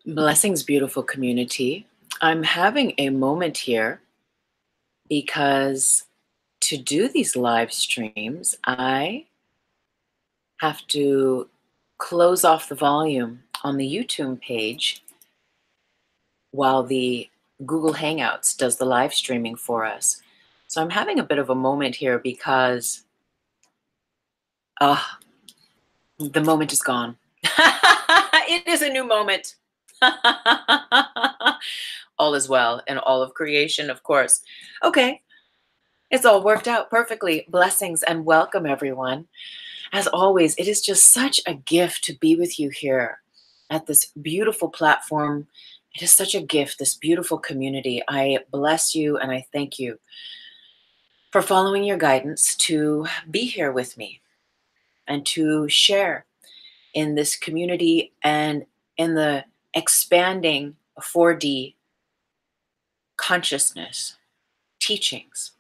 Blessings, beautiful community. I'm having a moment here because to do these live streams, I have to close off the volume on the YouTube page while the Google Hangouts does the live streaming for us. So I'm having a bit of a moment here because the moment is gone. It is a new moment. All is well in all of creation, of course. Okay, it's all worked out perfectly. Blessings and welcome, everyone. As always, it is just such a gift to be with you here at this beautiful platform. It is such a gift, this beautiful community. I bless you and I thank you for following your guidance to be here with me and to share in this community and in the expanding 4D consciousness teachings.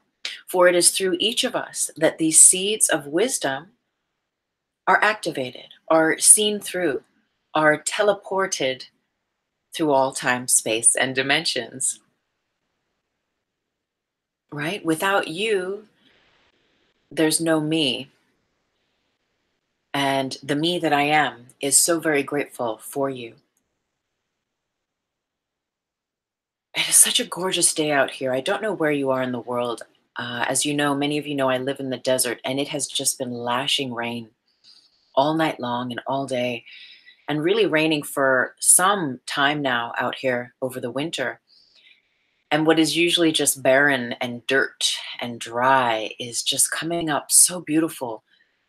For it is through each of us that these seeds of wisdom are activated, are seen through, are teleported through all time, space, and dimensions. Right? Without you, there's no me. And the me that I am is so very grateful for you. It is such a gorgeous day out here. I don't know where you are in the world. As you know, many of you know I live in the desert, and it has just been lashing rain all night long and all day, and really raining for some time now out here over the winter. And what is usually just barren and dirt and dry is just coming up so beautiful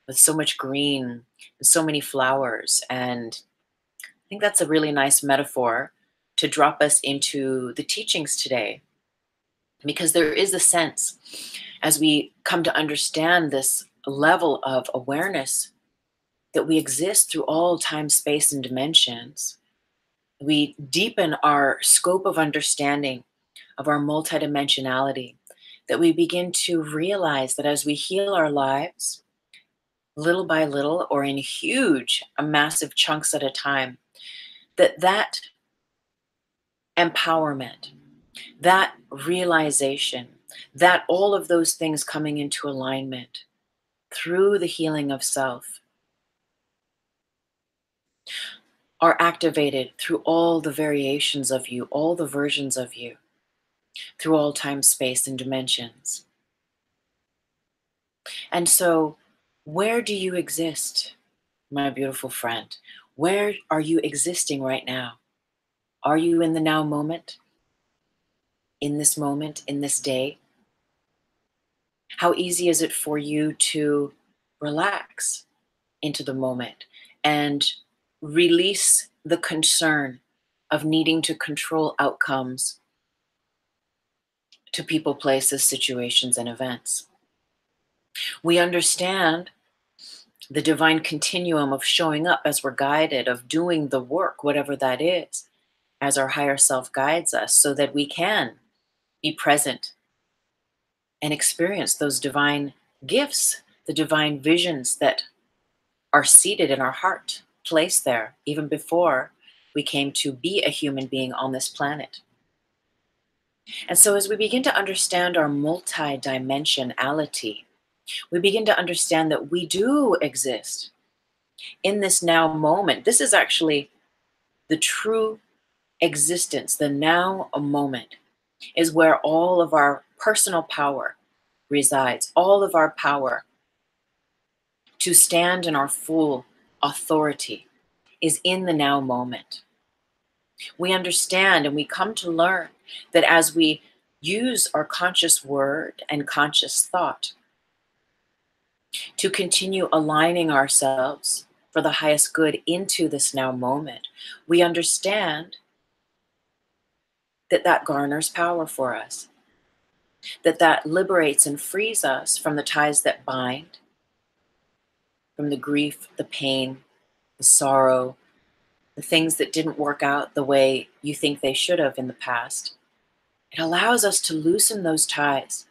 with so much green and so many flowers. And I think that's a really nice metaphor to drop us into the teachings today, because there is a sense as we come to understand this level of awareness that we exist through all time, space, and dimensions. We deepen our scope of understanding of our multidimensionality, that we begin to realize that as we heal our lives, little by little, or in huge, massive chunks at a time, that empowerment, that realization, that all of those things coming into alignment through the healing of self are activated through all the variations of you, all the versions of you, through all time, space, and dimensions. And so, where do you exist, my beautiful friend? Where are you existing right now? Are you in the now moment? In this day? How easy is it for you to relax into the moment and release the concern of needing to control outcomes to people, places, situations, and events? We understand the divine continuum of showing up as we're guided, of doing the work, whatever that is, as our higher self guides us, so that we can be present and experience those divine gifts, the divine visions that are seated in our heart, placed there even before we came to be a human being on this planet. And so as we begin to understand our multidimensionality, we begin to understand that we do exist in this now moment. This is actually the true existence. The now moment is where all of our personal power resides, all of our power to stand in our full authority is in the now moment. We understand and we come to learn that as we use our conscious word and conscious thought to continue aligning ourselves for the highest good into this now moment, we understand that that garners power for us, that liberates and frees us from the ties that bind, from the grief, the pain, the sorrow, the things that didn't work out the way you think they should have in the past. It allows us to loosen those ties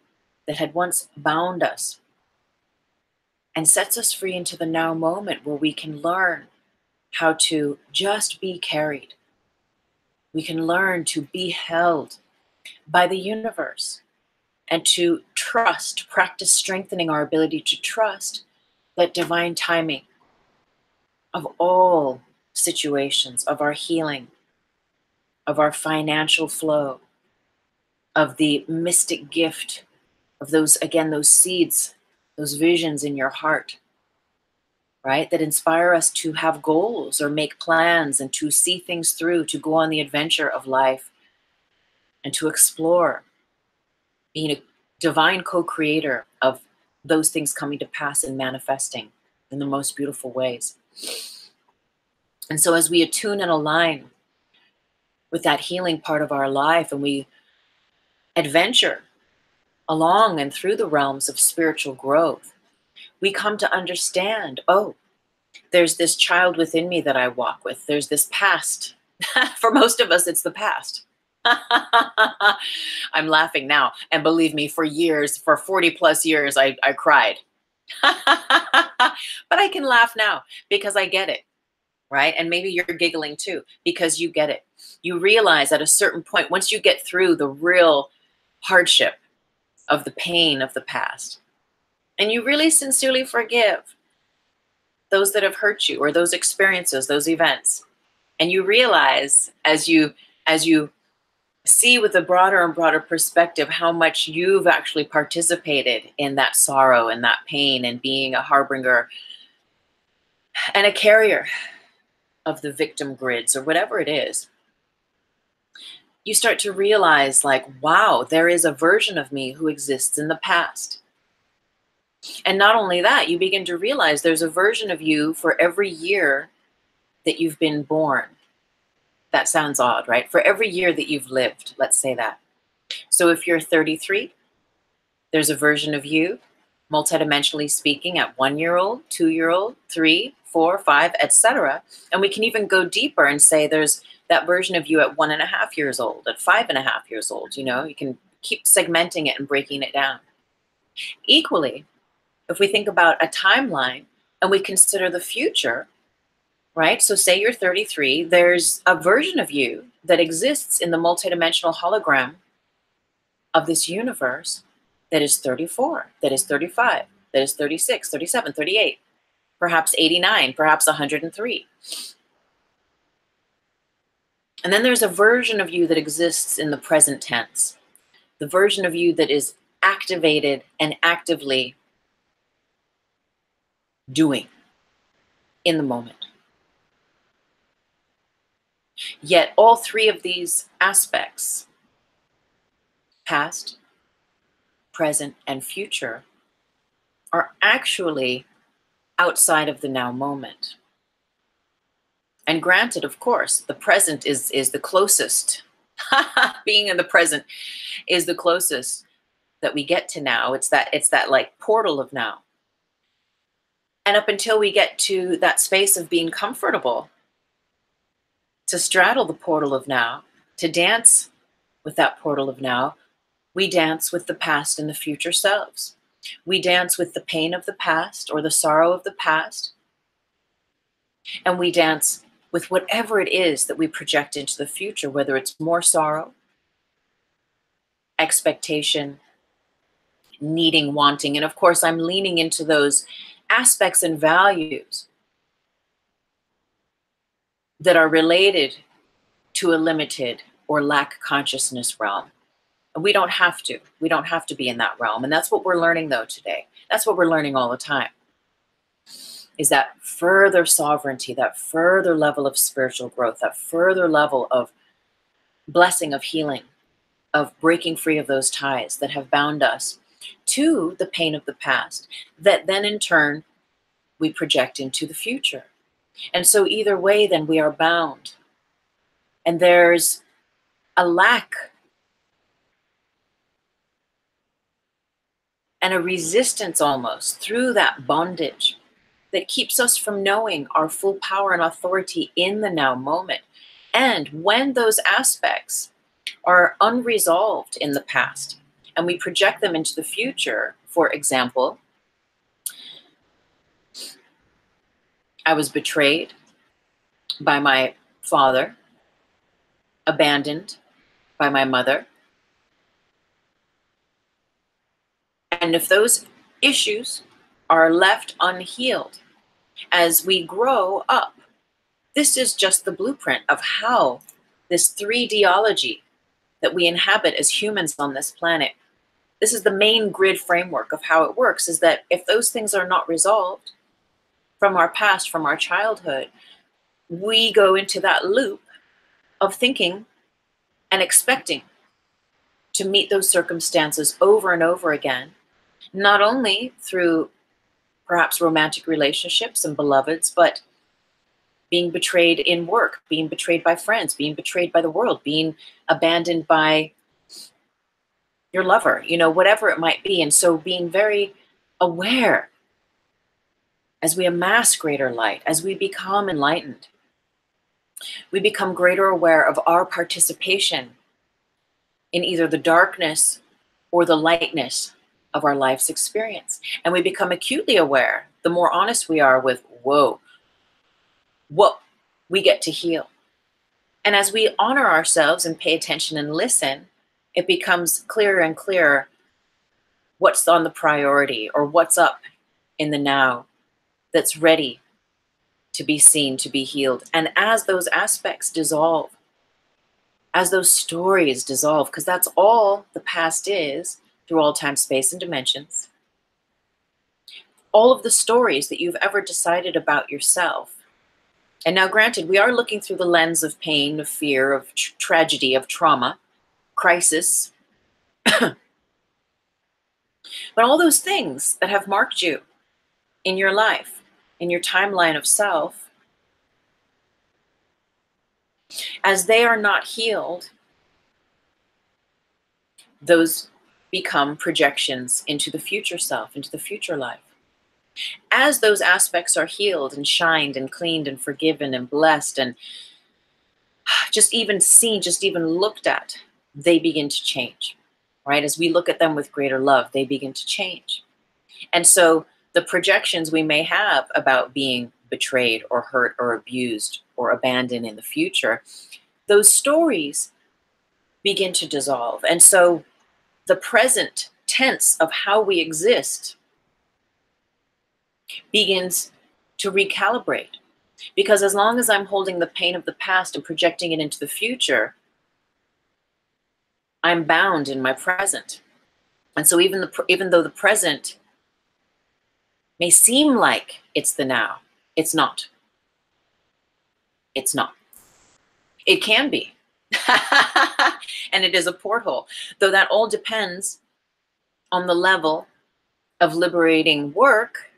that had once bound us and sets us free into the now moment where we can learn how to just be carried We can learn to be held by the universe and to trust, practice strengthening our ability to trust that divine timing of all situations, of our healing, of our financial flow, of the mystic gift of those, again, those seeds, those visions in your heart, right? That inspire us to have goals or make plans and to see things through, to go on the adventure of life and to explore, being a divine co-creator of those things coming to pass and manifesting in the most beautiful ways. And so as we attune and align with that healing part of our life and we adventure along and through the realms of spiritual growth, we come to understand, oh, there's this child within me that I walk with. There's this past. For most of us, it's the past. I'm laughing now. And believe me, for years, for 40 plus years, I cried. But I can laugh now because I get it, right? And maybe you're giggling too because you get it. You realize at a certain point, once you get through the real hardship of the pain of the past, and you really sincerely forgive those that have hurt you or those experiences, those events, and you realize as you see with a broader and broader perspective how much you've actually participated in that sorrow and that pain and being a harbinger and a carrier of the victim grids or whatever it is, you start to realize, like, wow, there is a version of me who exists in the past. And not only that, you begin to realize there's a version of you for every year that you've been born. That sounds odd, right? For every year that you've lived, let's say that. So if you're 33, there's a version of you, multidimensionally speaking, at 1-year-old, 2-year-old, 3, 4, 5, etc. And we can even go deeper and say there's that version of you at 1.5 years old, at 5.5 years old. You know, you can keep segmenting it and breaking it down. Equally, if we think about a timeline and we consider the future, right? So say you're 33, there's a version of you that exists in the multidimensional hologram of this universe that is 34, that is 35, that is 36, 37, 38, perhaps 89, perhaps 103. And then there's a version of you that exists in the present tense, the version of you that is activated and actively doing in the moment. Yet all three of these aspects, past, present, and future, are actually outside of the now moment. And granted, of course, the present is the closest. Being in the present is the closest that we get to now. It's that like portal of now. And up until we get to that space of being comfortable to straddle the portal of now, to dance with that portal of now, we dance with the past and the future selves. We dance with the pain of the past or the sorrow of the past. And we dance with whatever it is that we project into the future, whether it's more sorrow, expectation, needing, wanting. And of course, I'm leaning into those aspects and values that are related to a limited or lack consciousness realm. And we don't have to. We don't have to be in that realm. And that's what we're learning, though, today. That's what we're learning all the time, is that further sovereignty, that further level of spiritual growth, that further level of blessing, of healing, of breaking free of those ties that have bound us to the pain of the past, that then in turn we project into the future. And so either way, then we are bound. And there's a lack and a resistance almost through that bondage that keeps us from knowing our full power and authority in the now moment. And when those aspects are unresolved in the past and we project them into the future, for example, I was betrayed by my father abandoned by my mother. And if those issues are left unhealed as we grow up, this is just the blueprint of how this 3Dology that we inhabit as humans on this planet, this is the main grid framework of how it works, is that if those things are not resolved from our past, from our childhood, we go into that loop of thinking and expecting to meet those circumstances over and over again, not only through perhaps romantic relationships and beloveds, but being betrayed in work, being betrayed by friends, being betrayed by the world, being abandoned by your lover, you know, whatever it might be. And so being very aware as we amass greater light, as we become enlightened, we become greater aware of our participation in either the darkness or the lightness of our life's experience. And we become acutely aware, the more honest we are with, whoa, what we get to heal. And as we honor ourselves and pay attention and listen, it becomes clearer and clearer what's on the priority or what's up in the now that's ready to be seen, to be healed. And as those aspects dissolve, as those stories dissolve, because that's all the past is through all time, space, and dimensions, all of the stories that you've ever decided about yourself. And now granted, we are looking through the lens of pain, of fear, of tragedy, of trauma, crisis. But all those things that have marked you in your life, in your timeline of self, as they are not healed, those become projections into the future self, into the future life. As those aspects are healed and shined and cleaned and forgiven and blessed and just even seen, just even looked at, they begin to change, right? As we look at them with greater love, they begin to change. And so the projections we may have about being betrayed or hurt or abused or abandoned in the future, those stories begin to dissolve. And so the present tense of how we exist begins to recalibrate. Because as long as I'm holding the pain of the past and projecting it into the future, I'm bound in my present. And so even though the present may seem like it's the now, it's not. It's not. It can be. And it is a porthole. Though that all depends on the level of liberating work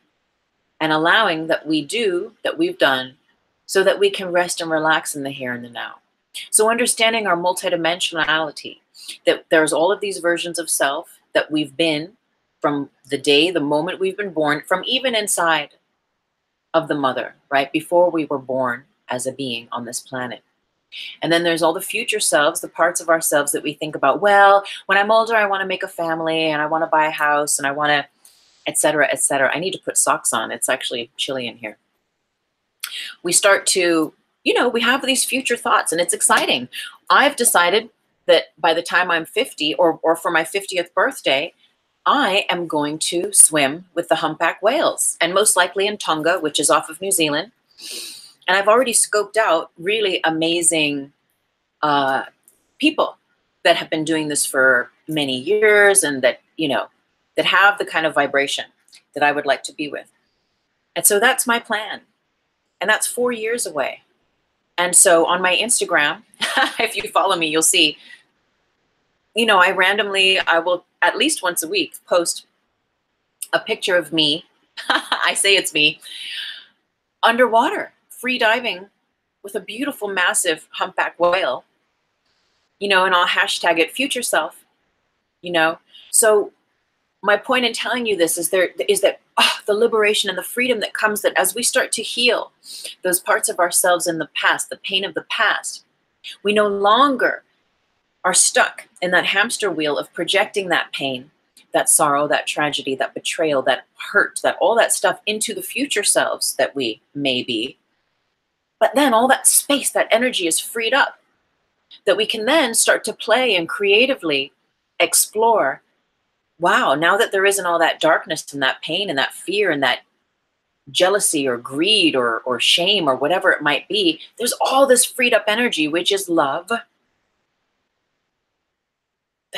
and allowing that we do, that we've done, so that we can rest and relax in the here and the now. So understanding our multidimensionality, that there's all of these versions of self that we've been from the moment we've been born, from even inside of the mother, right? Before we were born as a being on this planet. And then there's all the future selves, the parts of ourselves that we think about, well, when I'm older, I want to make a family and I want to buy a house and I want to, et cetera, et cetera. I need to put socks on. It's actually chilly in here. We start to, we have these future thoughts and it's exciting. I've decided that by the time I'm 50 or for my 50th birthday, I am going to swim with the humpback whales and most likely in Tonga, which is off of New Zealand. And I've already scoped out really amazing people that have been doing this for many years and that, that have the kind of vibration that I would like to be with. And so that's my plan. And that's 4 years away. And so on my Instagram, if you follow me, you'll see, I will at least once a week post a picture of me. I say it's me underwater, free diving with a beautiful, massive humpback whale, and I'll hashtag it future self, So my point in telling you this is that the liberation and the freedom that comes that as we start to heal those parts of ourselves in the past, the pain of the past, we no longer are stuck in that hamster wheel of projecting that pain, that sorrow, that tragedy, that betrayal, that hurt, that all that stuff into the future selves that we may be. But then all that space, that energy is freed up that we can then start to play and creatively explore. Wow, now that there isn't all that darkness and that pain and that fear and that jealousy or greed or shame or whatever it might be, there's all this freed up energy, which is love, that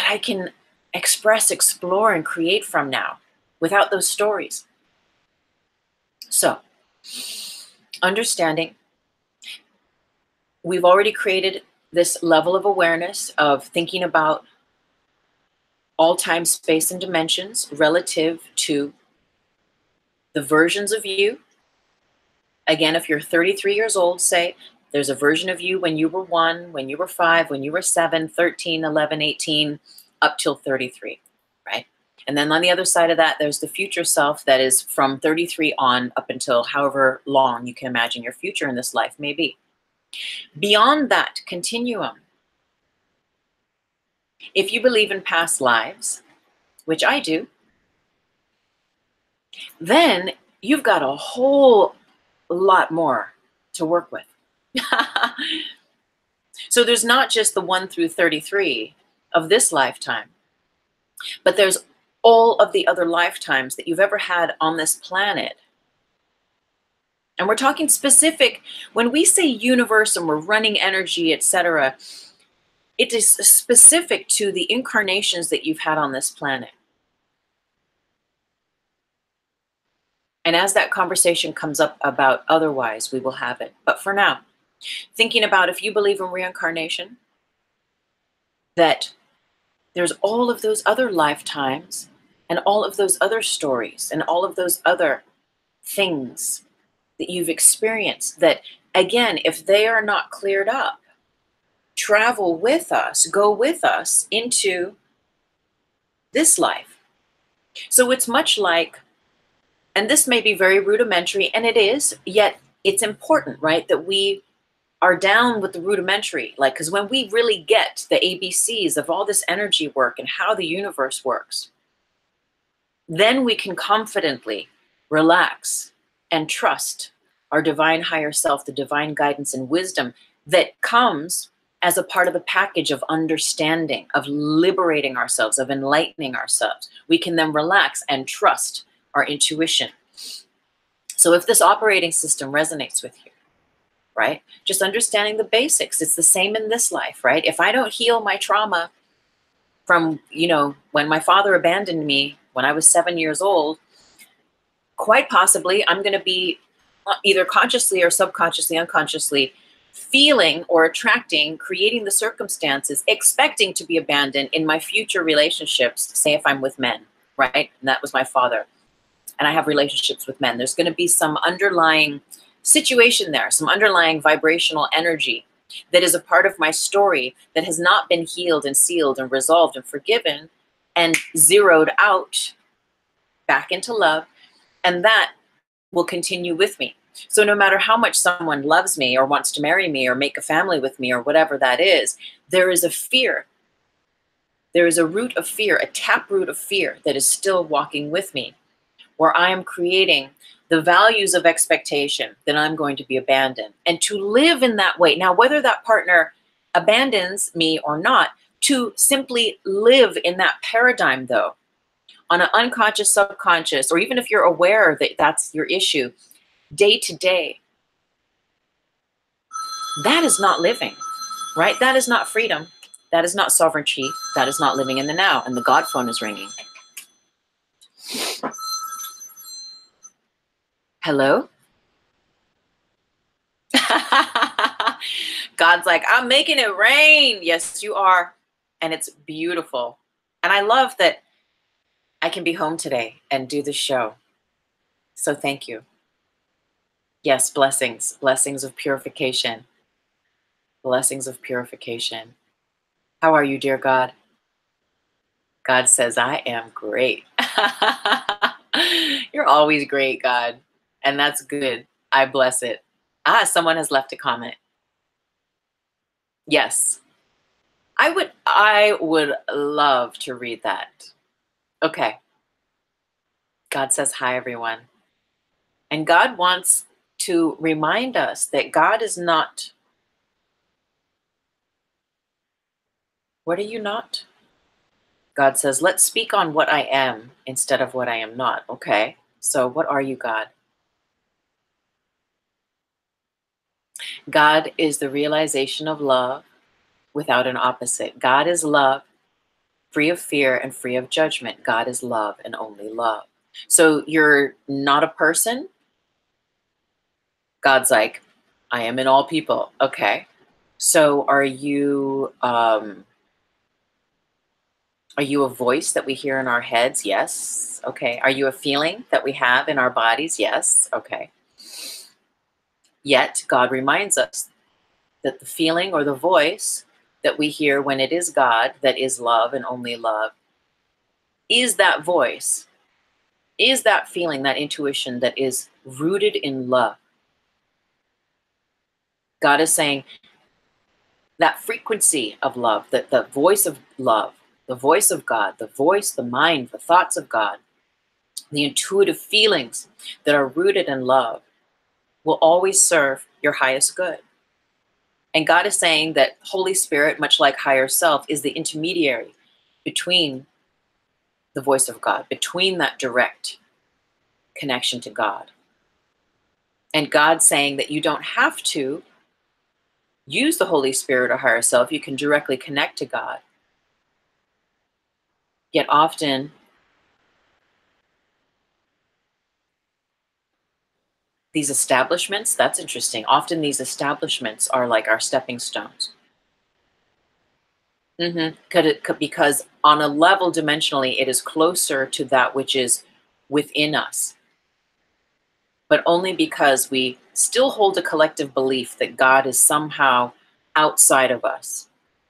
I can express, explore, and create from now without those stories. So, understanding we've already created this level of awareness of thinking about all time, space, and dimensions relative to the versions of you. Again, if you're 33 years old, say there's a version of you when you were 1, when you were 5, when you were 7, 13, 11, 18, up till 33, right? And then on the other side of that, there's the future self that is from 33 on up until however long you can imagine your future in this life may be. Beyond that continuum, if you believe in past lives, which I do, then you've got a whole lot more to work with. So there's not just the 1 through 33 of this lifetime, but there's all of the other lifetimes that you've ever had on this planet. And we're talking specific, when we say universe and we're running energy, etc., it is specific to the incarnations that you've had on this planet. And as that conversation comes up about otherwise, we will have it. But for now, thinking about if you believe in reincarnation, that there's all of those other lifetimes and all of those other stories and all of those other things that you've experienced that, again, if they are not cleared up, travel with us, go with us into this life. So it's much like, and this may be very rudimentary, and it is, yet it's important, right, that we are down with the rudimentary, like, because when we really get the ABCs of all this energy work and how the universe works, then we can confidently relax and trust our divine higher self, the divine guidance and wisdom that comes as a part of the package of understanding, of liberating ourselves, of enlightening ourselves. We can then relax and trust our intuition. So if this operating system resonates with you, right, just understanding the basics, it's the same in this life, right? If I don't heal my trauma from, when my father abandoned me when I was 7 years old, quite possibly I'm going to be either consciously or subconsciously, unconsciously feeling or attracting, creating the circumstances, expecting to be abandoned in my future relationships, say if I'm with men, right? And that was my father. And I have relationships with men. There's going to be some underlying situation there, some underlying vibrational energy that is a part of my story that has not been healed and sealed and resolved and forgiven and zeroed out back into love. And that will continue with me. So no matter how much someone loves me or wants to marry me or make a family with me or whatever that is, there is a fear. There is a root of fear, a taproot of fear that is still walking with me, where I am creating the values of expectation that I'm going to be abandoned and to live in that way. Now, whether that partner abandons me or not, to simply live in that paradigm though, on an unconscious, subconscious, or even if you're aware that that's your issue, day to day, that is not living, right? That is not freedom. That is not sovereignty. That is not living in the now. And the God phone is ringing. Hello? God's like, I'm making it rain. Yes, you are. And it's beautiful. And I love that I can be home today and do the show. So thank you. Yes, blessings, blessings of purification. Blessings of purification. How are you, dear God? God says, I am great. You're always great, God. And that's good. I bless it. Someone has left a comment. Yes. I would love to read that. Okay. God says, hi, everyone. And God wants to remind us that God is not What are you not? God says, let's speak on what I am instead of what I am not. Okay, so what are you, God? God is the realization of love without an opposite. God is love, free of fear and free of judgment. God is love and only love. So you're not a person. God's like, I am in all people. Okay. So are you a voice that we hear in our heads? Yes. Okay. Are you a feeling that we have in our bodies? Yes. Okay. Yet God reminds us that the feeling or the voice that we hear when it is God, that is love and only love, is that voice, is that feeling, that intuition that is rooted in love. God is saying that frequency of love, that the voice of love, the voice of God, the voice, the mind, the thoughts of God, the intuitive feelings that are rooted in love will always serve your highest good. And God is saying that Holy Spirit, much like higher self, is the intermediary between the voice of God, between that direct connection to God. And God saying that you don't have to use the Holy Spirit or higher self, you can directly connect to God. Yet often, these establishments, that's interesting. Often these establishments are like our stepping stones. Because on a level dimensionally, it is closer to that which is within us. But only because we still hold a collective belief that God is somehow outside of us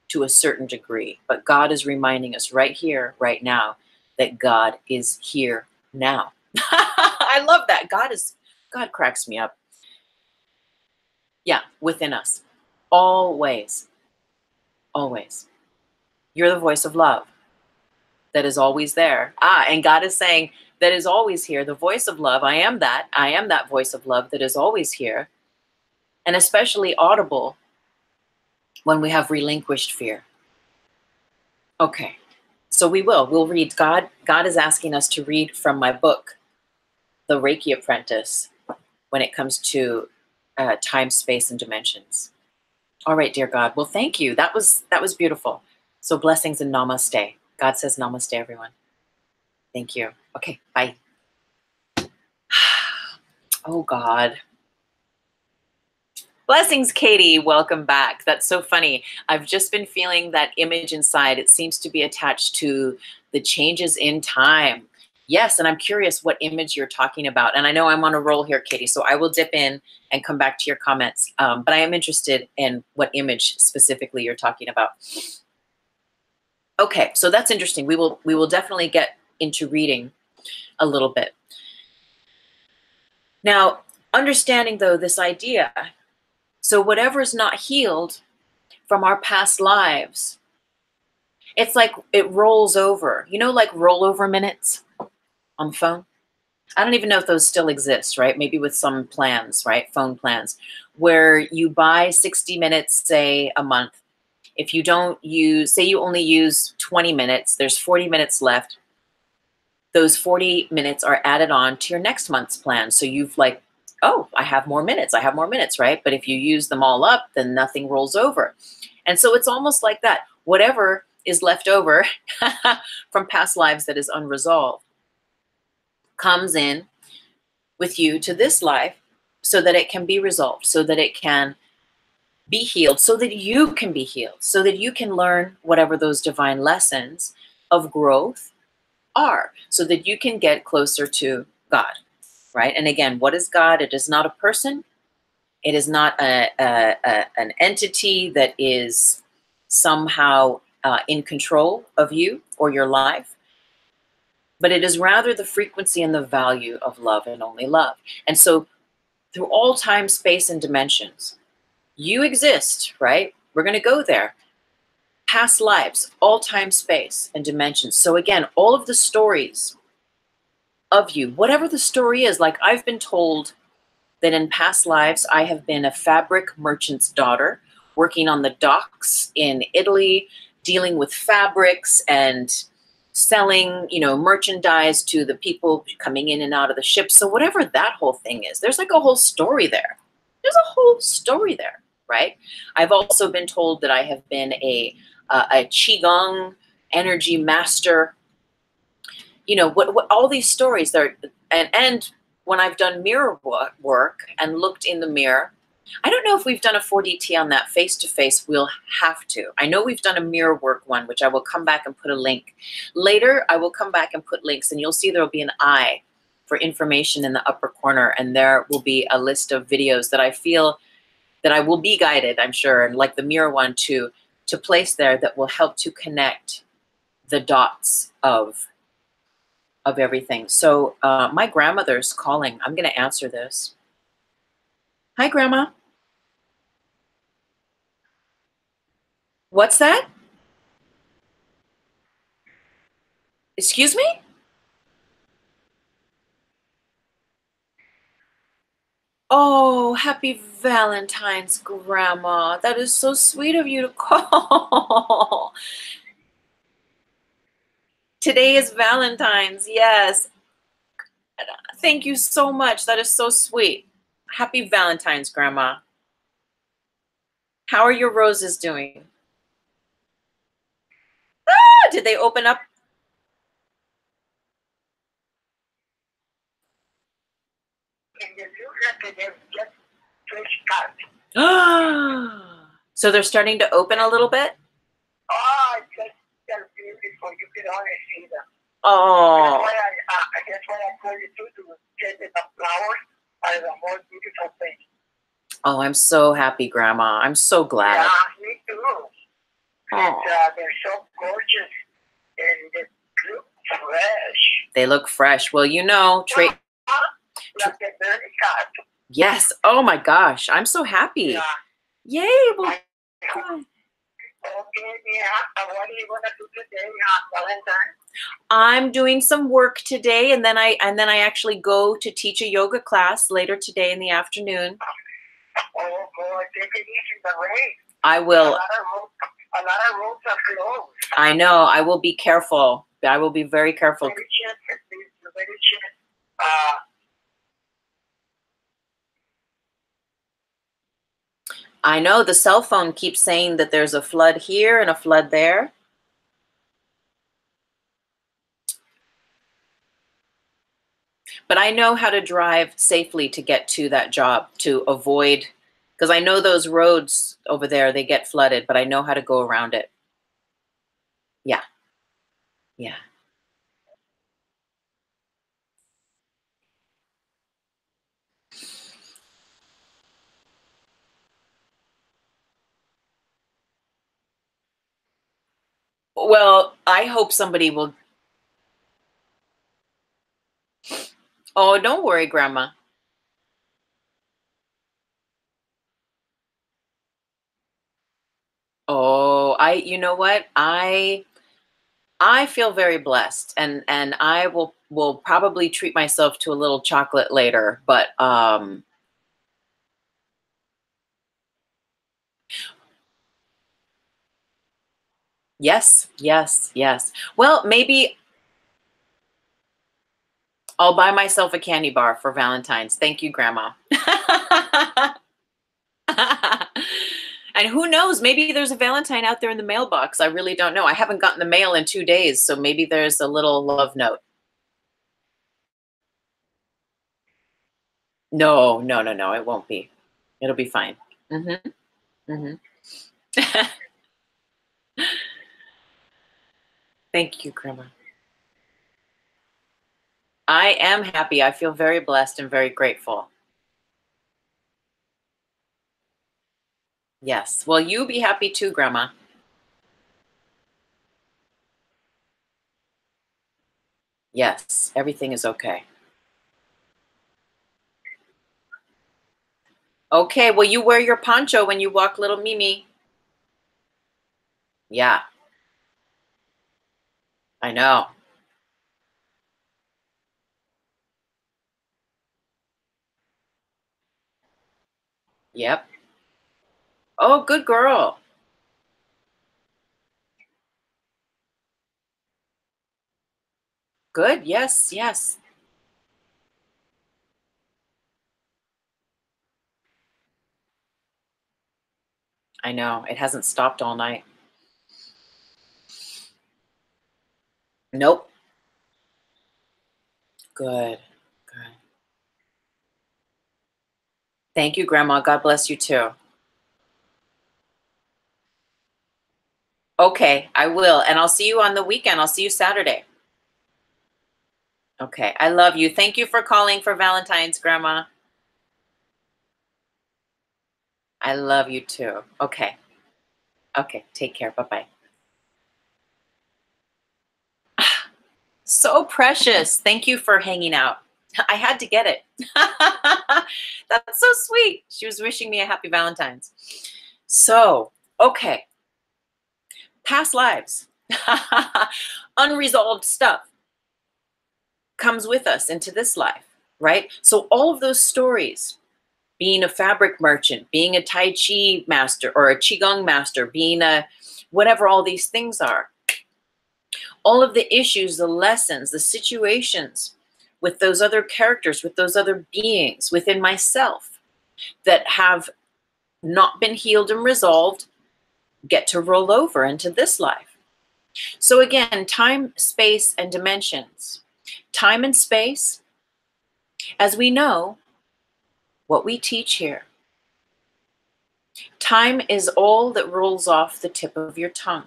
to a certain degree. But God is reminding us right here, right now, that God is here now. I love that. God cracks me up. Yeah, within us. Always. Always. You're the voice of love that is always there. And God is saying that is always here. The voice of love. I am that. I am that voice of love that is always here. And especially audible when we have relinquished fear. Okay. So we'll read. God is asking us to read from my book, The Reiki Apprentice, when it comes to time, space, and dimensions. All right, dear God. Well, thank you. That was beautiful. So blessings and namaste. God says namaste, everyone. Thank you. Okay, bye. Oh, God. Blessings, Katie. Welcome back. That's so funny. I've just been feeling that image inside. It seems to be attached to the changes in time. Yes, and I'm curious what image you're talking about. And I know I'm on a roll here, Katie, so I will dip in and come back to your comments. But I am interested in what image specifically you're talking about. Okay, so that's interesting. We will definitely get into reading a little bit. Now, understanding though this idea, so whatever is not healed from our past lives, it's like it rolls over. You know, like rollover minutes on the phone? I don't even know if those still exist, right? Maybe with some plans, right? Phone plans, where you buy 60 minutes, say, a month. If you don't use, say you only use 20 minutes, there's 40 minutes left. Those 40 minutes are added on to your next month's plan. So you've like, oh, I have more minutes, right? But if you use them all up, then nothing rolls over. And so it's almost like that. Whatever is left over from past lives that is unresolved comes in with you to this life so that it can be resolved, so that it can be healed, so that you can be healed, so that you can learn whatever those divine lessons of growth are, so that you can get closer to God, right? And again, what is God? It is not a person. It is not an entity that is somehow in control of you or your life, but it is rather the frequency and the value of love and only love. And so through all time, space, and dimensions, you exist, right? We're going to go there. Past lives, all time, space, and dimensions. So again, all of the stories of you, whatever the story is, like I've been told that in past lives, I have been a fabric merchant's daughter working on the docks in Italy, dealing with fabrics and selling, merchandise to the people coming in and out of the ship. So whatever that whole thing is, there's like a whole story there. There's a whole story there, right? I've also been told that I have been a qigong energy master. What all these stories there, and when I've done mirror work and looked in the mirror, I don't know if we've done a 4DT on that face-to-face. We'll have to. I know we've done a mirror work one, which I will come back and put a link. Later, I will come back and put links, and you'll see there will be an eye for information in the upper corner, and there will be a list of videos that I feel that I will be guided, I'm sure, and like the mirror one, to place there that will help to connect the dots of everything. So my grandmother's calling. I'm going to answer this. Hi, Grandma. What's that? Excuse me? Oh, happy Valentine's, Grandma. That is so sweet of you to call. Today is Valentine's. Yes. Thank you so much. That is so sweet. Happy Valentine's, Grandma. How are your roses doing? Ah, did they open up? So they're starting to open a little bit? Oh, they're beautiful. You can only see them. Oh. That's why I told you to get the flowers are the most beautiful thing. Oh, I'm so happy, Grandma. I'm so glad. Yeah, me too. Oh. They're so gorgeous and they look fresh. They look fresh. Well, yes. Oh my gosh. I'm so happy. Yeah. Yay. Well, okay, yeah. What are you gonna do today, Valentine? I'm doing some work today, and then I actually go to teach a yoga class later today in the afternoon. Oh, boy, take it easy, the rain. I will. A lot of roads are closed. I know. I will be careful. I will be very careful. I know the cell phone keeps saying that there's a flood here and a flood there. But I know how to drive safely to get to that job, to avoid, because I know those roads over there, they get flooded, but I know how to go around it. Yeah. Yeah. Well, I hope somebody will. Oh, don't worry, Grandma. Oh, you know what? I feel very blessed, and I will probably treat myself to a little chocolate later, but yes, yes, yes. Well, maybe I'll buy myself a candy bar for Valentine's. Thank you, Grandma. And who knows, maybe there's a Valentine out there in the mailbox. I really don't know. I haven't gotten the mail in 2 days, so maybe there's a little love note. No, no, no, no, it won't be. It'll be fine. Mm-hmm. Mm-hmm. Thank you, Grandma. I am happy. I feel very blessed and very grateful. Yes. Well, you be happy too, Grandma. Yes, everything is okay. Okay, well, you wear your poncho when you walk little Mimi. Yeah, I know. Yep. Oh, good girl. Good. Yes, yes. I know. It hasn't stopped all night. Nope. Good. Good. Thank you, Grandma. God bless you too. Okay, I will. And I'll see you on the weekend. I'll see you Saturday. Okay. I love you. Thank you for calling for Valentine's, Grandma. I love you too. Okay. Okay. Take care. Bye-bye. So precious. Thank you for hanging out. I had to get it. That's so sweet. She was wishing me a happy Valentine's. So, okay. Past lives. Unresolved stuff comes with us into this life, right? So all of those stories, being a fabric merchant, being a Tai Chi master or a Qigong master, being a whatever all these things are, all of the issues, the lessons, the situations with those other characters, with those other beings within myself that have not been healed and resolved get to roll over into this life. So again, time, space, and dimensions. Time and space, as we know, what we teach here. Time is all that rolls off the tip of your tongue.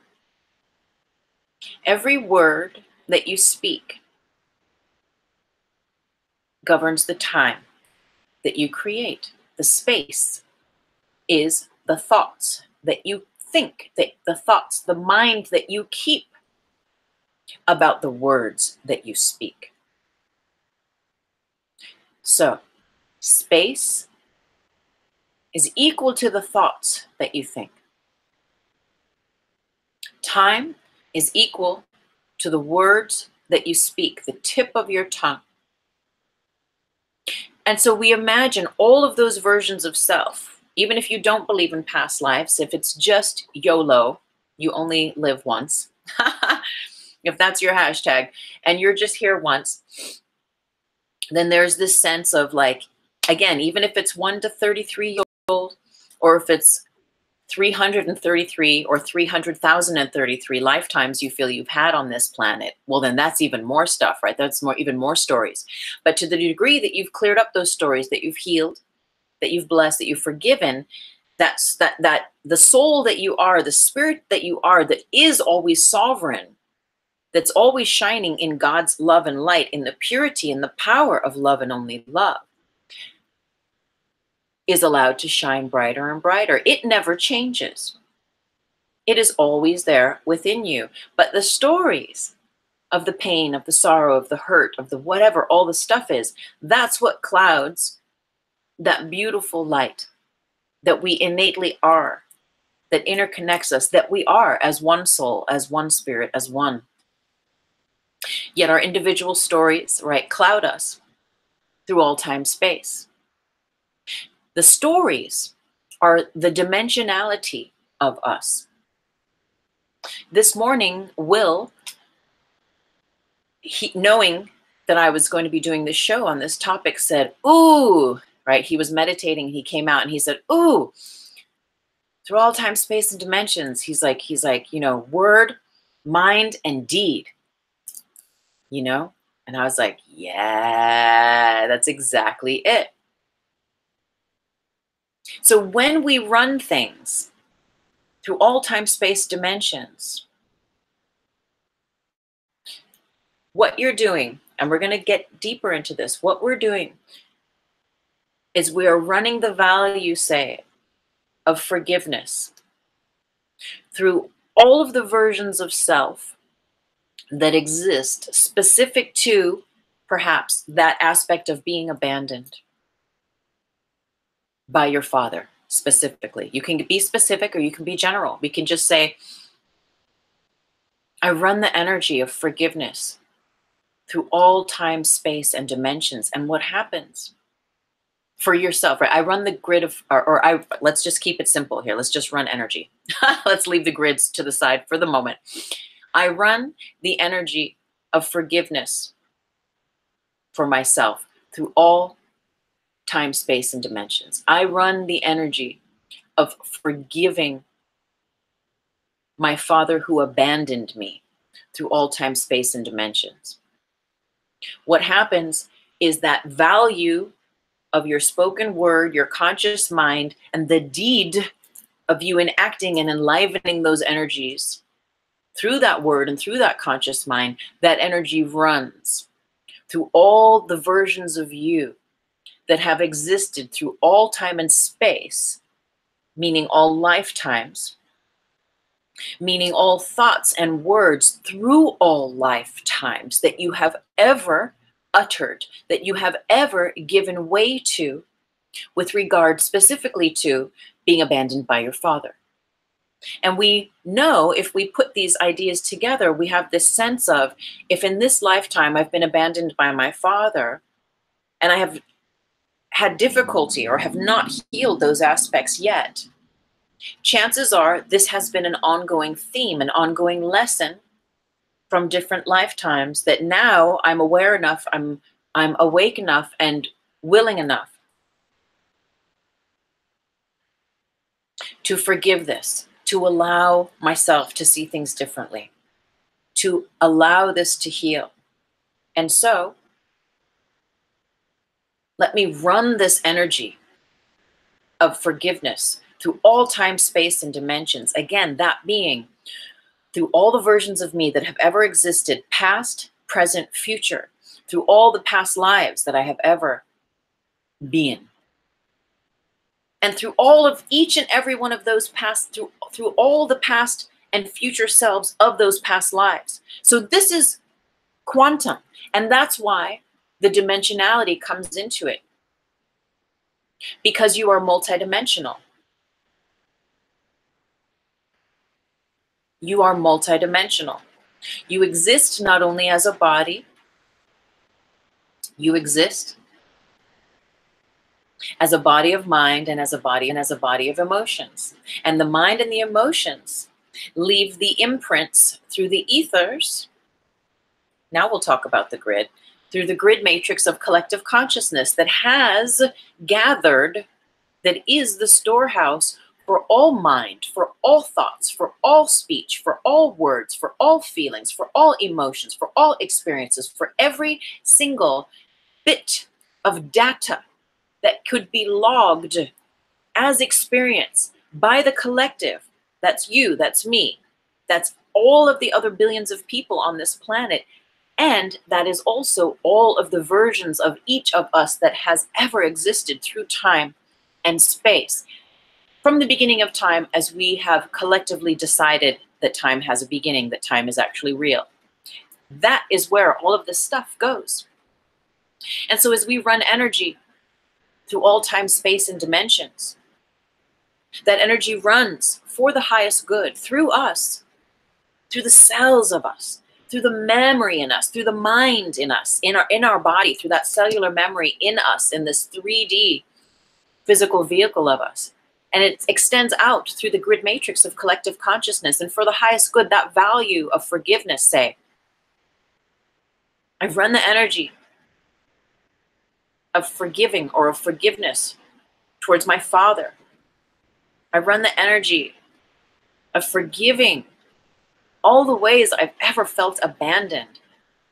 Every word that you speak governs the time that you create. The space is the thoughts that you think, the thoughts, the mind that you keep about the words that you speak. So, space is equal to the thoughts that you think. Time is equal to the words that you speak, the tip of your tongue. And so we imagine all of those versions of self, even if you don't believe in past lives, if it's just YOLO, you only live once, if that's your hashtag, and you're just here once, then there's this sense of like, again, even if it's 1 to 33 years old, or if it's 333 or 300,033 lifetimes you feel you've had on this planet, well, then that's even more stuff, right? That's even more stories. But to the degree that you've cleared up those stories, that you've healed, that you've blessed, that you've forgiven, that the soul that you are, the spirit that you are, that is always sovereign, that's always shining in God's love and light, in the purity and the power of love and only love, is allowed to shine brighter and brighter. It never changes. It is always there within you. But the stories of the pain, of the sorrow, of the hurt, of the whatever all the stuff is, that's what clouds that beautiful light that we innately are, that interconnects us, that we are as one soul, as one spirit, as one. Yet our individual stories, right, cloud us through all time, space. The stories are the dimensionality of us. This morning, Will, knowing that I was going to be doing this show on this topic, said, ooh, right? He was meditating. He came out and he said, ooh, through all time, space, and dimensions. He's like, you know, word, mind, and deed, you know? And I was like, yeah, that's exactly it. So when we run things through all time, space, dimensions, what you're doing, and we're going to get deeper into this, what we're doing is we are running the value, say, of forgiveness through all of the versions of self that exist specific to perhaps that aspect of being abandoned by your father specifically. You can be specific or you can be general. We can just say, I run the energy of forgiveness through all time, space, and dimensions. And what happens for yourself, right? I run the grid of, let's just keep it simple here. Let's just run energy. Let's leave the grids to the side for the moment. I run the energy of forgiveness for myself through all time, space, and dimensions. I run the energy of forgiving my father who abandoned me through all time, space, and dimensions. What happens is that value of your spoken word, your conscious mind, and the deed of you enacting and enlivening those energies through that word and through that conscious mind, that energy runs through all the versions of you that have existed through all time and space, meaning all lifetimes, meaning all thoughts and words through all lifetimes that you have ever uttered, that you have ever given way to, with regard specifically to being abandoned by your father. And we know if we put these ideas together, we have this sense of, if in this lifetime I've been abandoned by my father and I have had difficulty or have not healed those aspects yet, chances are this has been an ongoing theme, an ongoing lesson from different lifetimes that now I'm aware enough, I'm awake enough and willing enough to forgive this, to allow myself to see things differently, to allow this to heal. And so, let me run this energy of forgiveness through all time, space, and dimensions. Again, that being through all the versions of me that have ever existed, past, present, future, through all the past lives that I have ever been. And through all of each and every one of those past, through all the past and future selves of those past lives. So this is quantum. And that's why the dimensionality comes into it. Because you are multidimensional. You are multidimensional. You exist not only as a body, you exist as a body of mind and as a body of emotions. And the mind and the emotions leave the imprints through the ethers. Now we'll talk about the grid, through the grid matrix of collective consciousness that has gathered, that is the storehouse for all mind, for all thoughts, for all speech, for all words, for all feelings, for all emotions, for all experiences, for every single bit of data that could be logged as experience by the collective. That's you, that's me, that's all of the other billions of people on this planet. And that is also all of the versions of each of us that has ever existed through time and space. From the beginning of time, as we have collectively decided that time has a beginning, that time is actually real. That is where all of this stuff goes. And so as we run energy through all time, space, and dimensions, that energy runs for the highest good through us, through the cells of us, through the memory in us, through the mind in us, in our body, through that cellular memory in us, in this 3D physical vehicle of us. And it extends out through the grid matrix of collective consciousness. And for the highest good, that value of forgiveness, say, I've run the energy of forgiving or of forgiveness towards my father. I run the energy of forgiving all the ways I've ever felt abandoned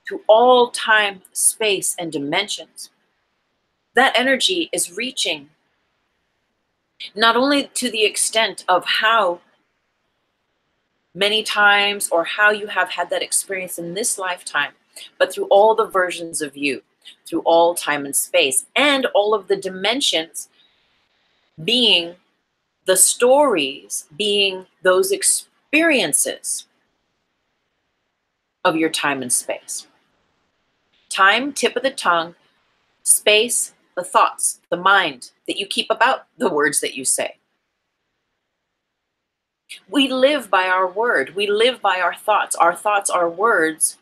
through all time, space, and dimensions. That energy is reaching not only to the extent of how many times or how you have had that experience in this lifetime, but through all the versions of you, through all time and space, and all of the dimensions being the stories, being those experiences of your time and space. Time, tip of the tongue, space, the thoughts, the mind that you keep about the words that you say. We live by our word. We live by our thoughts. Our thoughts, our words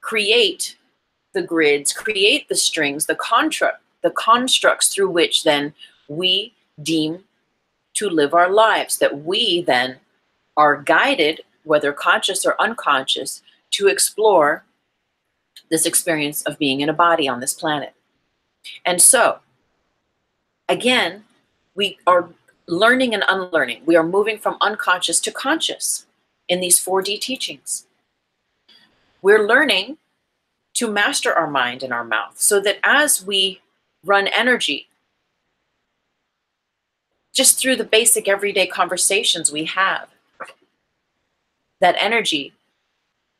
create the grids, create the strings, the constructs through which then we deem to live our lives, that we then are guided, whether conscious or unconscious, to explore this experience of being in a body on this planet. And so, again, we are learning and unlearning. We are moving from unconscious to conscious in these 4D teachings. We're learning to master our mind and our mouth so that as we run energy, just through the basic everyday conversations we have, that energy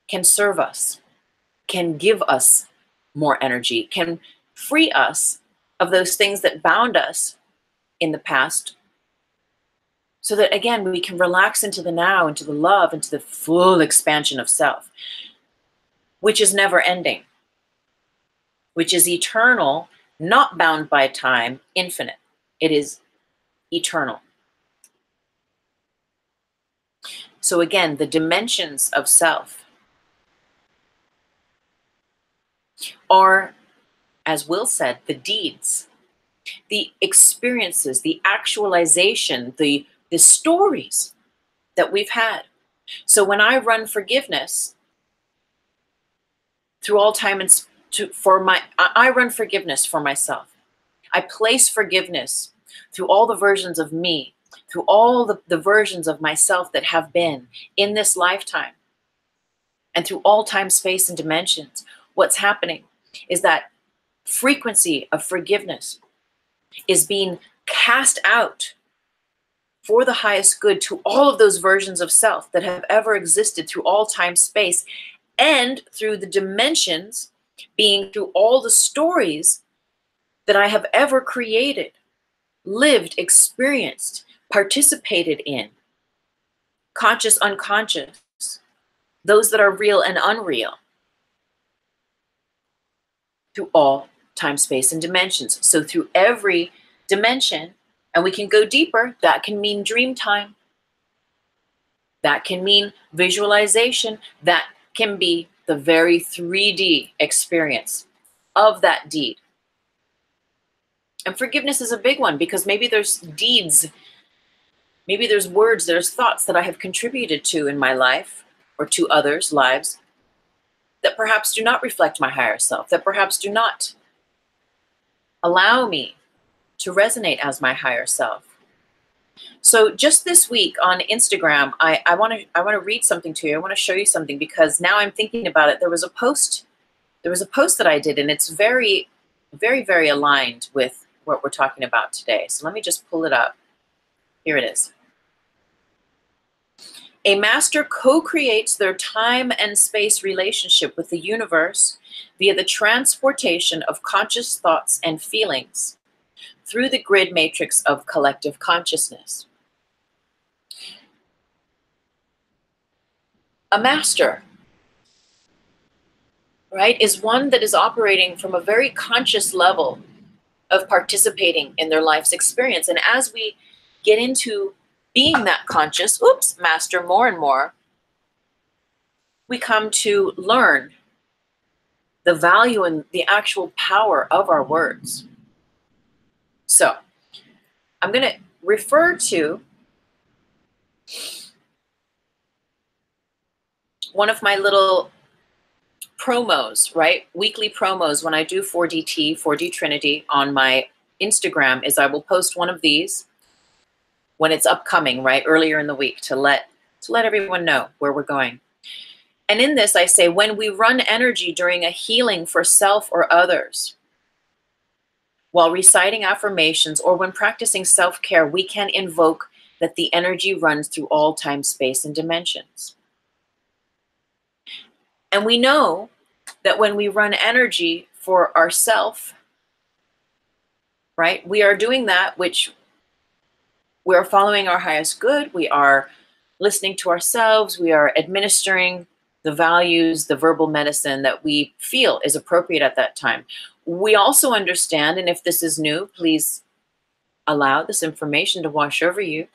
can serve us, can give us more energy, can free us of those things that bound us in the past, so that again, we can relax into the now, into the love, into the full expansion of self, which is never ending, which is eternal, not bound by time, infinite. It is eternal. So again, the dimensions of self are, as Will said, the deeds, the experiences, the actualization, the stories that we've had. So when I run forgiveness through all time and I run forgiveness for myself. I place forgiveness through all the versions of me, through all the versions of myself that have been in this lifetime, and through all time, space, and dimensions. What's happening is that frequency of forgiveness is being cast out for the highest good to all of those versions of self that have ever existed through all time, space, and through the dimensions, being through all the stories that I have ever created, lived, experienced, participated in, conscious, unconscious, those that are real and unreal, through all time, space, and dimensions. So through every dimension, and we can go deeper, that can mean dream time. That can mean visualization. That can be the very 3D experience of that deed. And forgiveness is a big one, because maybe there's deeds, maybe there's words, there's thoughts that I have contributed to in my life or to others' lives that perhaps do not reflect my higher self, that perhaps do not allow me to resonate as my higher self. So just this week on Instagram, I want to read something to you. I want to show you something, because now I'm thinking about it. There was a post that I did, and it's very, very, very aligned with what we're talking about today. So let me just pull it up. Here it is. A master co-creates their time and space relationship with the universe via the transportation of conscious thoughts and feelings through the grid matrix of collective consciousness. A master, right, is one that is operating from a very conscious level of participating in their life's experience. And as we get into being that conscious, master more and more, we come to learn the value and the actual power of our words. So I'm going to refer to one of my little promos, right? Weekly promos when I do 4DT, 4D Trinity on my Instagram, is I will post one of these when it's upcoming, right? Earlier in the week, to let everyone know where we're going. And in this, I say, when we run energy during a healing for self or others, while reciting affirmations or when practicing self-care, we can invoke that the energy runs through all time, space, and dimensions. And we know that when we run energy for ourself, right, we are doing that which we are following our highest good. We are listening to ourselves. We are administering the values, the verbal medicine that we feel is appropriate at that time. We also understand, and if this is new, please allow this information to wash over you,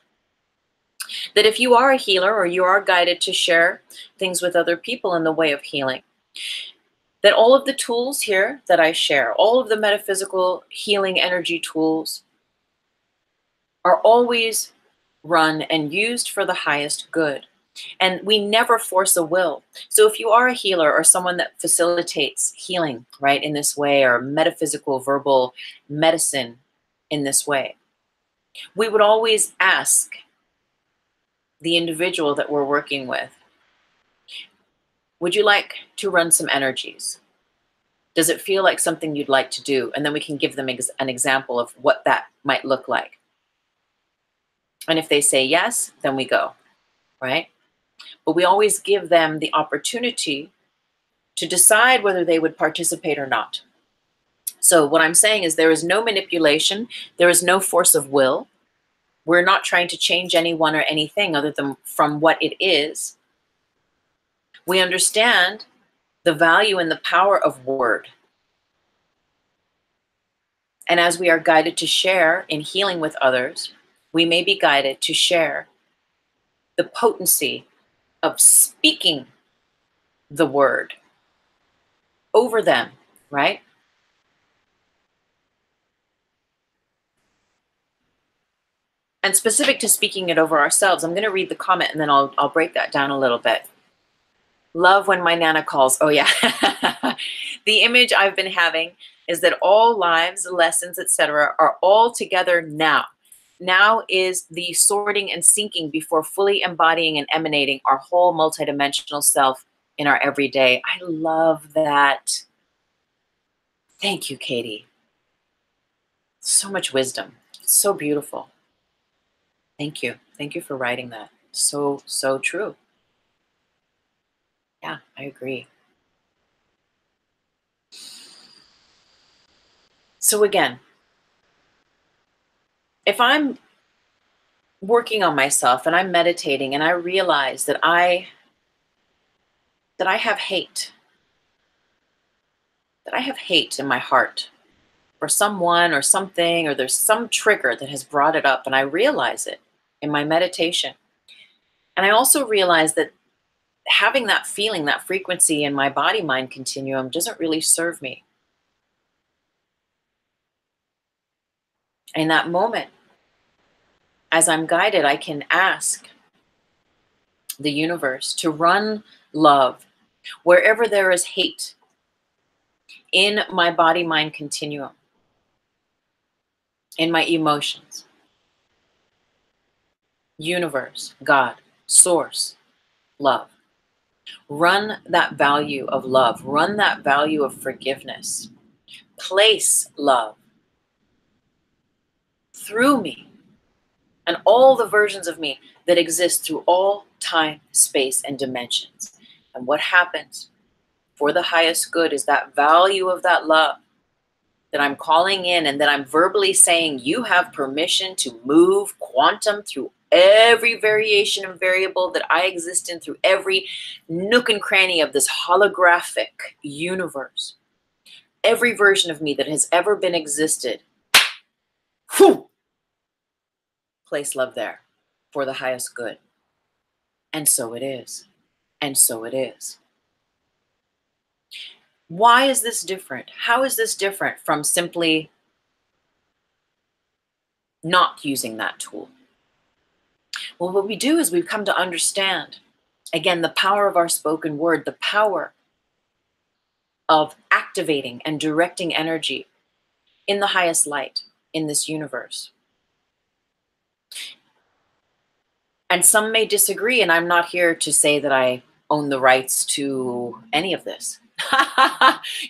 that if you are a healer or you are guided to share things with other people in the way of healing, that all of the tools here that I share, all of the metaphysical healing energy tools, are always run and used for the highest good. And we never force a will. So if you are a healer or someone that facilitates healing, right, in this way, or metaphysical, verbal medicine in this way, we would always ask the individual that we're working with, would you like to run some energies? Does it feel like something you'd like to do? And then we can give them an example of what that might look like. And if they say yes, then we go, right? But we always give them the opportunity to decide whether they would participate or not. So what I'm saying is there is no manipulation. There is no force of will. We're not trying to change anyone or anything other than from what it is. We understand the value and the power of word. And as we are guided to share in healing with others, we may be guided to share the potency of speaking the word over them, right? And specific to speaking it over ourselves, I'm going to read the comment and then I'll break that down a little bit. Love when my Nana calls. Oh yeah. The image I've been having is that all lives, lessons, etc., are all together now. Now is the sorting and sinking before fully embodying and emanating our whole multidimensional self in our everyday. I love that. Thank you, Katie. So much wisdom. It's so beautiful. Thank you. Thank you for writing that. So, so true. Yeah, I agree. So again, if I'm working on myself and I'm meditating and I realize that I have hate, in my heart for someone or something, or there's some trigger that has brought it up and I realize it in my meditation. And I also realize that having that feeling, that frequency in my body-mind continuum doesn't really serve me. In that moment, as I'm guided, I can ask the universe to run love wherever there is hate in my body-mind continuum, in my emotions. Universe, God, source, love. Run that value of love. Run that value of forgiveness. Place love through me and all the versions of me that exist through all time, space, and dimensions. And what happens for the highest good is that value of that love that I'm calling in and that I'm verbally saying, you have permission to move quantum through every variation and variable that I exist in, through every nook and cranny of this holographic universe. Every version of me that has ever been existed, whew, place love there for the highest good. And so it is. And so it is. Why is this different? How is this different from simply not using that tool? Well, what we do is we've come to understand, again, the power of our spoken word, the power of activating and directing energy in the highest light in this universe. And some may disagree, and I'm not here to say that I own the rights to any of this,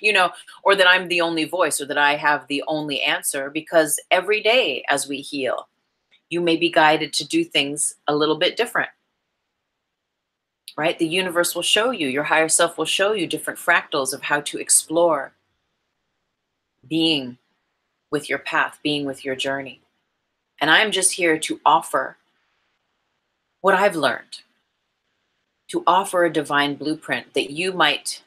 you know, or that I'm the only voice or that I have the only answer, because every day as we heal, you may be guided to do things a little bit different, right? The universe will show you, your higher self will show you different fractals of how to explore being with your path, being with your journey. And I'm just here to offer what I've learned, to offer a divine blueprint that you might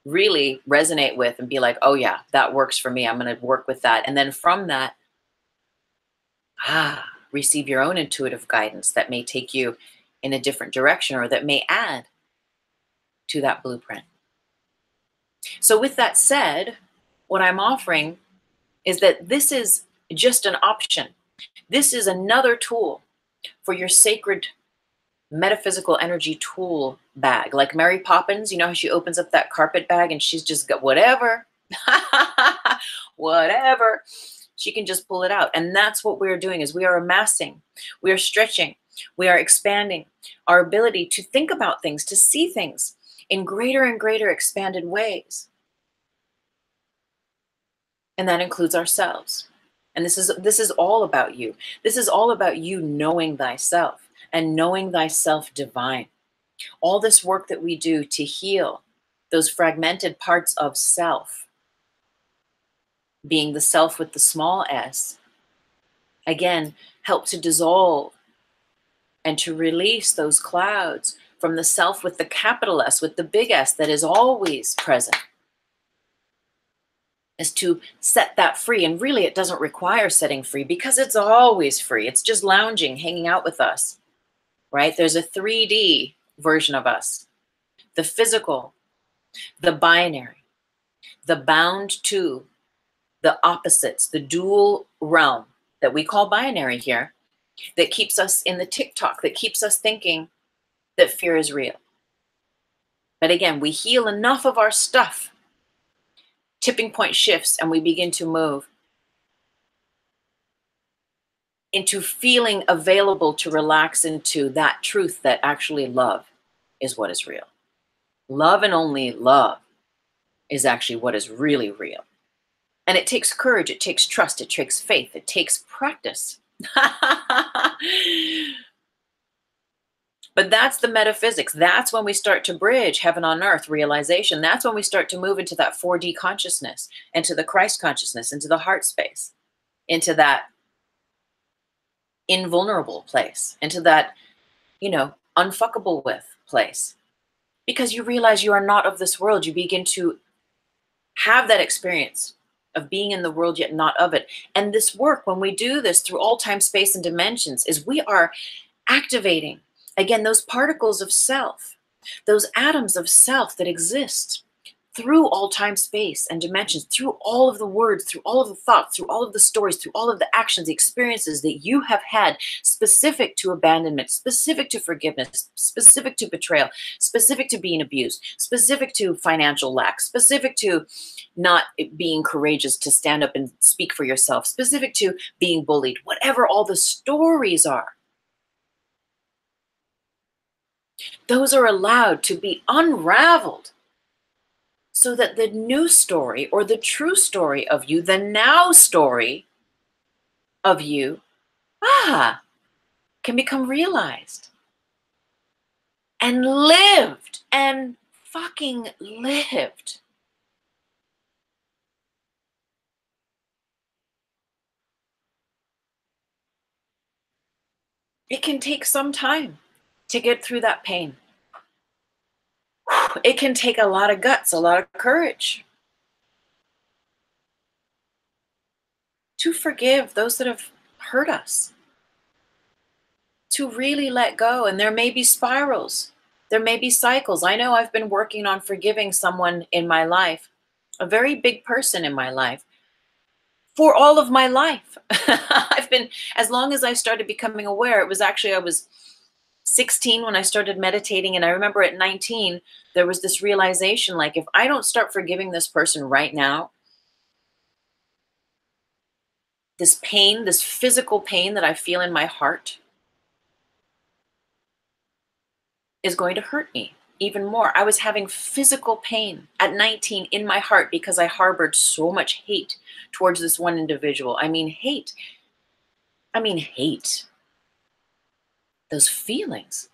really resonate with and be like, oh yeah, that works for me. I'm going to work with that. And then from that, receive your own intuitive guidance that may take you in a different direction or that may add to that blueprint. So with that said, what I'm offering is that this is just an option. This is another tool for your sacred metaphysical energy tool bag, like Mary Poppins. You know how she opens up that carpet bag and she's just got whatever, whatever. She can just pull it out. And that's what we're doing, is we are amassing, we are stretching, we are expanding our ability to think about things, to see things in greater and greater expanded ways. And that includes ourselves. And this is all about you. This is all about you knowing thyself and knowing thyself divine. All this work that we do to heal those fragmented parts of self, being the self with the small s, again, help to dissolve and to release those clouds from the self with the capital S, with the big S that is always present, is to set that free. And really, it doesn't require setting free because it's always free. It's just lounging, hanging out with us, right? There's a 3D version of us, the physical, the binary, the bound to, the opposites, the dual realm that we call binary here, that keeps us in the TikTok, that keeps us thinking that fear is real. But again, we heal enough of our stuff, tipping point shifts, and we begin to move into feeling available to relax into that truth that actually love is what is real. Love and only love is actually what is really real. And it takes courage, it takes trust, it takes faith, it takes practice. But that's the metaphysics. That's when we start to bridge heaven on earth realization. That's when we start to move into that 4D consciousness, into the Christ consciousness, into the heart space, into that invulnerable place, into that, unfuckable with place. Because you realize you are not of this world. You begin to have that experience of being in the world yet not of it. And this work, when we do this through all time, space, and dimensions, is we are activating, again, those particles of self, those atoms of self that exist through all time, space, and dimensions, through all of the words, through all of the thoughts, through all of the stories, through all of the actions, the experiences that you have had specific to abandonment, specific to forgiveness, specific to betrayal, specific to being abused, specific to financial lack, specific to not being courageous to stand up and speak for yourself, specific to being bullied, whatever all the stories are. Those are allowed to be unraveled so that the new story, or the true story of you, the now story of you, can become realized and lived, and fucking lived. It can take some time to get through that pain. It can take a lot of guts, a lot of courage to forgive those that have hurt us, to really let go. And there may be spirals, there may be cycles. I know I've been working on forgiving someone in my life, a very big person in my life, for all of my life. I've been, as long as I started becoming aware, it was actually, I was 16 when I started meditating. And I remember at 19, there was this realization, like, if I don't start forgiving this person right now, this pain, this physical pain that I feel in my heart is going to hurt me even more. I was having physical pain at 19 in my heart because I harbored so much hate towards this one individual. I mean, hate. Those feelings.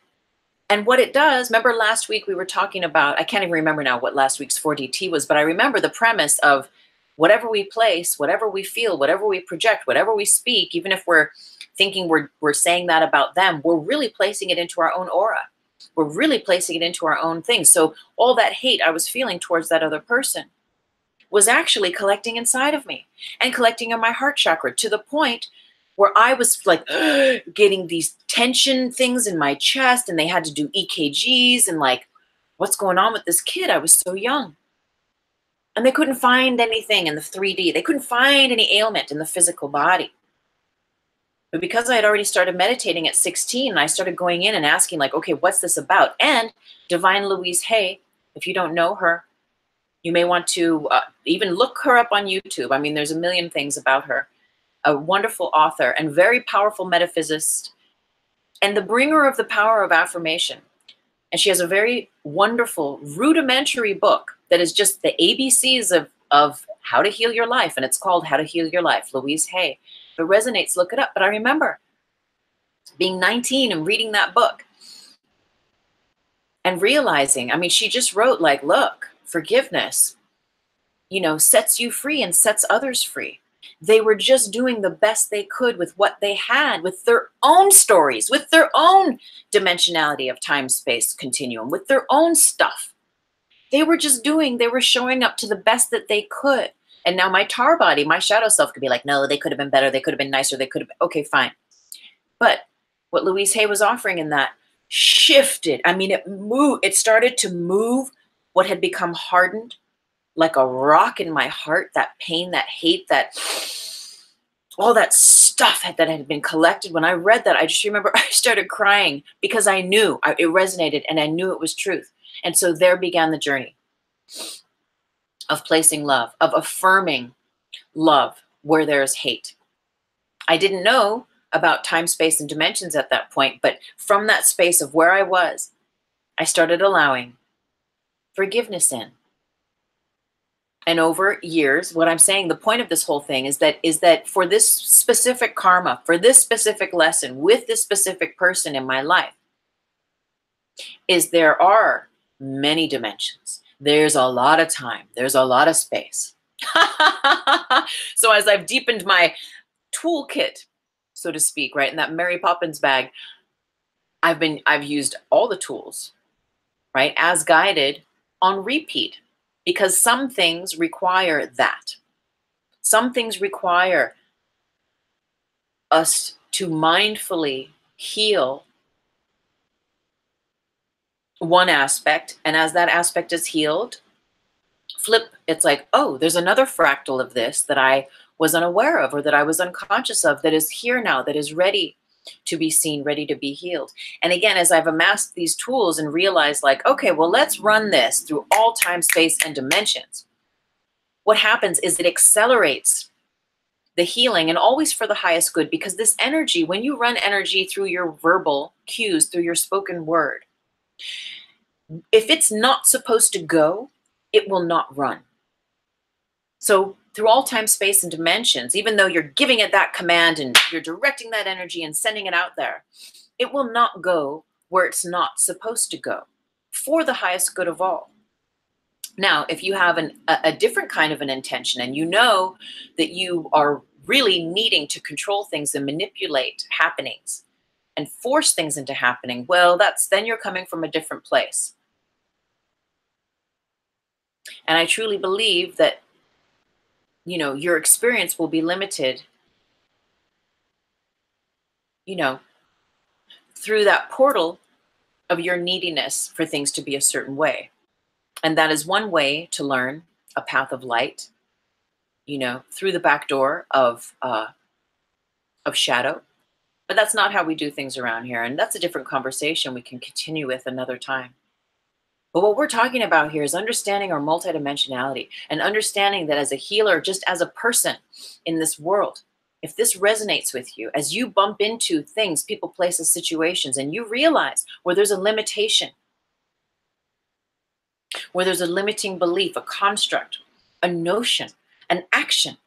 And what it does, remember last week we were talking about, I can't even remember now what last week's 4DT was, but I remember the premise of whatever we place, whatever we feel, whatever we project, whatever we speak, even if we're thinking we're saying that about them, we're really placing it into our own aura. We're really placing it into our own things. So all that hate I was feeling towards that other person was actually collecting inside of me and collecting in my heart chakra, to the point where I was like getting these tension things in my chest, and they had to do EKGs and like, what's going on with this kid? I was so young. And they couldn't find anything in the 3D. They couldn't find any ailment in the physical body. But because I had already started meditating at 16, I started going in and asking, like, okay, what's this about? And Divine Louise Hay, if you don't know her, you may want to even look her up on YouTube. I mean, there's a million things about her. A wonderful author and very powerful metaphysicist and the bringer of the power of affirmation. And she has a very wonderful, rudimentary book that is just the ABCs of how to heal your life. And it's called How to Heal Your Life, Louise Hay. If it resonates, look it up. But I remember being 19 and reading that book and realizing, I mean, she just wrote like, look, forgiveness, sets you free and sets others free. They were just doing the best they could with what they had, with their own stories, with their own dimensionality of time, space, continuum, with their own stuff. They were showing up to the best that they could. And now my tar body, my shadow self could be like, no, they could have been better. They could have been nicer. They could have been, okay, fine. But what Louise Hay was offering in that shifted. I mean, it moved. It started to move what had become hardened like a rock in my heart, that pain, that hate, that all that stuff that had been collected. When I read that, I just remember I started crying because I knew it resonated and I knew it was truth. And so there began the journey of placing love, of affirming love where there's hate. I didn't know about time, space, and dimensions at that point, but from that space of where I was, I started allowing forgiveness in. And over years, what I'm saying, the point of this whole thing is that for this specific karma, for this specific lesson, with this specific person in my life, is there are many dimensions. There's a lot of time. There's a lot of space. So as I've deepened my toolkit, so to speak, right, in that Mary Poppins bag, I've used all the tools, right, as guided on repeat. Because some things require that. Some things require us to mindfully heal one aspect. And as that aspect is healed, it's like, oh, there's another fractal of this that I was unaware of or that I was unconscious of that is here now, that is ready to be seen, ready to be healed. And again, as I've amassed these tools and realized like, okay, well, let's run this through all time, space, and dimensions. What happens is it accelerates the healing and always for the highest good, because this energy, when you run energy through your verbal cues, through your spoken word, if it's not supposed to go, it will not run. So through all time, space, and dimensions, even though you're giving it that command and you're directing that energy and sending it out there, it will not go where it's not supposed to go for the highest good of all. Now, if you have a different kind of an intention and you know that you are really needing to control things and manipulate happenings and force things into happening, well, then you're coming from a different place. And I truly believe that your experience will be limited, through that portal of your neediness for things to be a certain way. And that is one way to learn a path of light, through the back door of shadow. But that's not how we do things around here. And that's a different conversation we can continue with another time. But what we're talking about here is understanding our multidimensionality and understanding that as a healer, just as a person in this world, if this resonates with you, as you bump into things, people, places, situations, and you realize where there's a limitation, where there's a limiting belief, a construct, a notion, an action,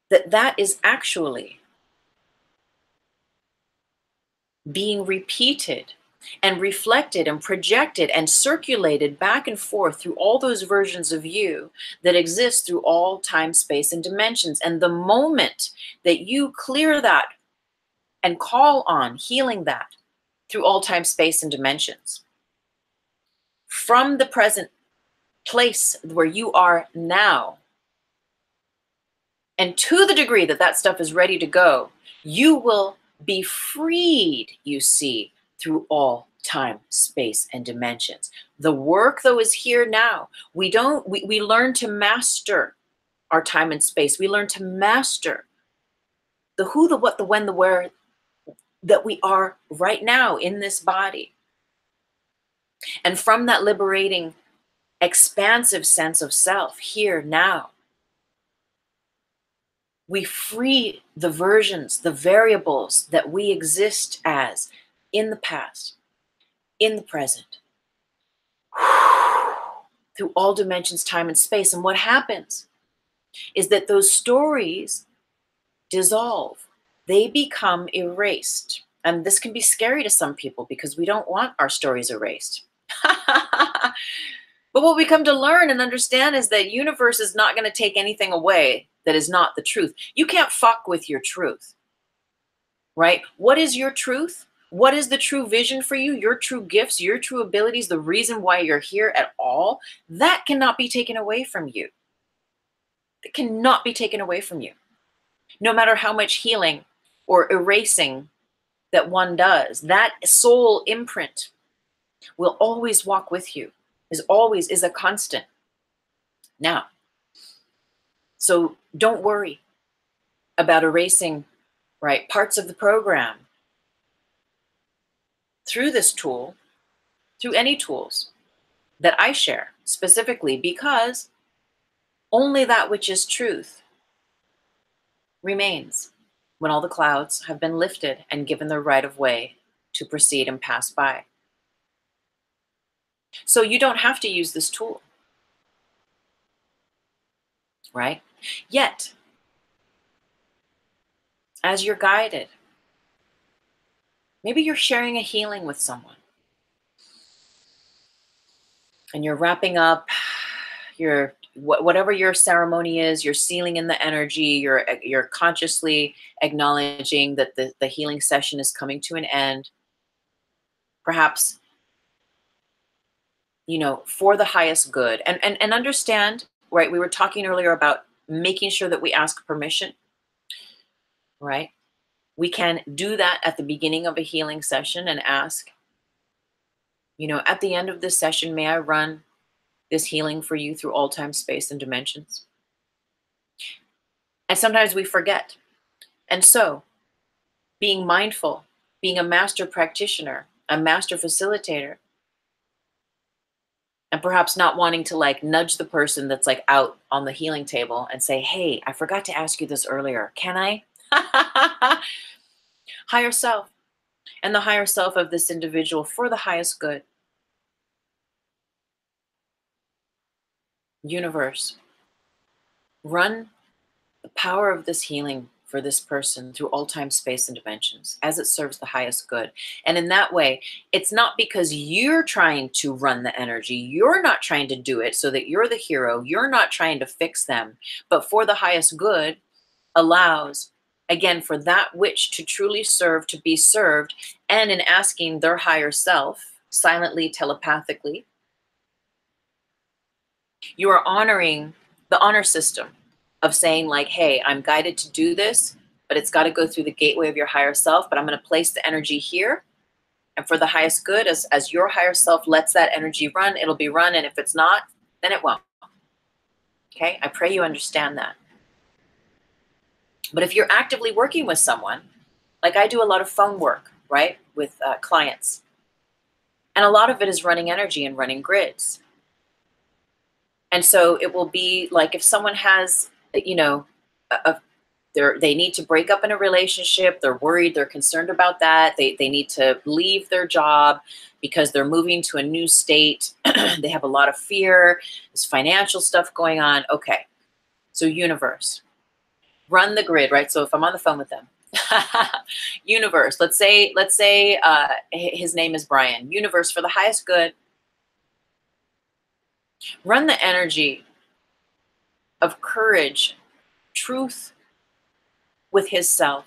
that is actually being repeated and reflected and projected and circulated back and forth through all those versions of you that exist through all time, space, and dimensions. And the moment that you clear that and call on healing that through all time, space, and dimensions, from the present place where you are now, and to the degree that that stuff is ready to go, you will be freed, you see, through all time, space, and dimensions. The work, though, is here now. We learn to master our time and space. We learn to master The who, the what, the when, the where that we are right now in this body. And from that liberating, expansive sense of self here now, we free the versions, the variables that we exist as in the past, in the present, through all dimensions, time, and space. And what happens is that those stories dissolve, they become erased. And this can be scary to some people because we don't want our stories erased. But what we come to learn and understand is that universe is not going to take anything away that is not the truth. You can't fuck with your truth, right? What is your truth? What is the true vision for you? Your true gifts, your true abilities, the reason why you're here at all, that cannot be taken away from you. It cannot be taken away from you. No matter how much healing or erasing that one does, that soul imprint will always walk with you, is a constant. Now, so don't worry about erasing, right, parts of the program through this tool, through any tools that I share specifically, because only that which is truth remains when all the clouds have been lifted and given the right of way to proceed and pass by. So you don't have to use this tool, right? Yet, as you're guided, maybe you're sharing a healing with someone and you're wrapping up your whatever your ceremony is, you're sealing in the energy, you're consciously acknowledging that the healing session is coming to an end. Perhaps, you know, for the highest good. And understand, right? We were talking earlier about making sure that we ask permission, right? We can do that at the beginning of a healing session and ask, you know, at the end of this session, may I run this healing for you through all time, space, and dimensions? And sometimes we forget. And so being mindful, being a master practitioner, a master facilitator, and perhaps not wanting to like nudge the person that's like out on the healing table and say, hey, I forgot to ask you this earlier. Can I? Higher self and the higher self of this individual for the highest good. Universe, run the power of this healing for this person through all time, space, and dimensions as it serves the highest good. And in that way, it's not because you're trying to run the energy. You're not trying to do it so that you're the hero. You're not trying to fix them, but for the highest good allows, again, for that which to truly serve, to be served. And in asking their higher self, silently, telepathically, you are honoring the honor system of saying like, hey, I'm guided to do this, but it's got to go through the gateway of your higher self, but I'm going to place the energy here. And for the highest good, as your higher self lets that energy run, it'll be run. And if it's not, then it won't. Okay, I pray you understand that. But if you're actively working with someone, like I do a lot of phone work, right, with clients. And a lot of it is running energy and running grids. And so it will be like if someone has, you know, they need to break up in a relationship, they're worried, they're concerned about that, they need to leave their job because they're moving to a new state, they have a lot of fear, there's financial stuff going on. Okay, so universe, run the grid, right? So if I'm on the phone with them, universe, let's say his name is Brian. Universe, for the highest good, run the energy of courage, truth with his self,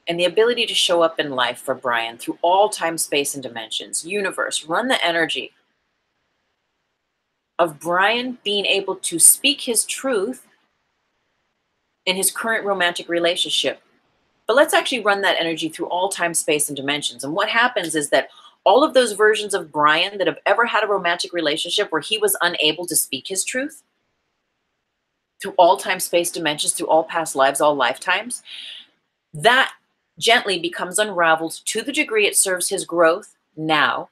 and the ability to show up in life for Brian through all time, space, and dimensions. Universe, run the energy of Brian being able to speak his truth in his current romantic relationship. But let's actually run that energy through all time, space, and dimensions. And what happens is that all of those versions of Brian that have ever had a romantic relationship where he was unable to speak his truth through all time, space, dimensions, through all past lives, all lifetimes, that gently becomes unraveled to the degree it serves his growth now.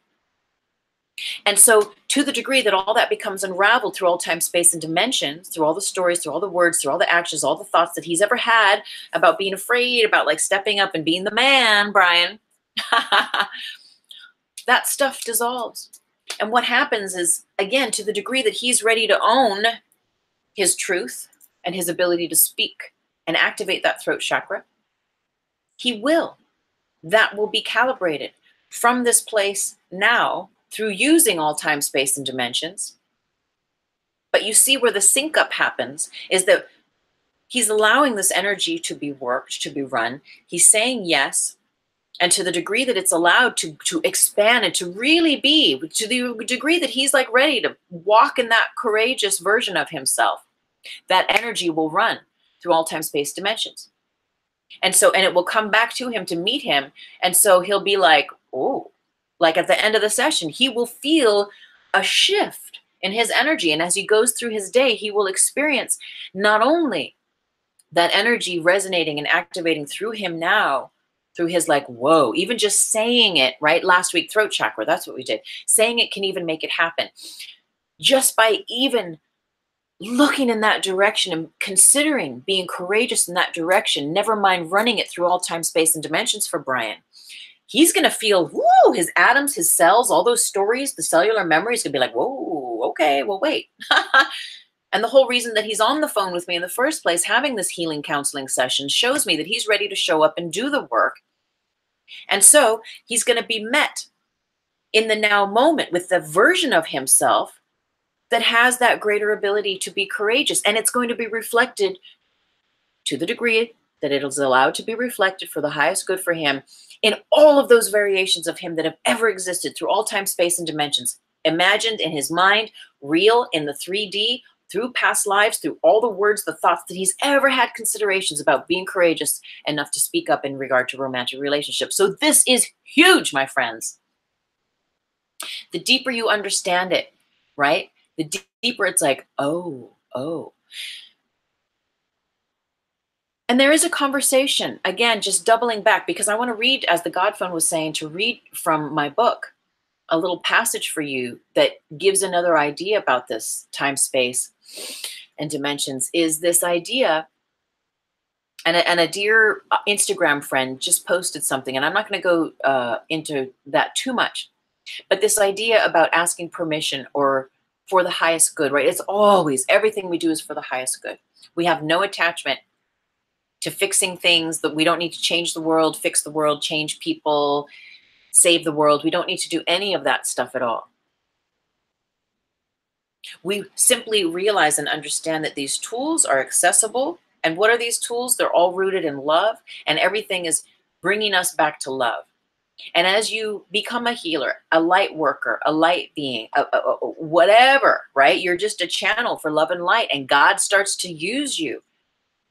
And so, to the degree that all that becomes unraveled through all time, space, and dimensions, through all the stories, through all the words, through all the actions, all the thoughts that he's ever had about being afraid, about like stepping up and being the man, Brian, that stuff dissolves. And what happens is, again, to the degree that he's ready to own his truth and his ability to speak and activate that throat chakra, he will. That will be calibrated from this place now through using all time, space, and dimensions. But you see where the sync up happens is that he's allowing this energy to be worked, to be run. He's saying yes. And to the degree that it's allowed to expand and to really be, to the degree that he's like ready to walk in that courageous version of himself, that energy will run through all time, space, dimensions. And so, and it will come back to him to meet him. And so he'll be like, oh, like at the end of the session, he will feel a shift in his energy. And as he goes through his day, he will experience not only that energy resonating and activating through him now, through his like, whoa, even just saying it, right? Last week, throat chakra, that's what we did. Saying it can even make it happen. Just by even looking in that direction and considering being courageous in that direction, never mind running it through all time, space, and dimensions for Brian. He's going to feel, whoo, his atoms, his cells, all those stories, the cellular memory is going to be like, whoa, okay, well, wait. And the whole reason that he's on the phone with me in the first place, having this healing counseling session, shows me that he's ready to show up and do the work. And so he's going to be met in the now moment with the version of himself that has that greater ability to be courageous. And it's going to be reflected to the degree that it is allowed to be reflected for the highest good for him in all of those variations of him that have ever existed through all time, space, and dimensions, imagined in his mind, real in the 3D, through past lives, through all the words, the thoughts that he's ever had considerations about being courageous enough to speak up in regard to romantic relationships. So this is huge, my friends. The deeper you understand it, right? The deeper it's like, oh. And there is a conversation, again, just doubling back, because I want to read, as the Godphone was saying, to read from my book, a little passage for you that gives another idea about this time, space, and dimensions, is this idea, and a dear Instagram friend just posted something, and I'm not going to go into that too much, but this idea about asking permission or for the highest good, right? It's always, everything we do is for the highest good. We have no attachment to fixing things, that we don't need to change the world, fix the world, change people, save the world. We don't need to do any of that stuff at all. We simply realize and understand that these tools are accessible. And what are these tools? They're all rooted in love, and everything is bringing us back to love. And as you become a healer, a light worker, a light being, whatever, right? You're just a channel for love and light, and God starts to use you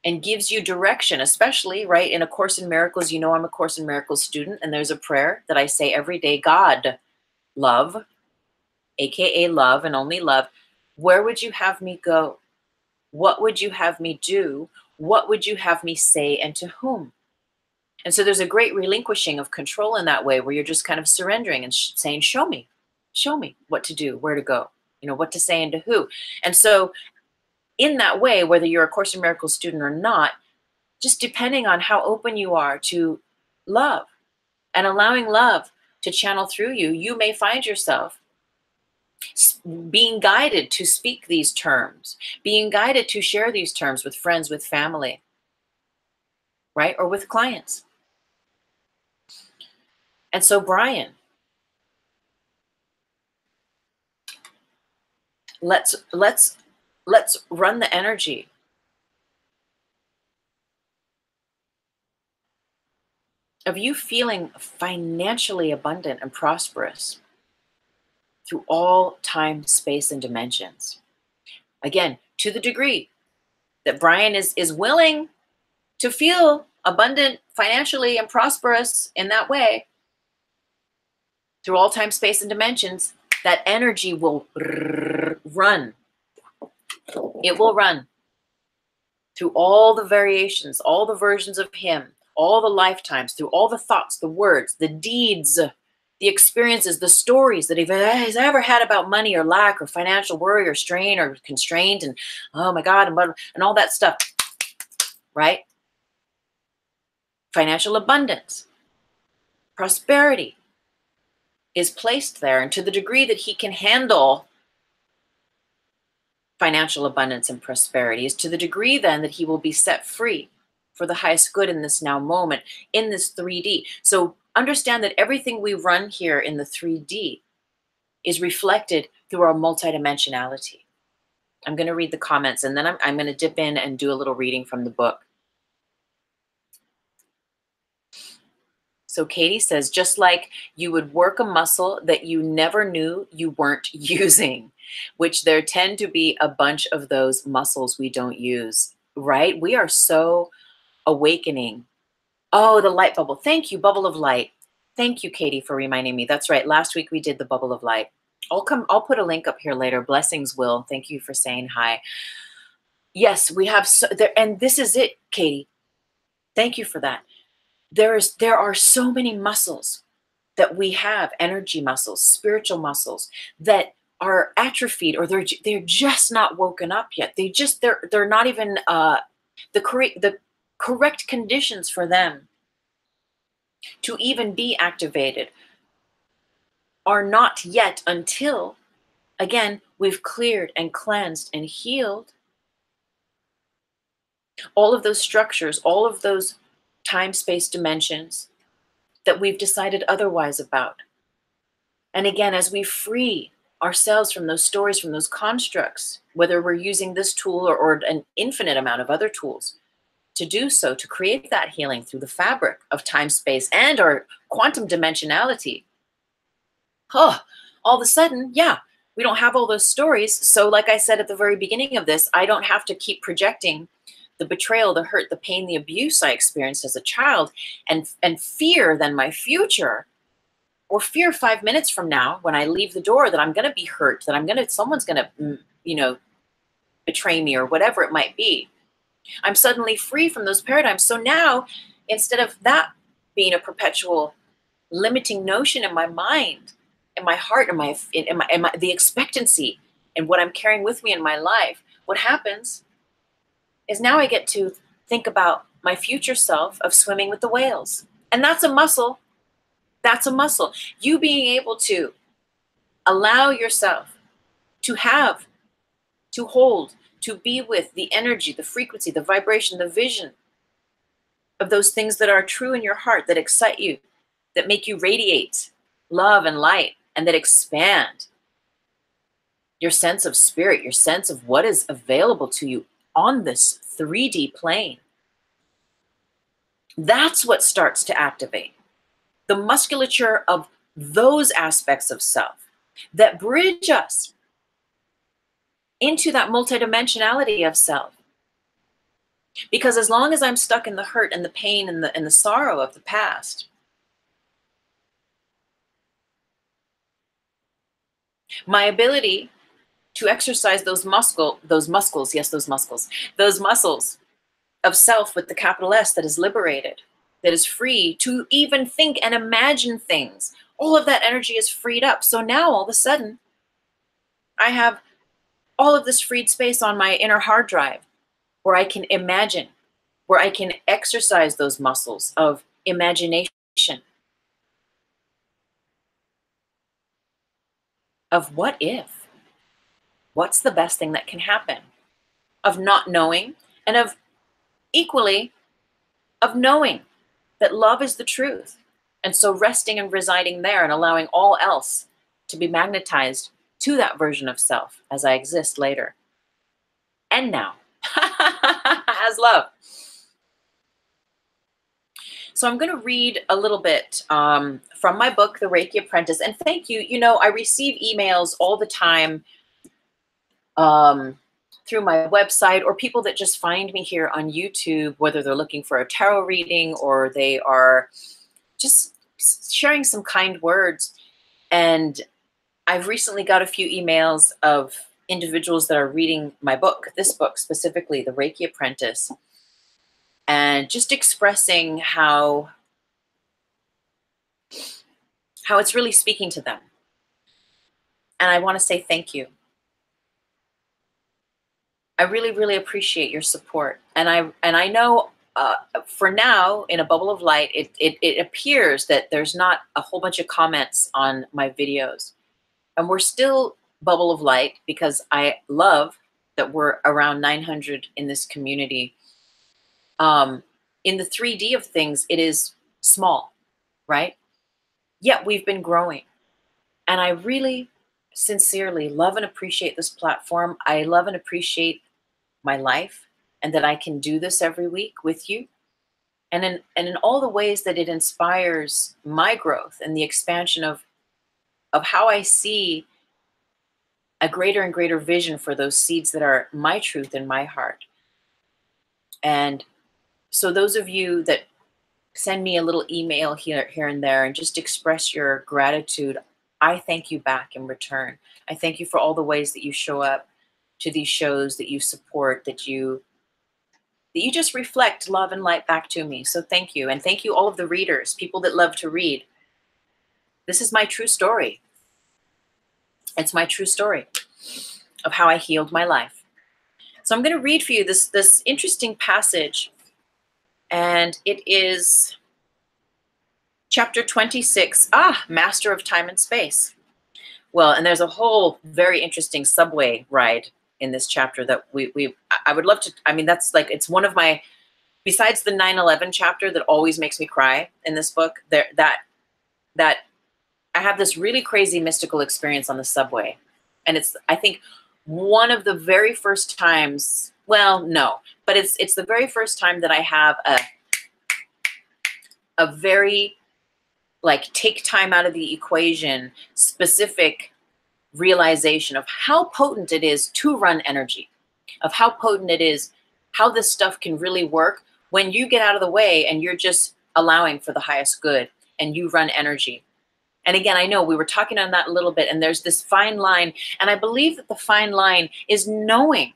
and gives you direction, especially, right, in A Course in Miracles. You know, I'm a Course in Miracles student, and there's a prayer that I say every day: God, love, aka love and only love, where would you have me go? What would you have me do? What would you have me say, and to whom? And so there's a great relinquishing of control in that way, where you're just kind of surrendering and saying, show me what to do, where to go, you know, what to say and to who. And so in that way, whether you're a Course in Miracles student or not, just depending on how open you are to love and allowing love to channel through you, you may find yourself being guided to speak these terms, being guided to share these terms with friends, with family, right? Or with clients. And so, Brian, let's run the energy of you feeling financially abundant and prosperous through all time, space, and dimensions. Again, to the degree that Brian is willing to feel abundant financially and prosperous in that way, through all time, space, and dimensions, that energy will run. It will run through all the variations, all the versions of him, all the lifetimes, through all the thoughts, the words, the deeds, the experiences, the stories that he's ever had about money or lack or financial worry or strain or constraint and oh my God, and all that stuff, right? Financial abundance, prosperity is placed there. And to the degree that he can handle financial abundance and prosperity is to the degree then that he will be set free for the highest good in this now moment, in this 3D. So understand that everything we run here in the 3D is reflected through our multidimensionality. I'm going to read the comments and then I'm going to dip in and do a little reading from the book. So Katie says, just like you would work a muscle that you never knew you weren't using, which there tend to be a bunch of those muscles we don't use, right? We are so awakening. Oh, the light bubble. Thank you, bubble of light. Thank you, Katie, for reminding me. That's right. Last week we did the bubble of light. I'll put a link up here later. Blessings, Will. Thank you for saying hi. Yes, we have there, and this is it, Katie. Thank you for that. There are so many muscles that we have, energy muscles, spiritual muscles that are atrophied or they're just not woken up yet. They're not even the correct conditions for them to even be activated are not yet until, again, we've cleared and cleansed and healed all of those structures, all of those time-space dimensions that we've decided otherwise about. And again, as we free ourselves from those stories, from those constructs, whether we're using this tool or an infinite amount of other tools to do so, to create that healing through the fabric of time, space, and our quantum dimensionality, all of a sudden, yeah, we don't have all those stories. So like I said at the very beginning of this, I don't have to keep projecting the betrayal, the hurt, the pain, the abuse I experienced as a child and fear then my future, or fear 5 minutes from now when I leave the door that I'm going to be hurt, that someone's going to, betray me or whatever it might be. I'm suddenly free from those paradigms. So now, instead of that being a perpetual limiting notion in my mind, in my heart, in my the expectancy and what I'm carrying with me in my life, what happens is now I get to think about my future self of swimming with the whales. And that's a muscle. That's a muscle. You being able to allow yourself to have, to hold, to be with the energy, the frequency, the vibration, the vision of those things that are true in your heart, that excite you, that make you radiate love and light, and that expand your sense of spirit, your sense of what is available to you on this 3D plane. That's what starts to activate the musculature of those aspects of self that bridge us into that multidimensionality of self. Because as long as I'm stuck in the hurt and the pain and the sorrow of the past, my ability to exercise those muscles of self with the capital S that is liberated, that is free to even think and imagine things, all of that energy is freed up. So now all of a sudden, I have all of this freed space on my inner hard drive where I can imagine, where I can exercise those muscles of imagination, of what if, what's the best thing that can happen, of not knowing, and of equally of knowing that love is the truth. And so resting and residing there and allowing all else to be magnetized to that version of self as I exist later. And now, as love. So I'm going to read a little bit from my book, The Reiki Apprentice. And thank you. You know, I receive emails all the time through my website, or people that just find me here on YouTube, whether they're looking for a tarot reading or they are just sharing some kind words. And I've recently got a few emails of individuals that are reading my book, this book specifically, The Reiki Apprentice. and just expressing how it's really speaking to them. And I want to say thank you. I really, really appreciate your support. And I know for now in a bubble of light, it appears that there's not a whole bunch of comments on my videos. And we're still bubble of light because I love that we're around 900 in this community. In the 3D of things, it is small, right? Yet we've been growing. And I really sincerely love and appreciate this platform. I love and appreciate my life and that I can do this every week with you. And in all the ways that it inspires my growth and the expansion of how I see a greater and greater vision for those seeds that are my truth in my heart. And so those of you that send me a little email here and there and just express your gratitude, I thank you back in return. I thank you for all the ways that you show up to these shows, that you support, that you just reflect love and light back to me. So thank you. And thank you all of the readers, people that love to read. This is my true story. It's my true story of how I healed my life. So I'm going to read for you this interesting passage, and it is chapter 26, Master of Time and Space. Well, and there's a whole very interesting subway ride in this chapter that I would love to, I mean, that's like, it's one of my, besides the 9/11 chapter that always makes me cry in this book, that I have this really crazy mystical experience on the subway. And it's, I think, one of the very first times, well, no, but it's the very first time that I have a very, like, take time out of the equation, specific realization of how potent it is to run energy, of how potent it is, how this stuff can really work when you get out of the way and you're just allowing for the highest good and you run energy. And again, I know we were talking on that a little bit, and there's this fine line, and I believe that the fine line is knowing,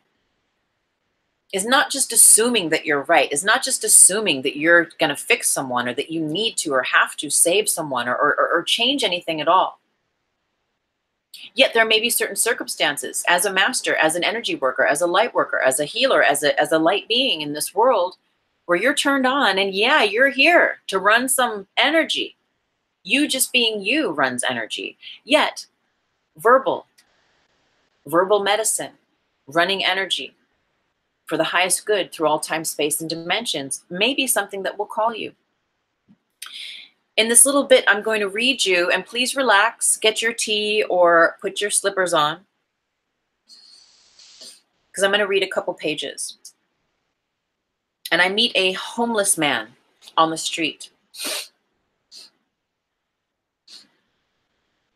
is not just assuming that you're right, is not just assuming that you're going to fix someone or that you need to or have to save someone or change anything at all. Yet there may be certain circumstances as a master, as an energy worker, as a light worker, as a healer, as a light being in this world where you're turned on and yeah, you're here to run some energy. You just being you runs energy. Yet verbal medicine, running energy for the highest good through all time, space, and dimensions may be something that will call you. In this little bit, I'm going to read you, and please relax, get your tea or put your slippers on, because I'm going to read a couple pages. And I meet a homeless man on the street.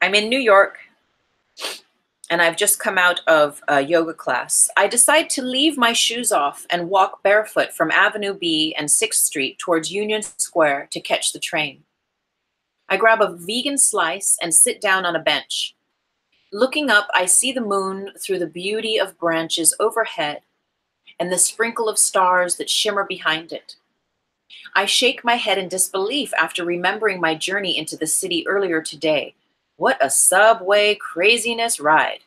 I'm in New York, and I've just come out of a yoga class. I decide to leave my shoes off and walk barefoot from Avenue B and 6th Street towards Union Square to catch the train. I grab a vegan slice and sit down on a bench. Looking up, I see the moon through the beauty of branches overhead and the sprinkle of stars that shimmer behind it. I shake my head in disbelief after remembering my journey into the city earlier today. What a subway craziness ride.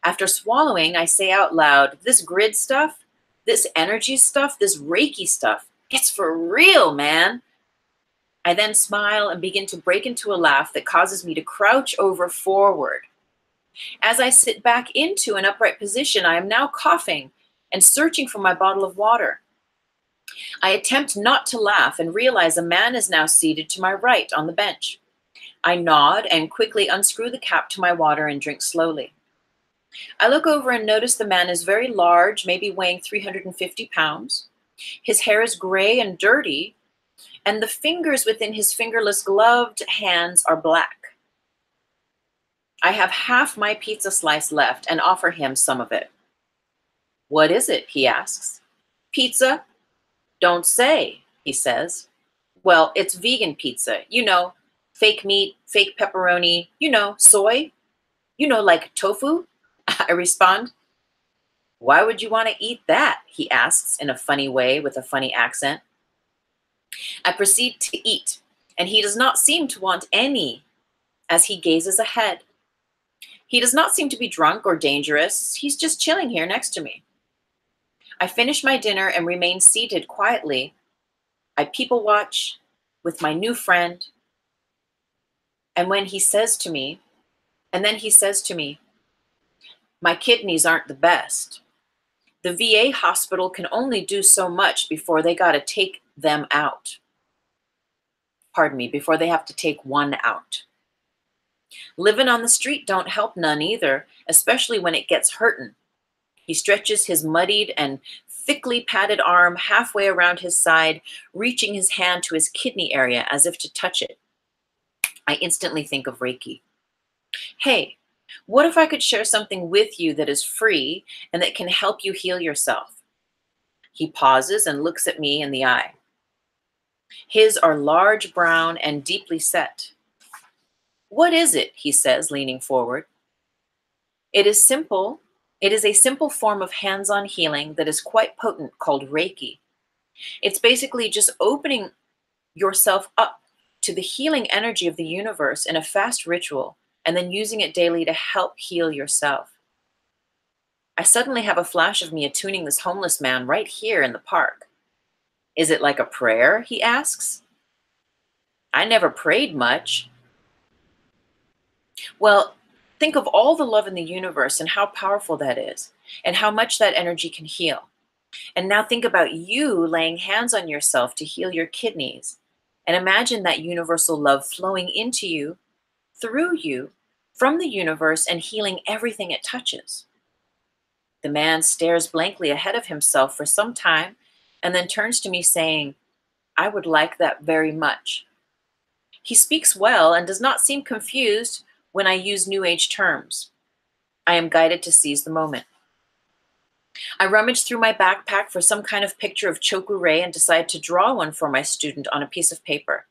After swallowing, I say out loud, this grid stuff, this energy stuff, this Reiki stuff, it's for real, man. I then smile and begin to break into a laugh that causes me to crouch over forward. As I sit back into an upright position, I am now coughing and searching for my bottle of water. I attempt not to laugh and realize a man is now seated to my right on the bench. I nod and quickly unscrew the cap to my water and drink slowly. I look over and notice the man is very large, maybe weighing 350 pounds. His hair is gray and dirty, and the fingers within his fingerless gloved hands are black. I have half my pizza slice left and offer him some of it. What is it? He asks. Pizza? Don't say, he says. Well, it's vegan pizza, you know, fake meat, fake pepperoni, you know, soy, you know, like tofu, I respond. Why would you want to eat that? He asks in a funny way with a funny accent. I proceed to eat, and he does not seem to want any as he gazes ahead. He does not seem to be drunk or dangerous. He's just chilling here next to me. I finish my dinner and remain seated quietly. I people watch with my new friend, and when he says to me, and then he says to me, my kidneys aren't the best. The VA hospital can only do so much before they got to take them out. Pardon me, before they have to take one out. Living on the street don't help none either, especially when it gets hurtin'. He stretches his muddied and thickly padded arm halfway around his side, reaching his hand to his kidney area as if to touch it. I instantly think of Reiki. Hey, what if I could share something with you that is free and that can help you heal yourself? He pauses and looks at me in the eye. His are large, brown, and deeply set. What is it? He says, leaning forward. It is simple. It is a simple form of hands-on healing that is quite potent called Reiki. It's basically just opening yourself up to the healing energy of the universe in a fast ritual and then using it daily to help heal yourself. I suddenly have a flash of me attuning this homeless man right here in the park. Is it like a prayer? He asks. I never prayed much. Well, think of all the love in the universe and how powerful that is, and how much that energy can heal. And now think about you laying hands on yourself to heal your kidneys. And imagine that universal love flowing into you, through you, from the universe and healing everything it touches. The man stares blankly ahead of himself for some time and then turns to me saying, I would like that very much. He speaks well and does not seem confused when I use New Age terms. I am guided to seize the moment. I rummage through my backpack for some kind of picture of Chokurei and decide to draw one for my student on a piece of paper.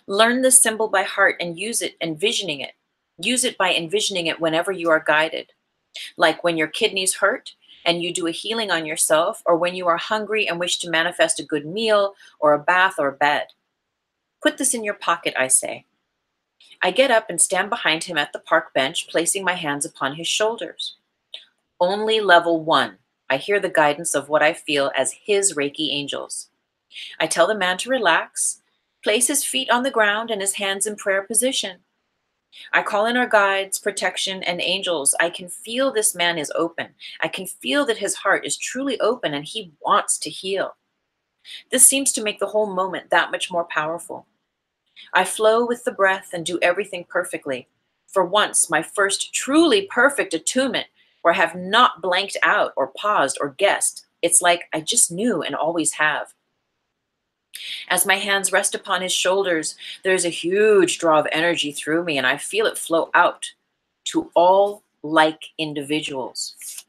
Learn this symbol by heart and use it envisioning it. Use it by envisioning it whenever you are guided. Like when your kidneys hurt and you do a healing on yourself, or when you are hungry and wish to manifest a good meal or a bath or bed. Put this in your pocket, I say. I get up and stand behind him at the park bench, placing my hands upon his shoulders. Only level 1. I hear the guidance of what I feel as his Reiki angels. I tell the man to relax, place his feet on the ground and his hands in prayer position. I call in our guides, protection, and angels. I can feel this man is open. I can feel that his heart is truly open and he wants to heal. This seems to make the whole moment that much more powerful. I flow with the breath and do everything perfectly. For once, my first truly perfect attunement where I have not blanked out or paused or guessed. It's like I just knew and always have. As my hands rest upon his shoulders, there's a huge draw of energy through me, and I feel it flow out to all like individuals.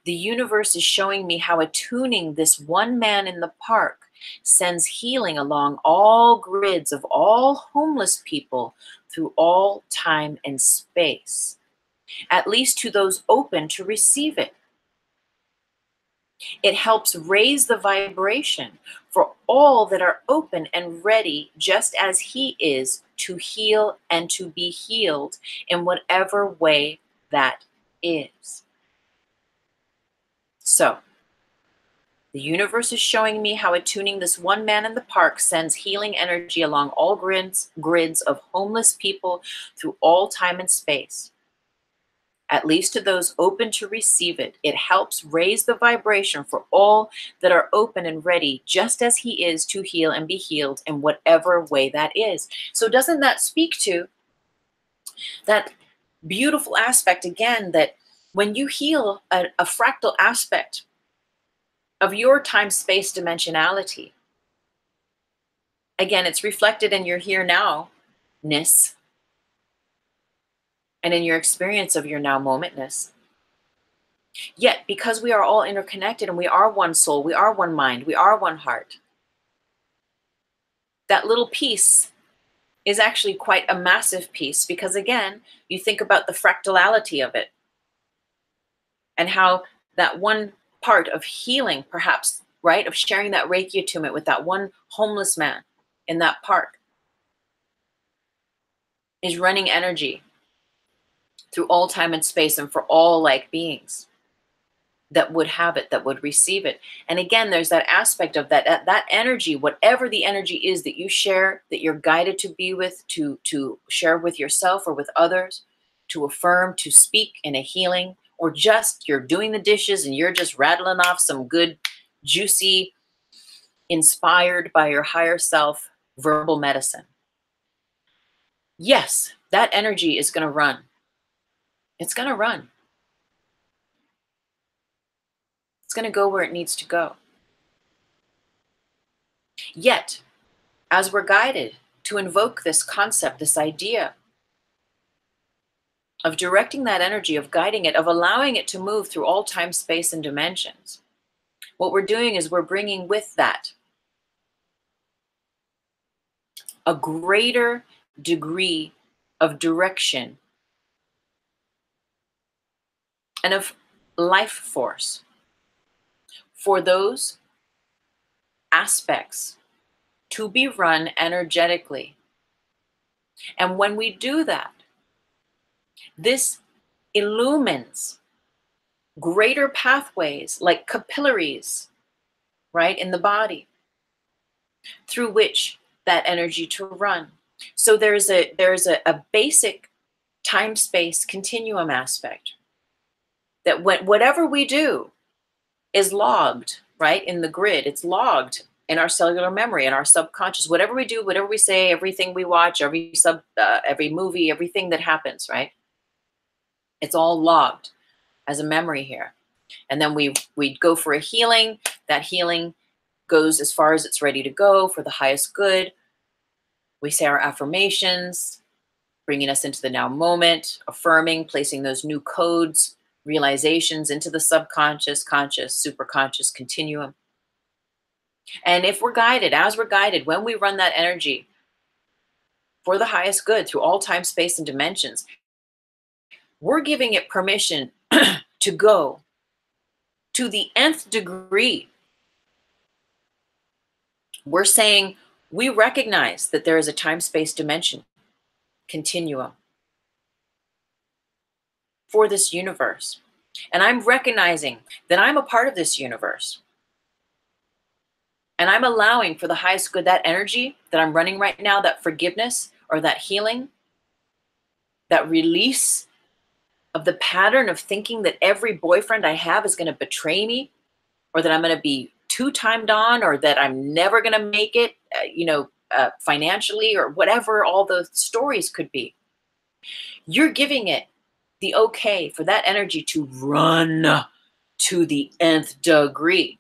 The universe is showing me how attuning this one man in the park sends healing along all grids of all homeless people through all time and space, at least to those open to receive it. It helps raise the vibration for all that are open and ready, just as he is, to heal and to be healed in whatever way that is. So, the universe is showing me how attuning this one man in the park sends healing energy along all grids of homeless people through all time and space. At least to those open to receive it. It helps raise the vibration for all that are open and ready, just as he is, to heal and be healed in whatever way that is. So doesn't that speak to that beautiful aspect, again, that when you heal a fractal aspect of your time-space dimensionality, again, it's reflected in your here-now-ness and in your experience of your now-momentness. Yet, because we are all interconnected and we are one soul, we are one mind, we are one heart, that little piece is actually quite a massive piece, because again, you think about the fractality of it and how that one part of healing, perhaps, right? Of sharing that Reiki attunement with that one homeless man in that park is running energy through all time and space and for all like beings that would have it, that would receive it. And again, there's that aspect of that energy, whatever the energy is that you share, that you're guided to be with, to share with yourself or with others, to affirm, to speak in a healing, or just you're doing the dishes and you're just rattling off some good, juicy, inspired by your higher self verbal medicine. Yes, that energy is going to run. It's going to run. It's going to go where it needs to go. Yet, as we're guided to invoke this concept, this idea of directing that energy, of guiding it, of allowing it to move through all time, space, and dimensions, what we're doing is we're bringing with that a greater degree of direction and of life force for those aspects to be run energetically. And when we do that, this illumines greater pathways like capillaries, right, in the body, through which that energy to run. So there's a basic time-space continuum aspect that whatever we do is logged, right, in the grid. It's logged in our cellular memory, in our subconscious. Whatever we do, whatever we say, everything we watch, every movie, everything that happens, right? It's all logged as a memory here. And then we go for a healing. That healing goes as far as it's ready to go for the highest good. We say our affirmations, bringing us into the now moment, affirming, placing those new codes, realizations into the subconscious, conscious, superconscious continuum. And if we're guided, as we're guided, when we run that energy for the highest good through all time, space, and dimensions, we're giving it permission to go to the nth degree. We're saying we recognize that there is a time-space dimension continuum for this universe. And I'm recognizing that I'm a part of this universe. And I'm allowing for the highest good, that energy that I'm running right now, that forgiveness or that healing, that release of the pattern of thinking that every boyfriend I have is going to betray me, or that I'm going to be two-timed on, or that I'm never going to make it, financially, or whatever all the stories could be. You're giving it the okay for that energy to run to the nth degree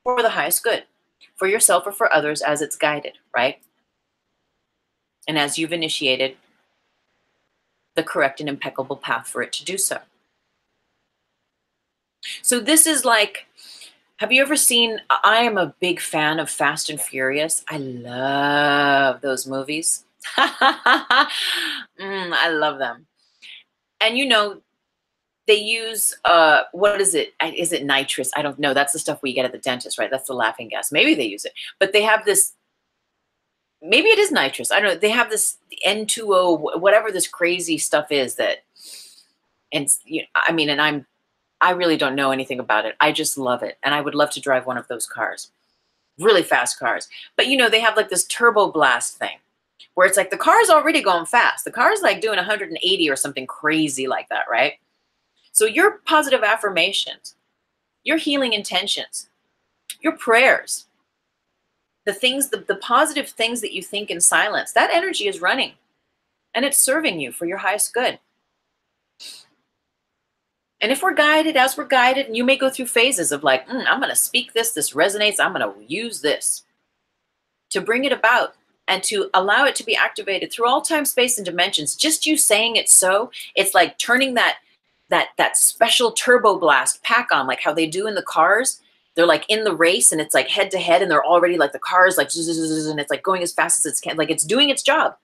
for the highest good, for yourself or for others as it's guided, right? And as you've initiated the correct and impeccable path for it to do so. So this is like, have you ever seen, I am a big fan of Fast and Furious. I love those movies. I love them. And they use, what is it? Is it nitrous? I don't know. That's the stuff we get at the dentist, right? That's the laughing gas. Maybe they use it. But they have this, maybe it is nitrous. I don't know. They have this N2O, whatever this crazy stuff is that, and I really don't know anything about it. I just love it. And I would love to drive one of those cars. Really fast cars. But they have like this turbo blast thing where it's like the car's already going fast. The car's like doing 180 or something crazy like that, right? So your positive affirmations, your healing intentions, your prayers, the things, the positive things that you think in silence, that energy is running and it's serving you for your highest good. And if we're guided, as we're guided, and you may go through phases of like, I'm going to speak this, this resonates, I'm going to use this to bring it about and to allow it to be activated through all time, space, and dimensions. Just you saying it so, it's like turning that special turbo blast pack on, like how they do in the cars. They're like in the race and it's like head to head and they're already like the car's like, and it's like going as fast as it can, like it's doing its job.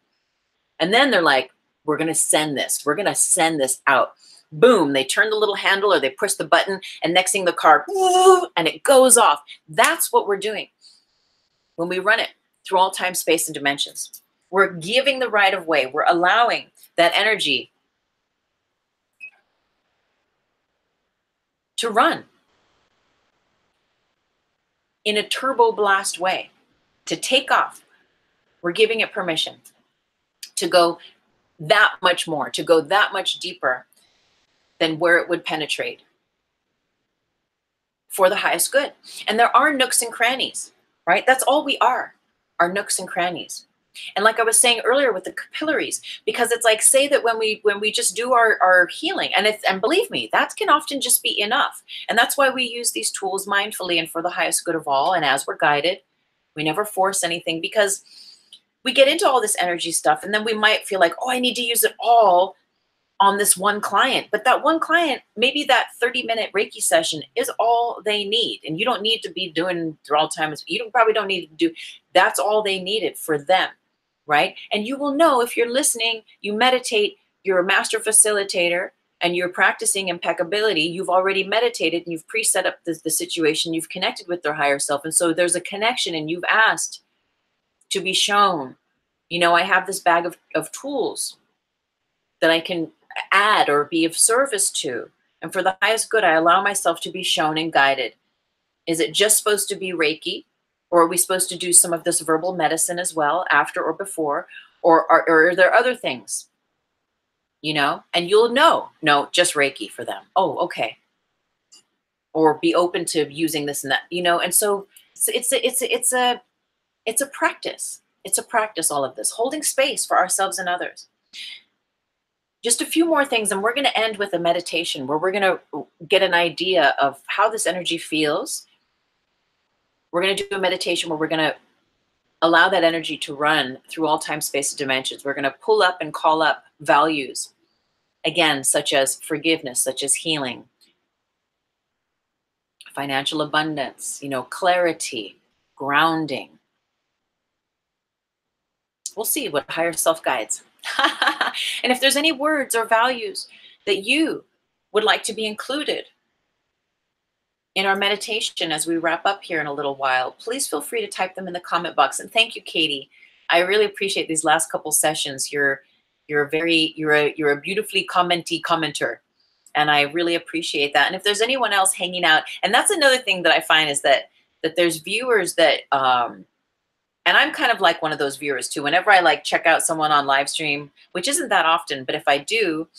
And then they're like, we're going to send this out. boom, they turn the little handle or they push the button, and next thing the car, and it goes off. That's what we're doing when we run it through all time, space, and dimensions. We're giving the right of way. We're allowing that energy to run in a turbo blast way, to take off. We're giving it permission to go that much more, to go that much deeper than where it would penetrate for the highest good. And there are nooks and crannies, right? That's all we are nooks and crannies. And like I was saying earlier with the capillaries, because it's like, say that when we just do our healing, and believe me, that can often just be enough. And that's why we use these tools mindfully and for the highest good of all. And as we're guided, we never force anything, because we get into all this energy stuff and then we might feel like, oh, I need to use it all on this one client. But that one client, maybe that 30-minute Reiki session is all they need. And you don't need to be doing through all time. Probably don't need to do, that's all they needed for them, right? And you will know if you're listening, you meditate, you're a master facilitator, and you're practicing impeccability, you've already meditated and you've pre-set up the situation, you've connected with their higher self. And so there's a connection and you've asked to be shown, you know, I have this bag of tools that I can add or be of service to. And for the highest good, I allow myself to be shown and guided. Is it just supposed to be Reiki? Or are we supposed to do some of this verbal medicine as well, after or before? Or are there other things? You know, and you'll know, no, just Reiki for them. Oh, okay. Or be open to using this and that, you know. And so it's a practice. It's a practice, all of this, holding space for ourselves and others. Just a few more things, and we're going to end with a meditation where we're going to get an idea of how this energy feels. We're going to do a meditation where we're going to allow that energy to run through all time, space, and dimensions. We're going to pull up and call up values, again, such as forgiveness, such as healing, financial abundance, you know, clarity, grounding. We'll see what higher self guides. And if there's any words or values that you would like to be included in our meditation as we wrap up here in a little while, please feel free to type them in the comment box. And thank you, Katie. I really appreciate these last couple sessions. You're a beautifully commenter, and I really appreciate that. And if there's anyone else hanging out, and that's another thing that I find is that there's viewers that and I'm kind of like one of those viewers too. Whenever I like check out someone on live stream, which isn't that often, but if I do,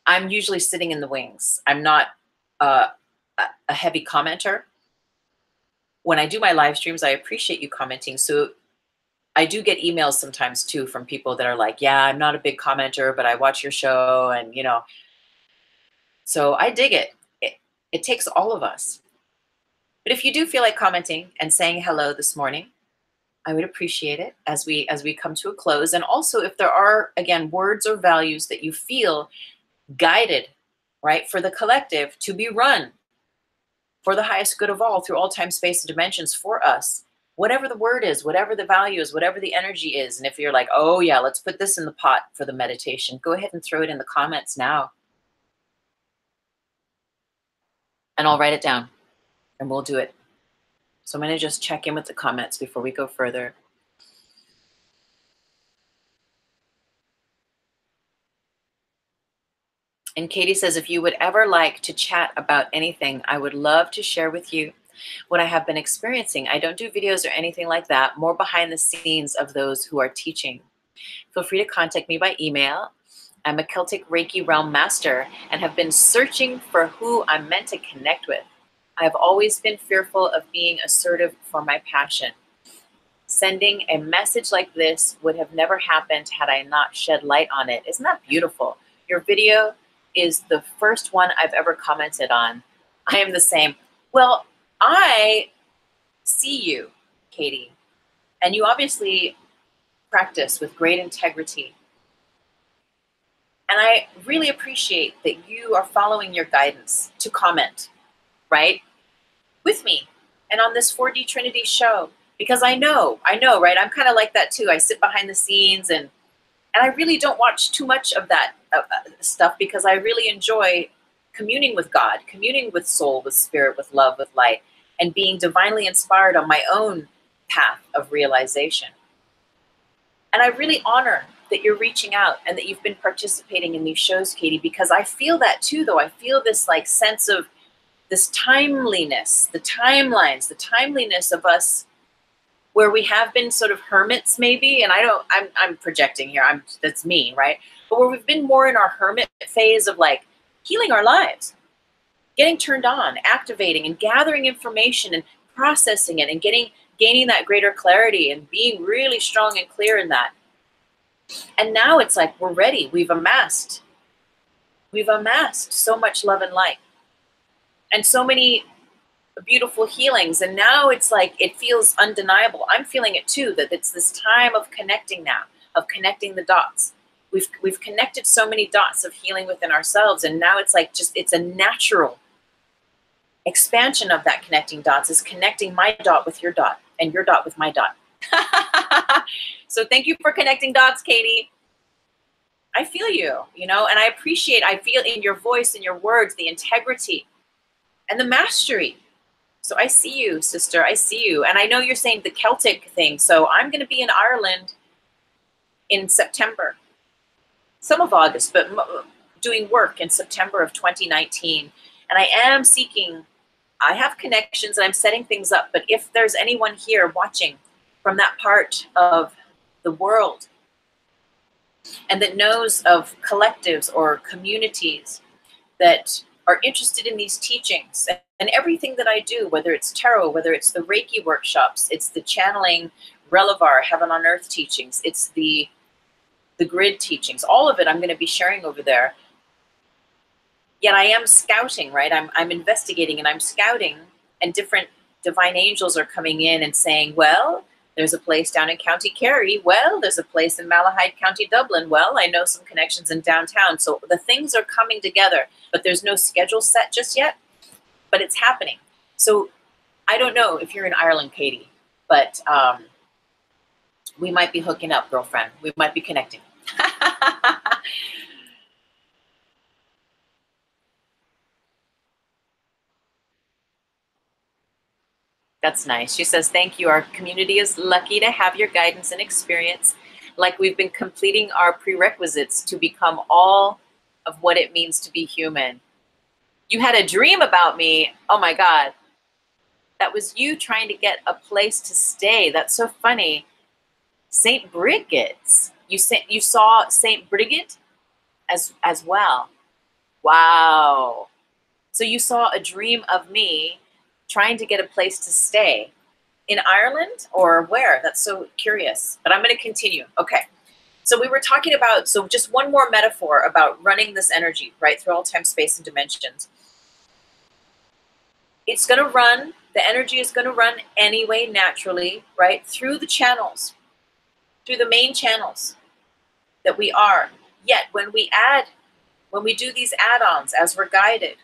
I'm usually sitting in the wings. I'm not a heavy commenter. When I do my live streams, I appreciate you commenting. So I do get emails sometimes too from people that are like, yeah, I'm not a big commenter, but I watch your show, and you know, so I dig it. It takes all of us. But if you do feel like commenting and saying hello this morning, I would appreciate it as we come to a close. And also, if there are, again, words or values that you feel guided, right, for the collective to be run for the highest good of all through all time, space, and dimensions for us, whatever the word is, whatever the value is, whatever the energy is. And if you're like, oh yeah, let's put this in the pot for the meditation, go ahead and throw it in the comments now. And I'll write it down and we'll do it. So I'm going to just check in with the comments before we go further. And Katie says, if you would ever like to chat about anything, I would love to share with you what I have been experiencing. I don't do videos or anything like that, more behind the scenes of those who are teaching. Feel free to contact me by email. I'm a Celtic Reiki Realm Master and have been searching for who I'm meant to connect with. I've always been fearful of being assertive for my passion. Sending a message like this would have never happened had I not shed light on it. Isn't that beautiful? Your video is the first one I've ever commented on. I am the same. Well, I see you, Katie, and you obviously practice with great integrity. And I really appreciate that you are following your guidance to comment, right, with me and on this 4D Trinity show, because I know, right? I'm kind of like that too. I sit behind the scenes and And I really don't watch too much of that stuff because I really enjoy communing with God, communing with soul, with spirit, with love, with light, and being divinely inspired on my own path of realization. And I really honor that you're reaching out and that you've been participating in these shows, Katie, because I feel that too, though. I feel this like sense of this timeliness, the timelines, the timeliness of us where we have been sort of hermits maybe, and I'm projecting here, that's me, right? But where we've been more in our hermit phase of like healing our lives, getting turned on, activating and gathering information and processing it and gaining that greater clarity and being really strong and clear in that. And now it's like we're ready. We've amassed so much love and light and so many beautiful healings. And now it's like, it feels undeniable. I'm feeling it too, that it's this time of connecting now, of connecting the dots. We've connected so many dots of healing within ourselves. And now it's like, it's a natural expansion of that connecting dots, is connecting my dot with your dot and your dot with my dot. So thank you for connecting dots, Katie. I feel you, and I feel in your voice, in your words, the integrity and the mastery. So I see you, sister. I see you. And I know you're saying the Celtic thing. So I'm going to be in Ireland in September, some of August, but doing work in September of 2019. And I have connections and I'm setting things up. But if there's anyone here watching from that part of the world and that knows of collectives or communities that are interested in these teachings and everything that I do, whether it's tarot, whether it's the Reiki workshops, it's the channeling Relivar, Heaven on Earth teachings, it's the grid teachings, all of it I'm going to be sharing over there. Yet I am scouting, right? I'm investigating and I'm scouting, and different divine angels are coming in and saying, well, there's a place down in County Kerry. Well, there's a place in Malahide, County Dublin. Well, I know some connections in downtown. So the things are coming together, but there's no schedule set just yet, but it's happening. So I don't know if you're in Ireland, Katie, but we might be hooking up, girlfriend. We might be connecting. That's nice. She says, thank you. Our community is lucky to have your guidance and experience. Like we've been completing our prerequisites to become all of what it means to be human. You had a dream about me. Oh my God. That was you trying to get a place to stay. That's so funny. St. Brigid's. You saw St. Brigid as well. Wow. So you saw a dream of me trying to get a place to stay in Ireland or where? That's so curious, but I'm going to continue. Okay. So we were talking about, so just one more metaphor about running this energy, right? Through all time, space, and dimensions. It's going to run, the energy is going to run anyway, naturally, right? Through the channels, through the main channels that we are. Yet when we do these add-ons as we're guided,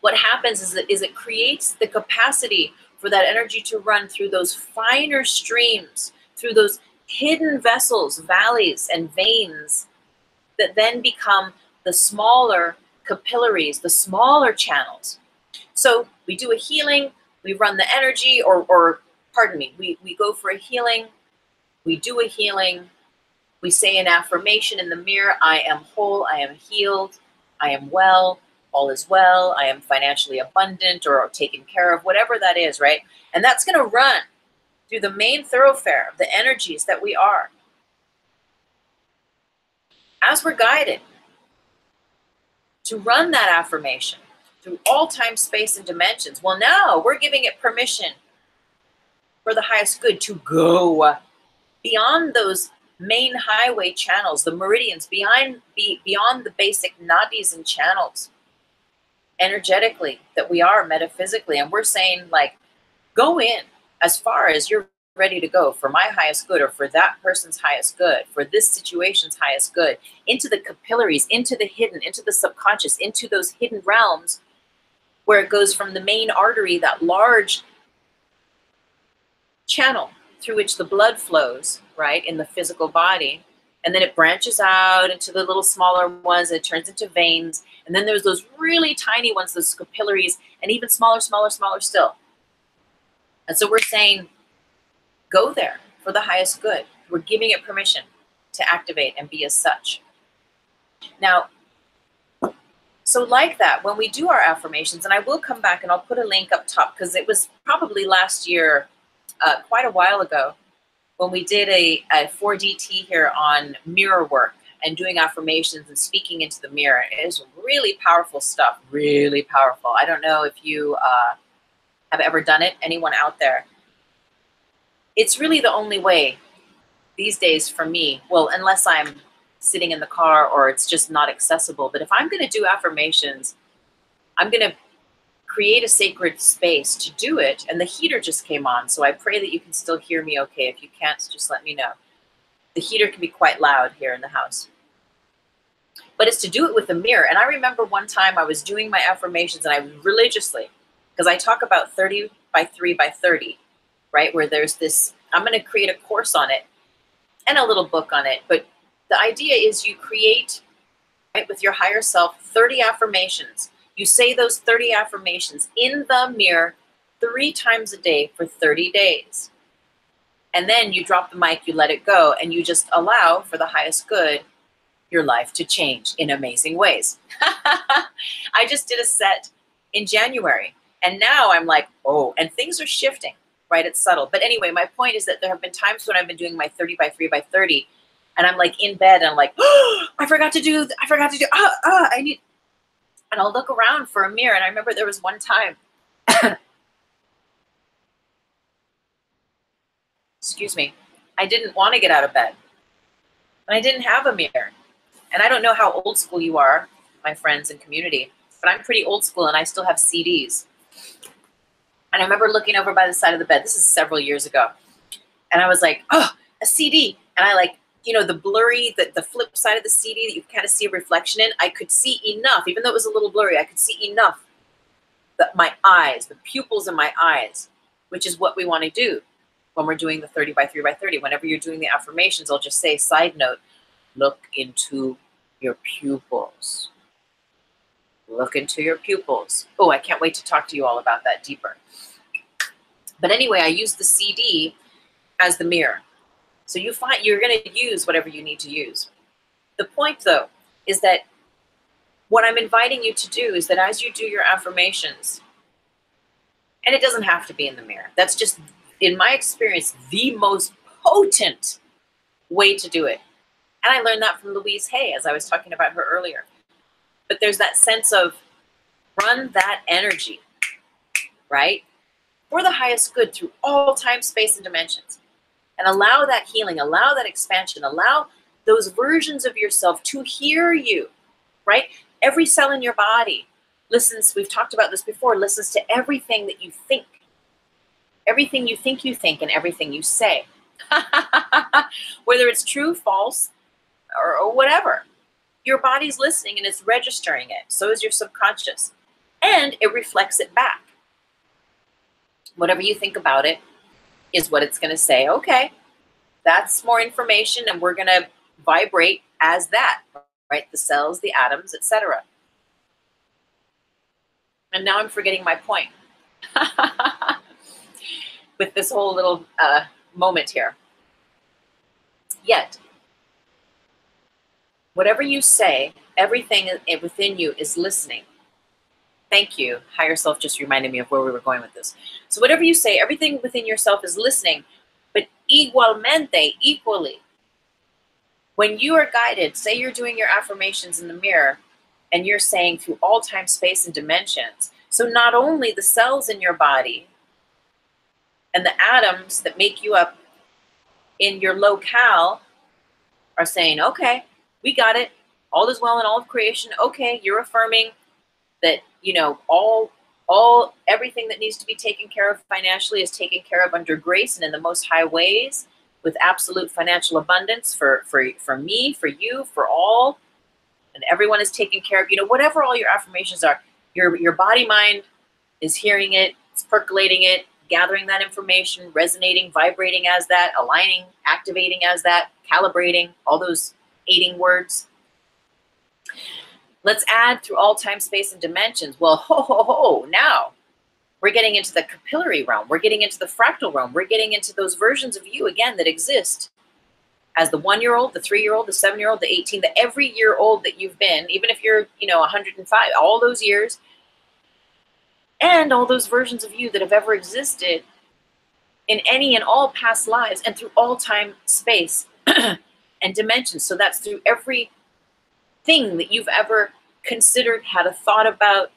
what happens is it creates the capacity for that energy to run through those finer streams, through those hidden vessels, valleys, and veins that then become the smaller capillaries, the smaller channels. So we do a healing, we run the energy, or pardon me, we go for a healing, we do a healing, we say an affirmation in the mirror, I am whole, I am healed, I am well, all is well, I am financially abundant or taken care of, whatever that is, right? And that's going to run through the main thoroughfare of the energies that we are. As we're guided to run that affirmation through all time, space, and dimensions, well, now we're giving it permission for the highest good to go beyond those main highway channels, the meridians, beyond the basic nadis and channels energetically that we are metaphysically. And we're saying, like, go in as far as you're ready to go for my highest good, or for that person's highest good, for this situation's highest good, into the capillaries, into the hidden, into the subconscious, into those hidden realms where it goes from the main artery, that large channel through which the blood flows, right, in the physical body, And then it branches out into the little smaller ones. It turns into veins. And then there's those really tiny ones, those capillaries, and even smaller, smaller, smaller still. And so we're saying, go there for the highest good. We're giving it permission to activate and be as such. Now, so like that, when we do our affirmations, and I will come back and I'll put a link up top because it was probably last year, quite a while ago, when we did a 4DT here on mirror work and doing affirmations and speaking into the mirror. It is really powerful stuff, really powerful. I don't know if you have ever done it, anyone out there. It's really the only way these days for me, well, unless I'm sitting in the car or it's just not accessible, but if I'm going to do affirmations, I'm going to create a sacred space to do it. And the heater just came on, so I pray that you can still hear me okay. If you can't, just let me know. The heater can be quite loud here in the house. But it's to do it with a mirror. And I remember one time I was doing my affirmations and I religiously, because I talk about 30 by 3 by 30, right? Where there's this, I'm going to create a course on it and a little book on it. But the idea is you create, right, with your higher self, 30 affirmations. You say those 30 affirmations in the mirror 3 times a day for 30 days. And then you drop the mic, you let it go, and you just allow for the highest good your life to change in amazing ways. I just did a set in January, and now I'm like, oh, and things are shifting, right? It's subtle. But anyway, my point is that there have been times when I've been doing my 30 by 3 by 30, and I'm like in bed, and I'm like, oh, I forgot to do, I need, and I'll look around for a mirror. And I remember there was one time, excuse me, I didn't want to get out of bed. And I didn't have a mirror. And I don't know how old school you are, my friends and community, but I'm pretty old school and I still have CDs. And I remember looking over by the side of the bed. This is several years ago. And I was like, oh, a CD. And I like, you know, the blurry, the flip side of the CD that you kind of see a reflection in, I could see enough, even though it was a little blurry, I could see enough that my eyes, the pupils in my eyes, which is what we want to do when we're doing the 30 by 3 by 30. Whenever you're doing the affirmations, I'll just say, side note, look into your pupils. Look into your pupils. Oh, I can't wait to talk to you all about that deeper. But anyway, I use the CD as the mirror. So you find you're going to use whatever you need to use. The point, though, is that what I'm inviting you to do is that as you do your affirmations, and it doesn't have to be in the mirror. That's just, in my experience, the most potent way to do it. And I learned that from Louise Hay, as I was talking about her earlier. But there's that sense of run that energy, right? For the highest good through all time, space, and dimensions. And allow that healing, allow that expansion, allow those versions of yourself to hear you, right? Every cell in your body listens, we've talked about this before, listens to everything that you think. Everything you think, and everything you say. Whether it's true, false, or whatever. Your body's listening and it's registering it. So is your subconscious. And it reflects it back. Whatever you think about it is what it's going to say. Okay, that's more information and we're going to vibrate as that, right? The cells, the atoms, etc. And now I'm forgetting my point with this whole little moment here. Yet, whatever you say, everything within you is listening. Thank you. Higher self just reminded me of where we were going with this. So whatever you say, everything within yourself is listening, but igualmente, equally. When you are guided, say you're doing your affirmations in the mirror, and you're saying through all time, space, and dimensions. So not only the cells in your body and the atoms that make you up in your locale are saying, okay, we got it. All is well in all of creation. Okay, you're affirming that, you know, everything that needs to be taken care of financially is taken care of under grace and in the most high ways with absolute financial abundance for me, for you, for all. And everyone is taken care of, you know, whatever all your affirmations are, your body mind is hearing it, it's percolating it, gathering that information, resonating, vibrating as that, aligning, activating as that, calibrating, all those aiding words. Let's add through all time, space, and dimensions. Well, ho, ho, ho, now we're getting into the capillary realm. We're getting into the fractal realm. We're getting into those versions of you, again, that exist as the 1-year-old, the 3-year-old, the 7-year-old, the 18, the every year old that you've been, even if you're, 105, all those years, and all those versions of you that have ever existed in any and all past lives and through all time, space, and dimensions. So that's through every thing that you've ever considered, had a thought about,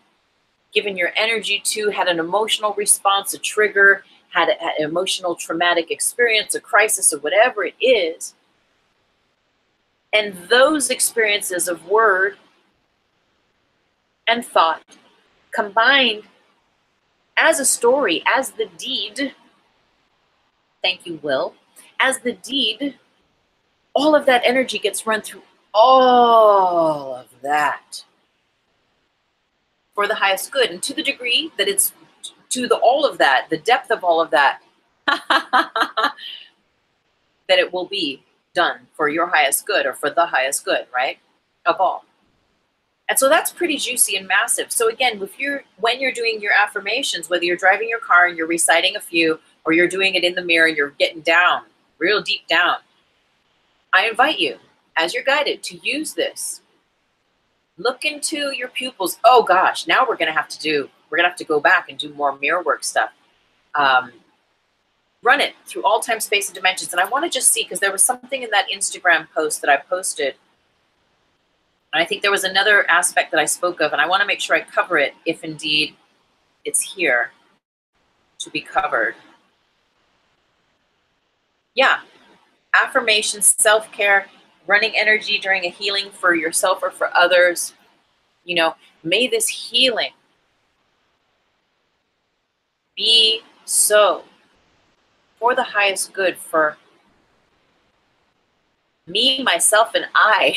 given your energy to, had an emotional response, a trigger, had an emotional traumatic experience, a crisis, or whatever it is. And those experiences of word and thought combined as a story, as the deed, thank you, Will, as the deed, all of that energy gets run through all of that for the highest good. And to the degree that it's to the all of that, the depth of all of that, that it will be done for your highest good, or for the highest good, right, of all. And so that's pretty juicy and massive. So again, when you're doing your affirmations, whether you're driving your car and you're reciting a few, or you're doing it in the mirror and you're getting down, real deep down, I invite you, as you're guided, to use this. Look into your pupils. Oh gosh, now we're gonna have to go back and do more mirror work stuff. Run it through all time, space, and dimensions. And I want to just see, because there was something in that Instagram post that I posted, and I think there was another aspect that I spoke of, and I want to make sure I cover it if indeed it's here to be covered. Yeah, affirmations, self-care, running energy during a healing for yourself or for others. May this healing be so for the highest good for me, myself, and I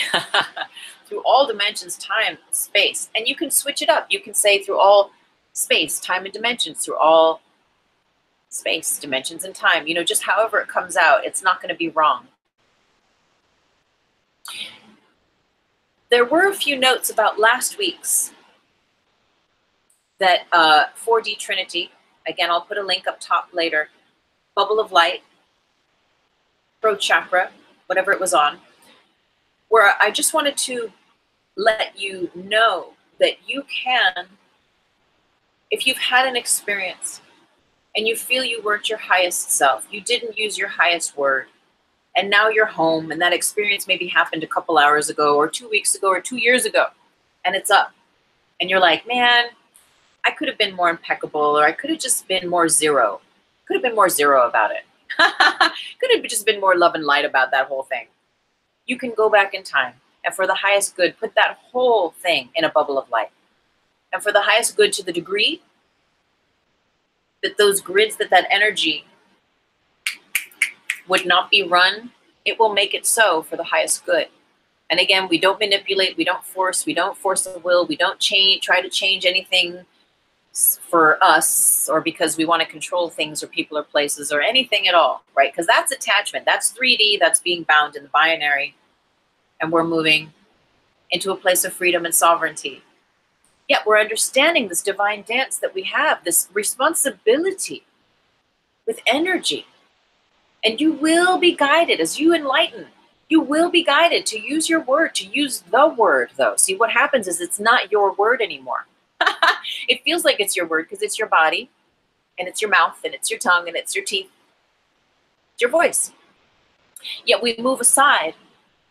through all dimensions, time, space. And you can switch it up. You can say through all space, time, and dimensions, through all space, dimensions, and time. Just however it comes out, it's not going to be wrong. There were a few notes about last week's that 4D Trinity. Again, I'll put a link up top later. Bubble of light, throat chakra, whatever it was on, where I just wanted to let you know that you can, if you've had an experience and you feel you weren't your highest self, you didn't use your highest word, and now you're home, and that experience maybe happened a couple hours ago, or 2 weeks ago, or 2 years ago, and it's up, and you're like, man, I could have been more impeccable, or I could have just been more zero. Could have been more zero about it. Could have just been more love and light about that whole thing. You can go back in time, and for the highest good, put that whole thing in a bubble of light. And for the highest good, to the degree that those grids, that energy would not be run, it will make it so for the highest good. And again, we don't manipulate, we don't force the will, we don't try to change anything for us, or because we want to control things or people or places or anything at all, right? Because that's attachment, that's 3D, that's being bound in the binary, and we're moving into a place of freedom and sovereignty. Yet we're understanding this divine dance that we have, this responsibility with energy. And you will be guided as you enlighten. You will be guided to use your word, to use the word, though. See, what happens is it's not your word anymore. It feels like it's your word because it's your body, and it's your mouth, and it's your tongue, and it's your teeth. It's your voice. Yet we move aside.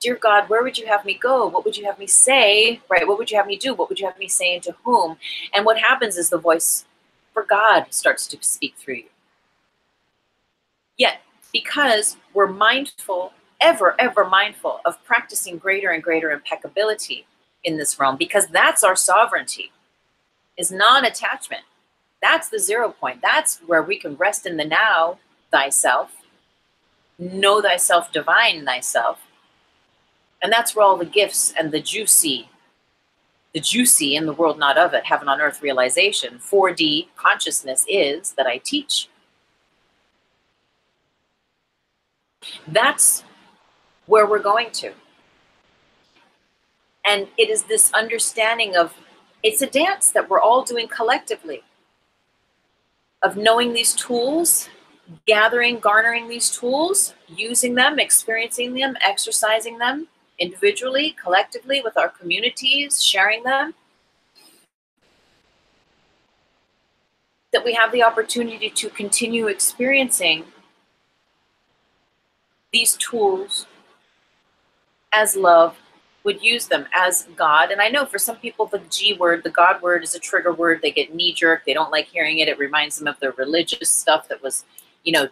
Dear God, where would you have me go? What would you have me say? Right? What would you have me do? What would you have me say, and to whom? And what happens is the voice for God starts to speak through you. Yet, because we're mindful, ever mindful of practicing greater and greater impeccability in this realm, because that's our sovereignty, is non-attachment. That's the 0 point. That's where we can rest in the now, thyself, know thyself, divine thyself. And that's where all the gifts and the juicy in the world, not of it, heaven on earth realization, 4D consciousness is that I teach That's where we're going to. And it is this understanding of, it's a dance that we're all doing collectively, of knowing these tools, garnering these tools, using them, experiencing them, exercising them individually, collectively, with our communities, sharing them, that we have the opportunity to continue experiencing these tools as love would use them, as God. And I know for some people, the G word, the God word, is a trigger word. They get knee-jerk. They don't like hearing it. It reminds them of their religious stuff that was,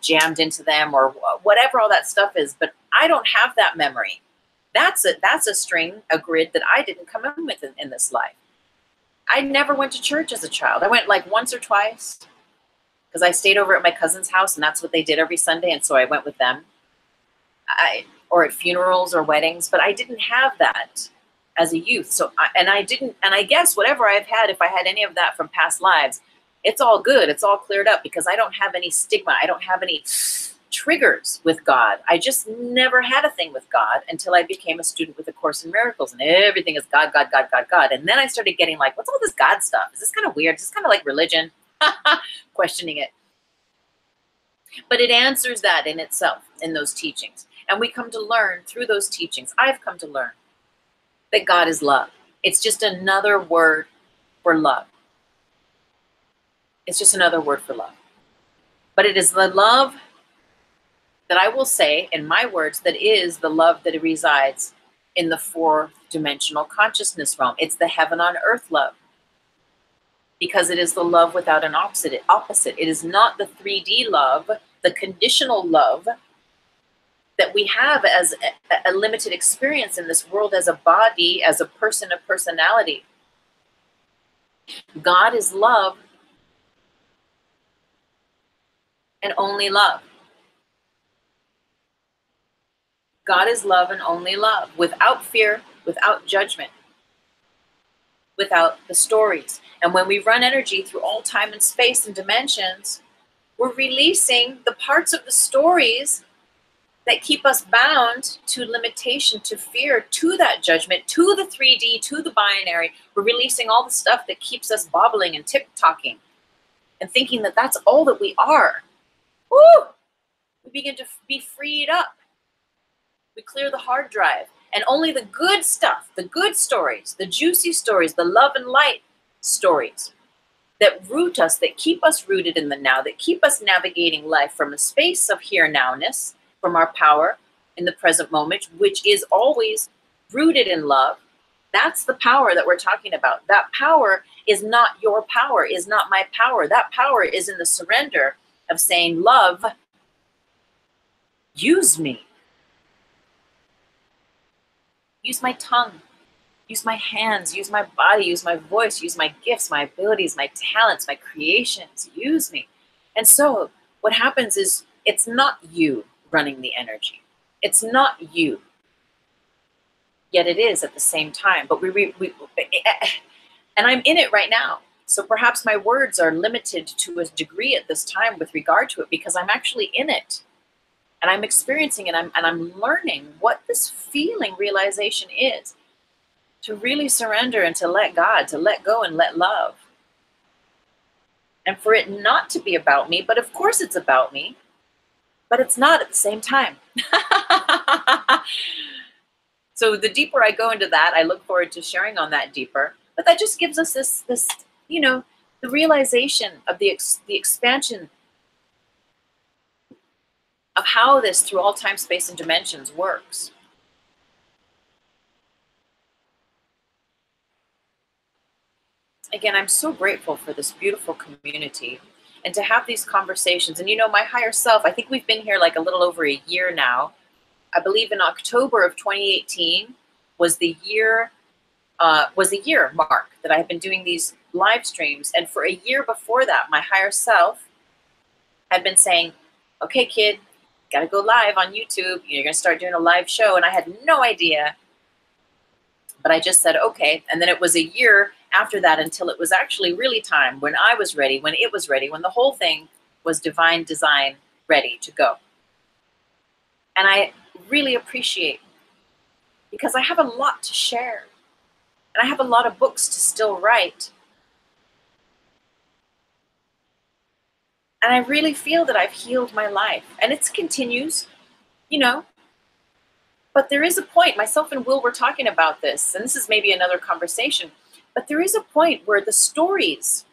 jammed into them, or whatever all that stuff is. But I don't have that memory. That's a string, a grid that I didn't come in with in this life. I never went to church as a child. I went like once or twice because I stayed over at my cousin's house, and that's what they did every Sunday. And so I went with them. Or at funerals or weddings, but I didn't have that as a youth. So, I guess whatever I've had, if I had any of that from past lives, it's all good. It's all cleared up because I don't have any stigma. I don't have any triggers with God. I just never had a thing with God until I became a student with A Course in Miracles, and everything is God, God, God, God, God. And then I started getting like, what's all this God stuff? Is this kind of weird? Is this kind of like religion? Questioning it. But it answers that in itself, in those teachings. And we come to learn through those teachings. I've come to learn that God is love. It's just another word for love. It's just another word for love. But it is the love that I will say, in my words, that is the love that resides in the fourth dimensional consciousness realm. It's the heaven on earth love. Because it is the love without an opposite. It is not the 3D love, the conditional love that we have as a limited experience in this world, as a body, as a person, a personality. God is love and only love. God is love and only love, without fear, without judgment, without the stories. And when we run energy through all time and space and dimensions, we're releasing the parts of the stories that keep us bound to limitation, to fear, to that judgment, to the 3D, to the binary. We're releasing all the stuff that keeps us bobbling and tick-tocking and thinking that that's all that we are. Woo! We begin to be freed up. We clear the hard drive. And only the good stuff, the good stories, the juicy stories, the love and light stories that root us, that keep us rooted in the now, that keep us navigating life from a space of here-nowness, from our power in the present moment, which is always rooted in love. That's the power that we're talking about. That power is not your power, is not my power. That power is in the surrender of saying, love, use me. Use my tongue, use my hands, use my body, use my voice, use my gifts, my abilities, my talents, my creations. Use me. And so what happens is, it's not you running the energy. It's not you. Yet it is at the same time. But and I'm in it right now. So perhaps my words are limited to a degree at this time with regard to it, because I'm actually in it. And I'm experiencing it, and I'm learning what this feeling realization is. To really surrender and to let God, to let go and let love. And for it not to be about me, but of course it's about me. But it's not at the same time. So the deeper I go into that, I look forward to sharing on that deeper. But that just gives us this the realization of the expansion of how this, through all time, space, and dimensions, works. Again, I'm so grateful for this beautiful community and to have these conversations. And my higher self, I think we've been here like a little over a year now. I believe in October of 2018 was the year mark that I have been doing these live streams. And for a year before that, my higher self had been saying, okay, kid, got to go live on YouTube. You're going to start doing a live show. And I had no idea. But I just said, okay. And then it was a year after that until it was actually really time, when I was ready, when it was ready, when the whole thing was divine design ready to go. And I really appreciate, because I have a lot to share. And I have a lot of books to still write. And I really feel that I've healed my life. And it continues, you know. But there is a point, myself and Will were talking about this, and this is maybe another conversation, but there is a point where the stories,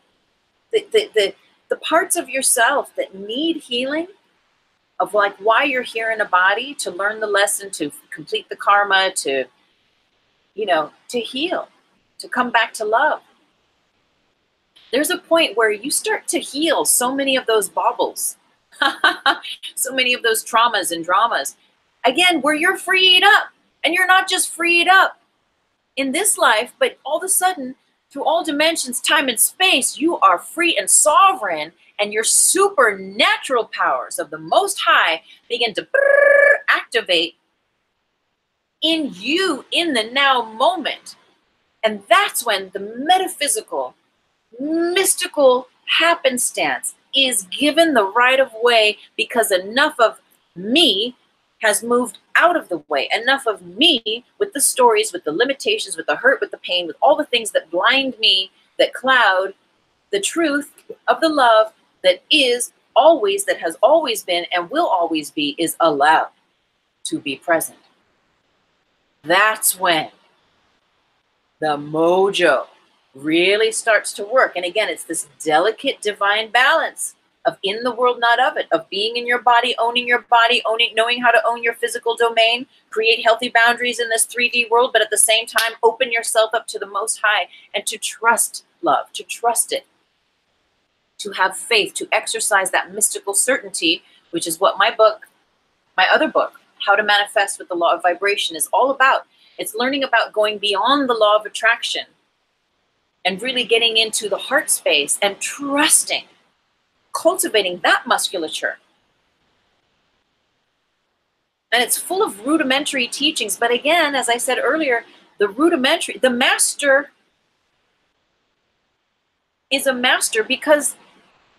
the parts of yourself that need healing, of like why you're here in a body, to learn the lesson, to complete the karma, to, you know, to heal, to come back to love. There's a point where you start to heal so many of those baubles, so many of those traumas and dramas, again, where you're freed up. And you're not just freed up in this life, but all of a sudden, through all dimensions, time and space, you are free and sovereign, and your supernatural powers of the Most High begin to activate in you in the now moment. And that's when the metaphysical, mystical happenstance is given the right of way, because enough of me has moved out of the way. Enough of me, with the stories, with the limitations, with the hurt, with the pain, with all the things that blind me, that cloud the truth of the love that is always, that has always been and will always be, is allowed to be present. That's when the mojo really starts to work. And again, it's this delicate divine balance of in the world, not of it, of being in your body, owning, knowing how to own your physical domain, create healthy boundaries in this 3D world, but at the same time, open yourself up to the Most High and to trust love, to trust it, to have faith, to exercise that mystical certainty, which is what my book, my other book, How to Manifest with the Law of Vibration, is all about. It's learning about going beyond the law of attraction and really getting into the heart space and trusting, cultivating that musculature. And it's full of rudimentary teachings. But again, as I said earlier, the master is a master because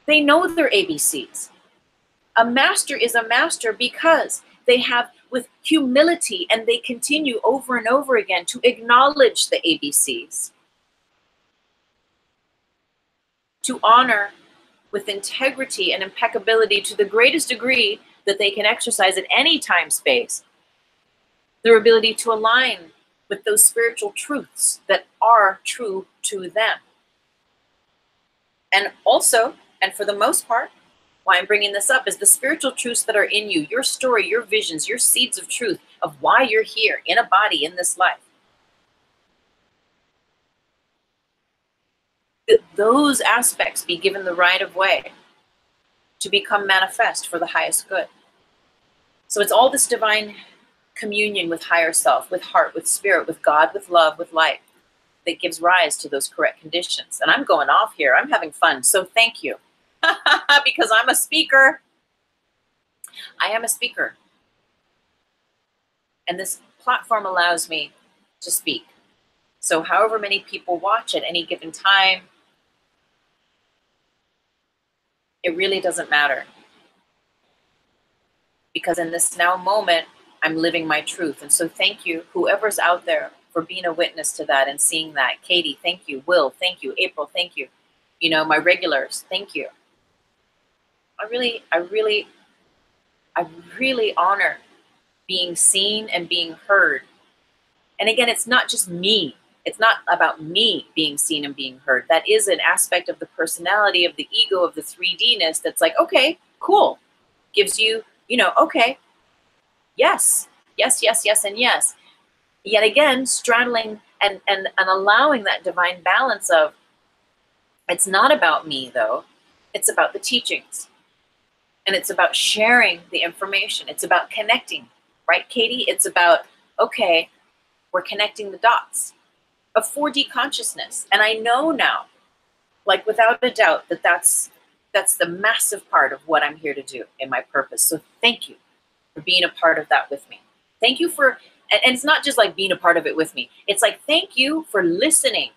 they know their ABCs. A master is a master because they have, with humility, and they continue over and over again to acknowledge the ABCs, to honor with integrity and impeccability to the greatest degree that they can exercise at any time space, their ability to align with those spiritual truths that are true to them. And also, and for the most part, why I'm bringing this up is the spiritual truths that are in you, your story, your visions, your seeds of truth of why you're here in a body in this life. That those aspects be given the right of way to become manifest for the highest good. So it's all this divine communion with higher self, with heart, with spirit, with God, with love, with light, that gives rise to those correct conditions. And I'm going off here. I'm having fun. So thank you. Because I'm a speaker. I am a speaker. And this platform allows me to speak. So however many people watch at any given time, it really doesn't matter. Because in this now moment, I'm living my truth. And so thank you, whoever's out there, for being a witness to that and seeing that. Katie, thank you. Will, thank you. April, thank you. You know, my regulars, thank you. I really honor being seen and being heard. And again, it's not just me. It's not about me being seen and being heard. That is an aspect of the personality, of the ego, of the 3D-ness that's like, okay, cool. Gives you, you know, okay, yes, yes, yes, yes, and yes. Yet again, straddling and allowing that divine balance of, it's not about me though. It's about the teachings. And it's about sharing the information. It's about connecting, right, Katie? It's about, okay, we're connecting the dots of 4D consciousness. And I know now, like without a doubt, that that's the massive part of what I'm here to do in my purpose. So thank you for being a part of that with me. Thank you for, and it's not just like being a part of it with me. It's like, thank you for listening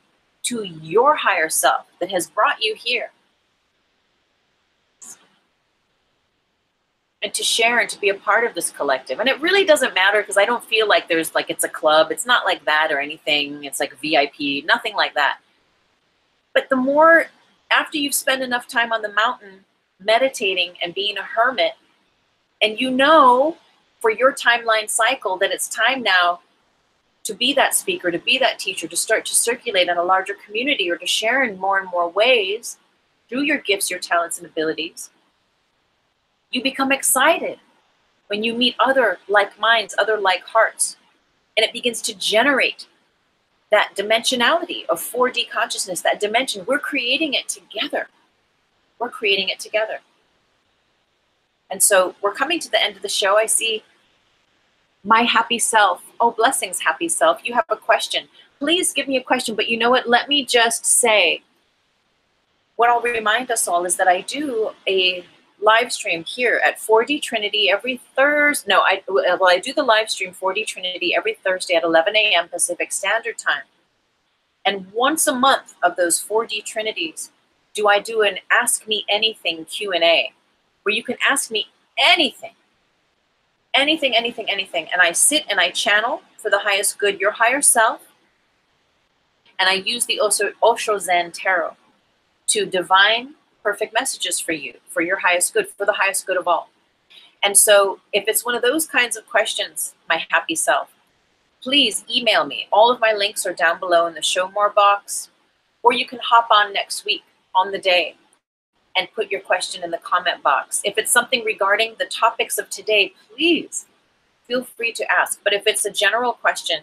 to your higher self that has brought you here. and to share and to be a part of this collective. And it really doesn't matter, because I don't feel like there's like it's a club. It's not like that or anything. It's like VIP, nothing like that. But the more, after you've spent enough time on the mountain meditating and being a hermit, and you know for your timeline cycle that it's time now to be that speaker, to be that teacher, to start to circulate in a larger community, or to share in more and more ways through your gifts, your talents, and abilities, you become excited when you meet other like minds, other like hearts, and it begins to generate that dimensionality of 4D consciousness, that dimension. We're creating it together. We're creating it together. And so we're coming to the end of the show. I see my happy self. Oh, blessings, happy self. You have a question. Please give me a question. But you know what? Let me just say, what I'll remind us all is that I do a live stream here at 4D Trinity every Thursday. No, I do the live stream 4D Trinity every Thursday at 11 a.m. Pacific Standard Time. And once a month of those 4D Trinities, do I do an Ask Me Anything Q&A, where you can ask me anything, anything, anything, anything. And I sit and I channel for the highest good, your higher self. And I use the Osho Zen Tarot to divine perfect messages for you, for your highest good, for the highest good of all. And so if it's one of those kinds of questions, my happy self, please email me. All of my links are down below in the show more box, or you can hop on next week on the day and put your question in the comment box. If it's something regarding the topics of today, please feel free to ask. But if it's a general question,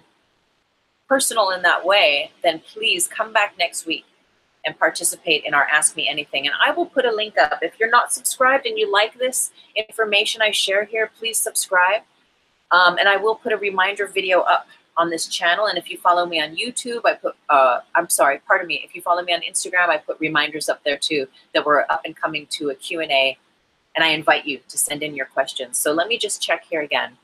personal in that way, then please come back next week and participate in our Ask Me Anything. And I will put a link up. If you're not subscribed and you like this information I share here, please subscribe. And I will put a reminder video up on this channel. And if you follow me on YouTube, I put, if you follow me on Instagram, I put reminders up there too, that we're up and coming to a Q&A. And I invite you to send in your questions. So let me just check here again.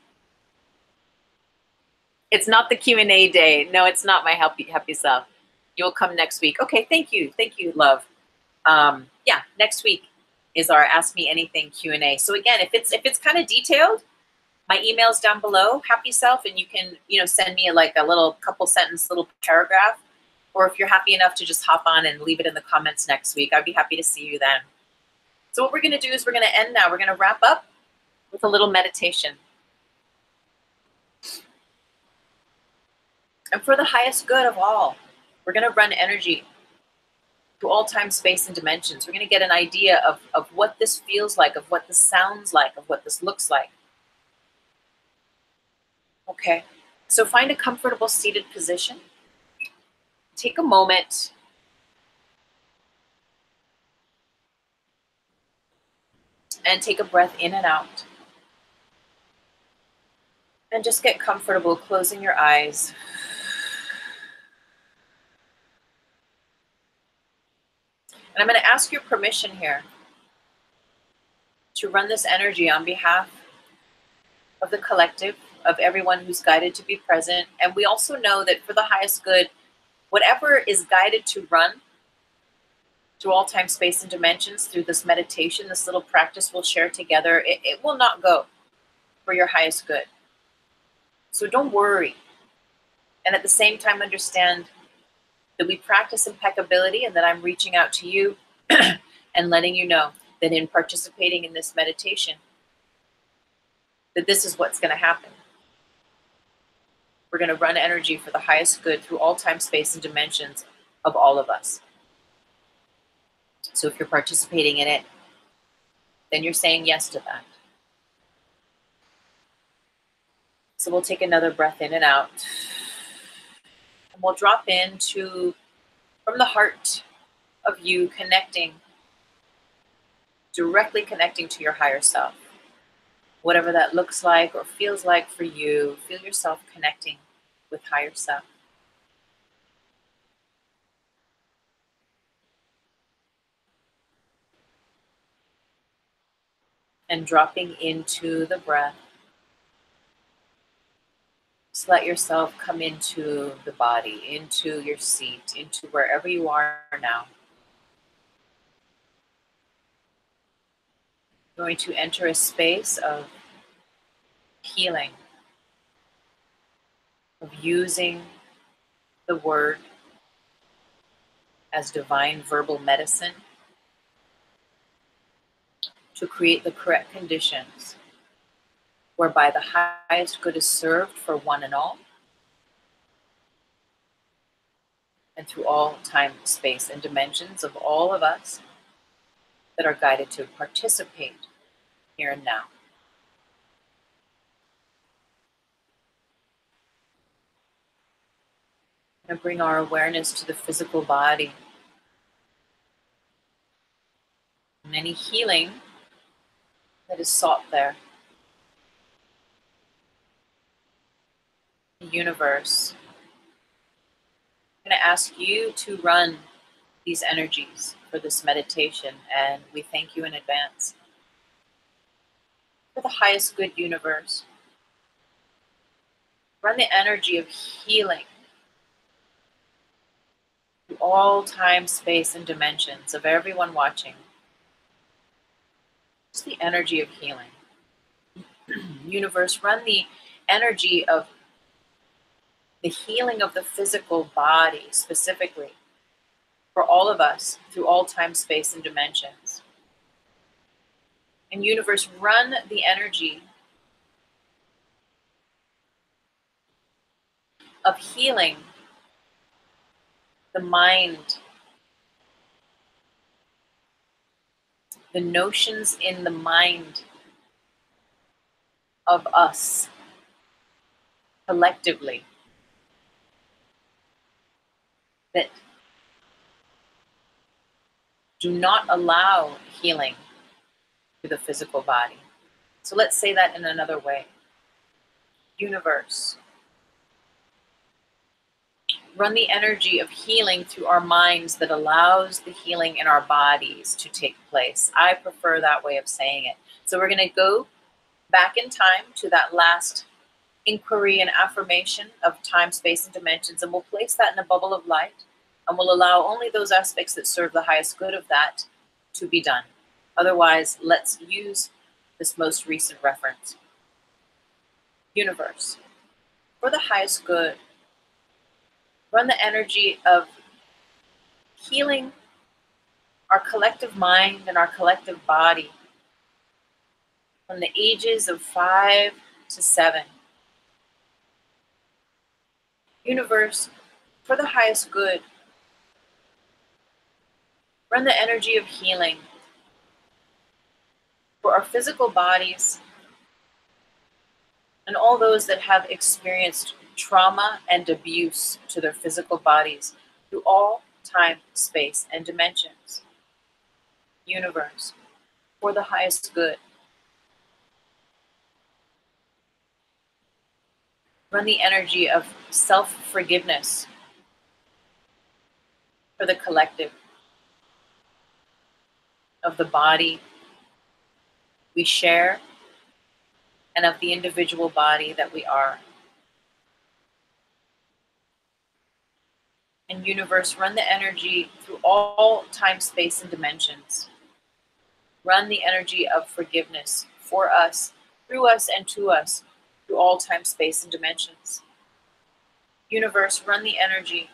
It's not the Q&A day. No, it's not, my happy self. You'll come next week. Okay, thank you, love. Yeah, next week is our Ask Me Anything Q&A. So again, if it's kind of detailed, my email's down below, happy self, and you can send me like a little couple sentence, little paragraph, or if you're happy enough to just hop on and leave it in the comments next week, I'd be happy to see you then. So what we're going to do is we're going to end now. We're going to wrap up with a little meditation. And for the highest good of all, we're going to run energy to all time, space, and dimensions. We're going to get an idea of what this feels like, of what this sounds like, of what this looks like. Okay, so find a comfortable seated position. Take a moment. And take a breath in and out. And just get comfortable closing your eyes. And I'm going to ask your permission here to run this energy on behalf of the collective, of everyone who's guided to be present. And we also know that for the highest good, whatever is guided to run through all time, space, and dimensions through this meditation, this little practice we'll share together, it will not go for your highest good. So don't worry. And at the same time, understand that we practice impeccability and that I'm reaching out to you and letting you know that in participating in this meditation, that this is what's going to happen. We're going to run energy for the highest good through all time, space, and dimensions of all of us. So if you're participating in it, then you're saying yes to that. So we'll take another breath in and out. And we'll drop into, from the heart of you, connecting, directly connecting to your higher self. Whatever that looks like or feels like for you, feel yourself connecting with higher self. And dropping into the breath. Just let yourself come into the body, into your seat, into wherever you are now. Going to enter a space of healing, of using the word as divine verbal medicine to create the correct conditions whereby the highest good is served for one and all, and through all time, space, and dimensions of all of us that are guided to participate here and now. And bring our awareness to the physical body and any healing that is sought there. The universe. I'm going to ask you to run these energies for this meditation, and we thank you in advance. For the highest good, universe, run the energy of healing through all time, space, and dimensions of everyone watching. It's the energy of healing. Universe, run the energy of the healing of the physical body, specifically for all of us through all time, space, and dimensions. And universe, run the energy of healing the mind, the notions in the mind of us collectively that do not allow healing to the physical body. So let's say that in another way. Universe, run the energy of healing through our minds that allows the healing in our bodies to take place. I prefer that way of saying it. So we're going to go back in time to that last inquiry and affirmation of time, space, and dimensions, and we'll place that in a bubble of light, and we'll allow only those aspects that serve the highest good of that to be done. Otherwise, let's use this most recent reference. Universe, for the highest good, run the energy of healing our collective mind and our collective body from the ages of 5 to 7. Universe, for the highest good, run the energy of healing for our physical bodies and all those that have experienced trauma and abuse to their physical bodies through all time, space, and dimensions. Universe, for the highest good, run the energy of self-forgiveness for the collective, of the body we share, and of the individual body that we are. And universe, run the energy through all time, space, and dimensions. Run the energy of forgiveness for us, through us, and to us, through all time, space, and dimensions. Universe, run the energy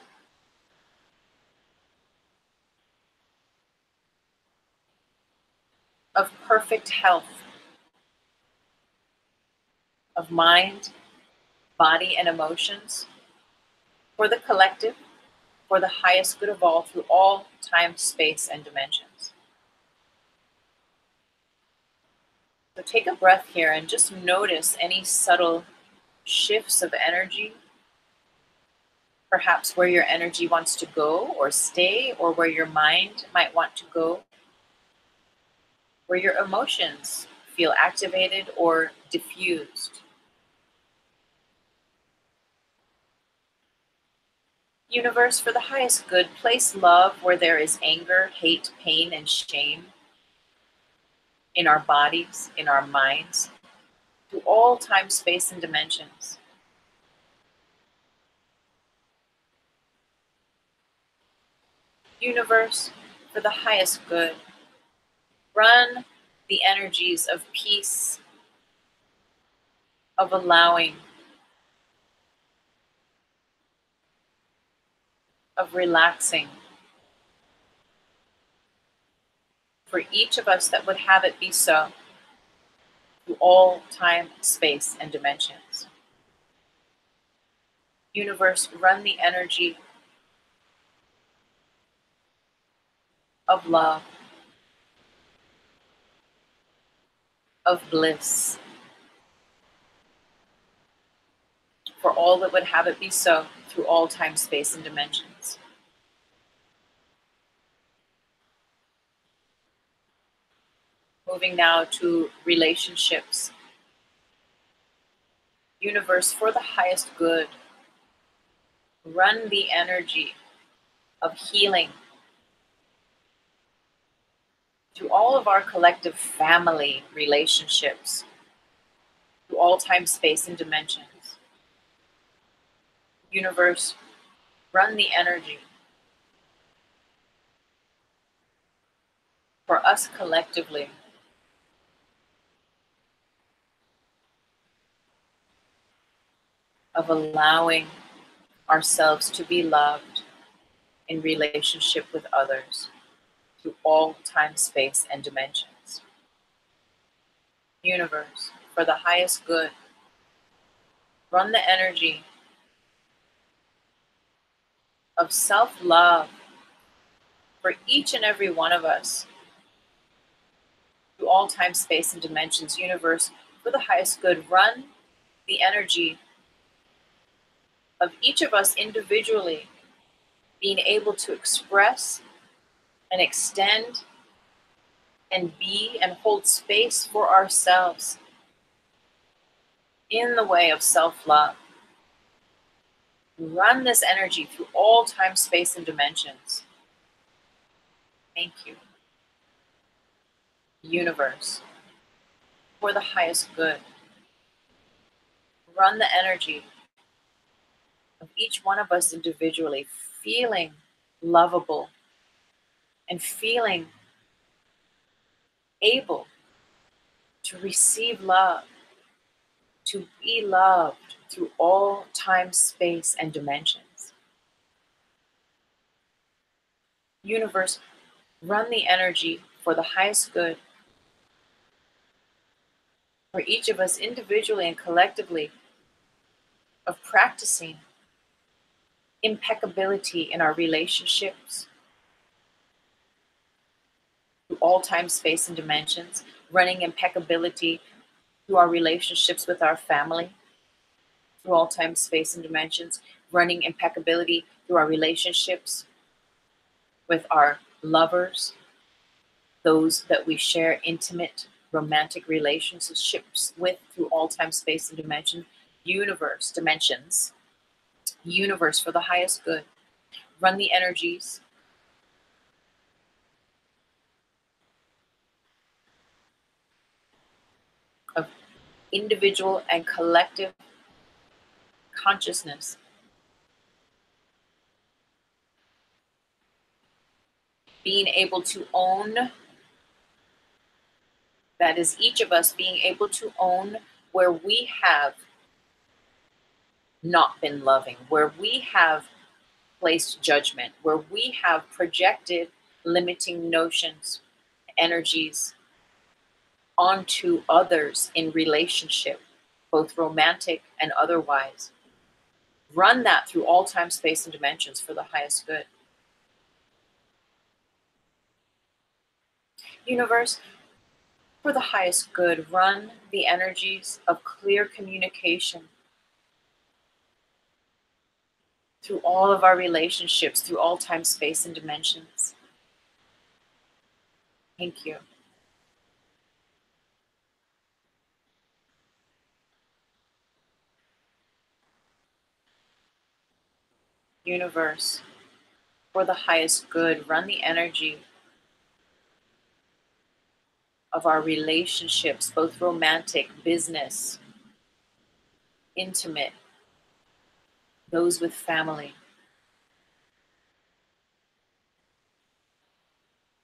of perfect health of mind, body, and emotions for the collective, for the highest good of all, through all time, space, and dimensions. So take a breath here and just notice any subtle shifts of energy, perhaps where your energy wants to go or stay, or where your mind might want to go, where your emotions feel activated or diffused. Universe, for the highest good, place love where there is anger, hate, pain, and shame in our bodies, in our minds, through all time, space, and dimensions. Universe, for the highest good, run the energies of peace, of allowing, of relaxing, for each of us that would have it be so, through all time, space, and dimensions. Universe, run the energy of love, of bliss, for all that would have it be so, through all time, space, and dimensions. Moving now to relationships. Universe, for the highest good, run the energy of healing to all of our collective family relationships, to all time, space, and dimensions. Universe, run the energy for us collectively of allowing ourselves to be loved in relationship with others through all time, space, and dimensions. Universe, for the highest good, run the energy of self-love for each and every one of us through all time, space, and dimensions. Universe, for the highest good, run the energy of each of us individually being able to express and extend and be and hold space for ourselves in the way of self-love. Run this energy through all time, space, and dimensions. Thank you. Universe, for the highest good, run the energy of each one of us individually feeling lovable and feeling able to receive love, to be loved through all time, space, and dimensions. Universe, run the energy for the highest good for each of us individually and collectively of practicing impeccability in our relationships through all time, space, and dimensions, running impeccability through our relationships with our family through all time, space, and dimensions, running impeccability through our relationships with our lovers, those that we share intimate romantic relationships with through all time, space, and dimension, dimensions, universe for the highest good. Run the energies of individual and collective consciousness being able to own, that is each of us being able to own where we have not been loving, where we have placed judgment, where we have projected limiting notions, energies onto others in relationship, both romantic and otherwise. Run that through all time, space, and dimensions for the highest good. Universe, for the highest good, run the energies of clear communication through all of our relationships, through all time, space, and dimensions. Thank you. Universe, for the highest good, run the energy of our relationships, both romantic, business, intimate, those with family.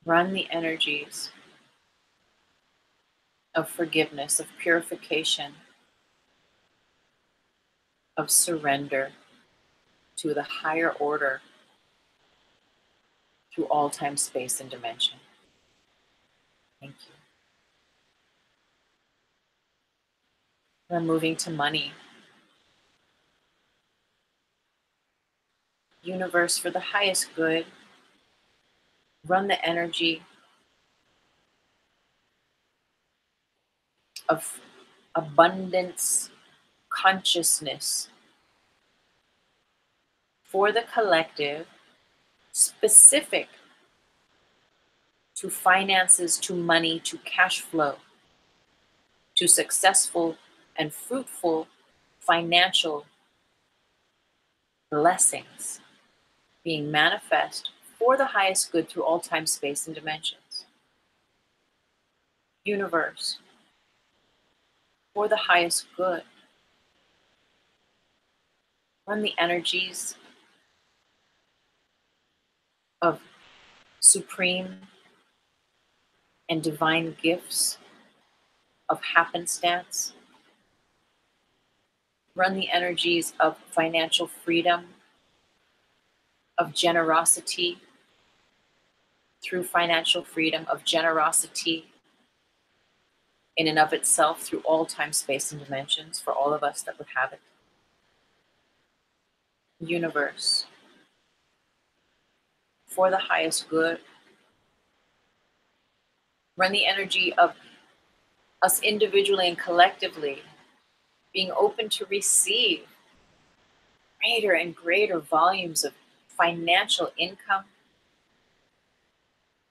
Run the energies of forgiveness, of purification, of surrender to the higher order through all time, space, and dimension. Thank you. We're moving to money. Universe, for the highest good, run the energy of abundance, consciousness for the collective, specific to finances, to money, to cash flow, to successful and fruitful financial blessings being manifest for the highest good through all time, space, and dimensions. Universe, for the highest good, run the energies of supreme and divine gifts of happenstance. Run the energies of financial freedom, of generosity through financial freedom, of generosity in and of itself through all time, space, and dimensions for all of us that would have it. Universe, for the highest good, run the energy of us individually and collectively being open to receive greater and greater volumes of financial income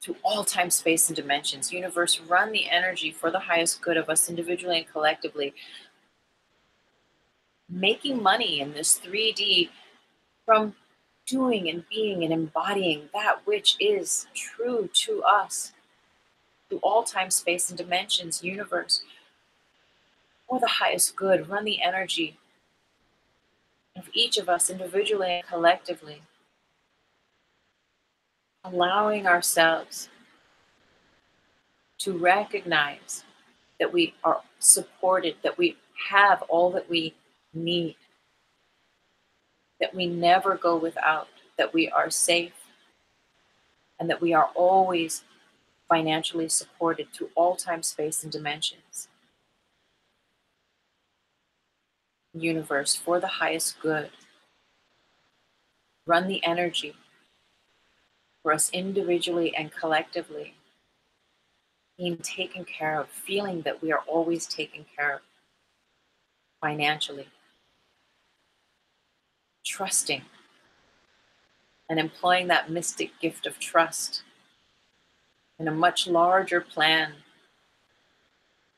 through all time, space, and dimensions. Universe, run the energy for the highest good of us individually and collectively, making money in this 3D from doing and being and embodying that which is true to us through all time, space, and dimensions. Universe, for the highest good, run the energy of each of us individually and collectively, allowing ourselves to recognize that we are supported, that we have all that we need, that we never go without, that we are safe, and that we are always financially supported through all time, space, and dimensions. Universe, for the highest good, run the energy for us individually and collectively, being taken care of, feeling that we are always taken care of financially, trusting and employing that mystic gift of trust in a much larger plan,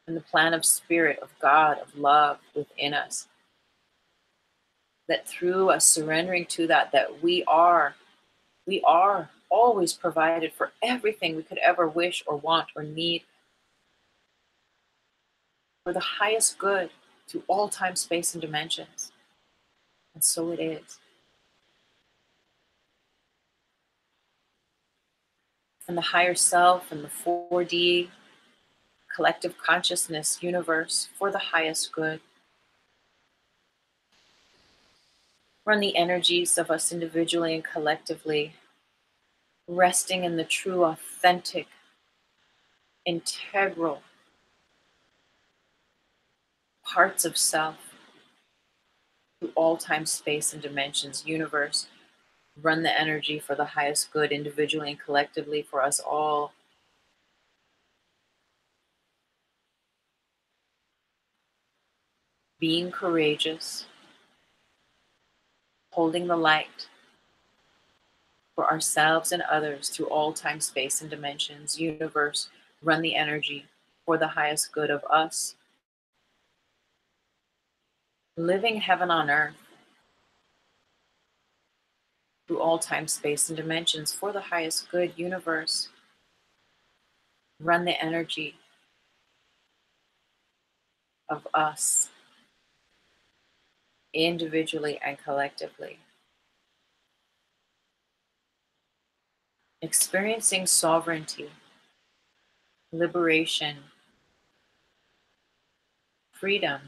in the plan of spirit, of God, of love within us. That through us surrendering to that, that we are always provided for everything we could ever wish or want or need for the highest good through all time, space, and dimensions. And so it is. And the higher self and the 4D collective consciousness universe for the highest good. Run the energies of us individually and collectively, resting in the true, authentic, integral parts of self through all time, space, and dimensions. Universe, run the energy for the highest good individually and collectively for us all. Being courageous, holding the light for ourselves and others through all time, space, and dimensions. Universe, run the energy for the highest good of us. Living heaven on earth through all time, space, and dimensions for the highest good. Universe, run the energy of us individually and collectively. Experiencing sovereignty, liberation, freedom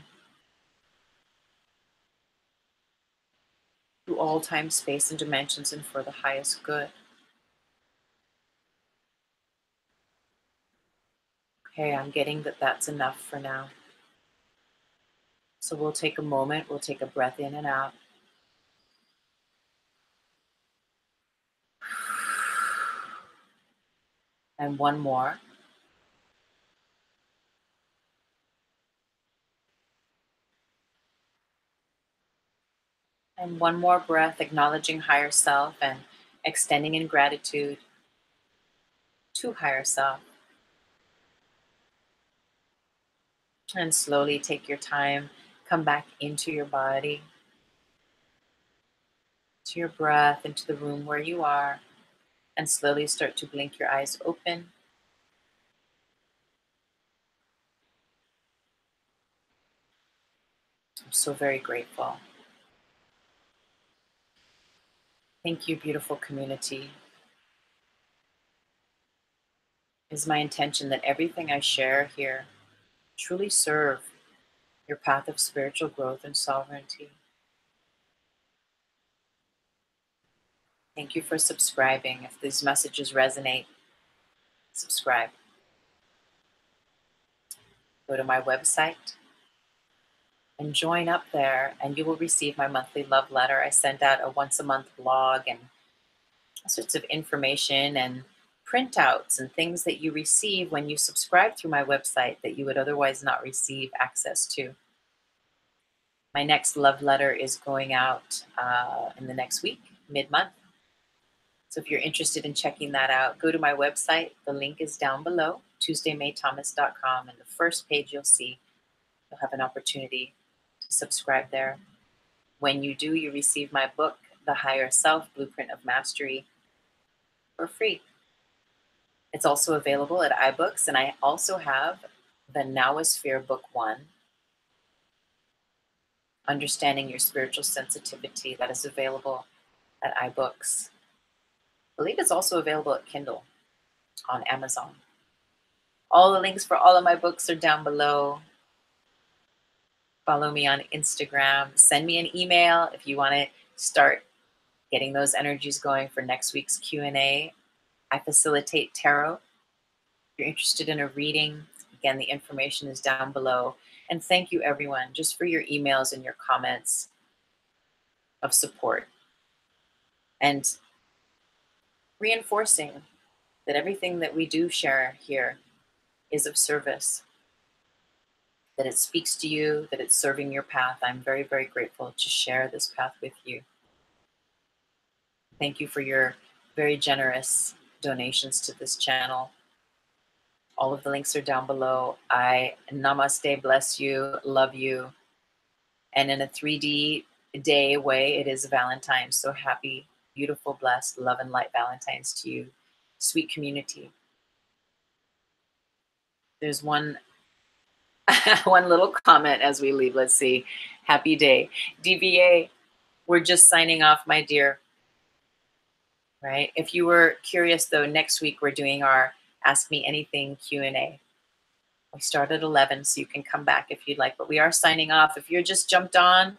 through all time, space, and dimensions, and for the highest good. Okay, I'm getting that that's enough for now. So we'll take a moment, we'll take a breath in and out. And one more. And one more breath, acknowledging higher self and extending in gratitude to higher self. And slowly take your time, come back into your body, to your breath, into the room where you are, and slowly start to blink your eyes open. I'm so very grateful. Thank you, beautiful community. It is my intention that everything I share here truly serve your path of spiritual growth and sovereignty. Thank you for subscribing. If these messages resonate, subscribe. Go to my website and join up there, and you will receive my monthly love letter. I send out a once a month blog and all sorts of information and printouts and things that you receive when you subscribe through my website that you would otherwise not receive access to. My next love letter is going out in the next week, mid-month. So if you're interested in checking that out, go to my website. The link is down below, tuesdaymaythomas.com, and the first page you'll see, you'll have an opportunity to subscribe there. When you do, you receive my book, The Higher Self, Blueprint of Mastery, for free. It's also available at iBooks, and I also have the NOWOSPHERE Book 1, Understanding Your Spiritual Sensitivity, that is available at iBooks. I believe it's also available at Kindle on Amazon. All the links for all of my books are down below. Follow me on Instagram. Send me an email if you want to start getting those energies going for next week's Q&A. I facilitate tarot. If you're interested in a reading, again, the information is down below. And thank you, everyone, just for your emails and your comments of support. And reinforcing that everything that we do share here is of service, that it speaks to you, that it's serving your path. I'm very, very grateful to share this path with you. Thank you for your very generous donations to this channel. All of the links are down below. I namaste, bless you, love you. And in a 3D day way, it is Valentine's. So happy, beautiful, blessed, love and light Valentine's to you, sweet community. There's one one little comment as we leave. Let's see. Happy day. DVA, we're just signing off, my dear. Right? If you were curious, though, next week we're doing our Ask Me Anything Q&A. We start at 11, so you can come back if you'd like. But we are signing off. If you're just jumped on,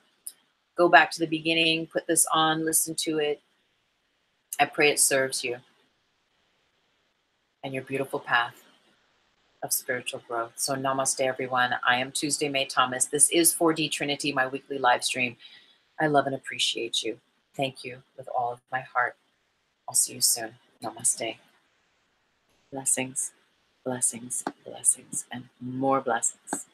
go back to the beginning, put this on, listen to it. I pray it serves you and your beautiful path of spiritual growth. So namaste, everyone. I am Tuesday May Thomas. This is 4D Trinity, my weekly live stream. I love and appreciate you. Thank you with all of my heart. I'll see you soon. Namaste. Blessings, blessings, blessings, and more blessings.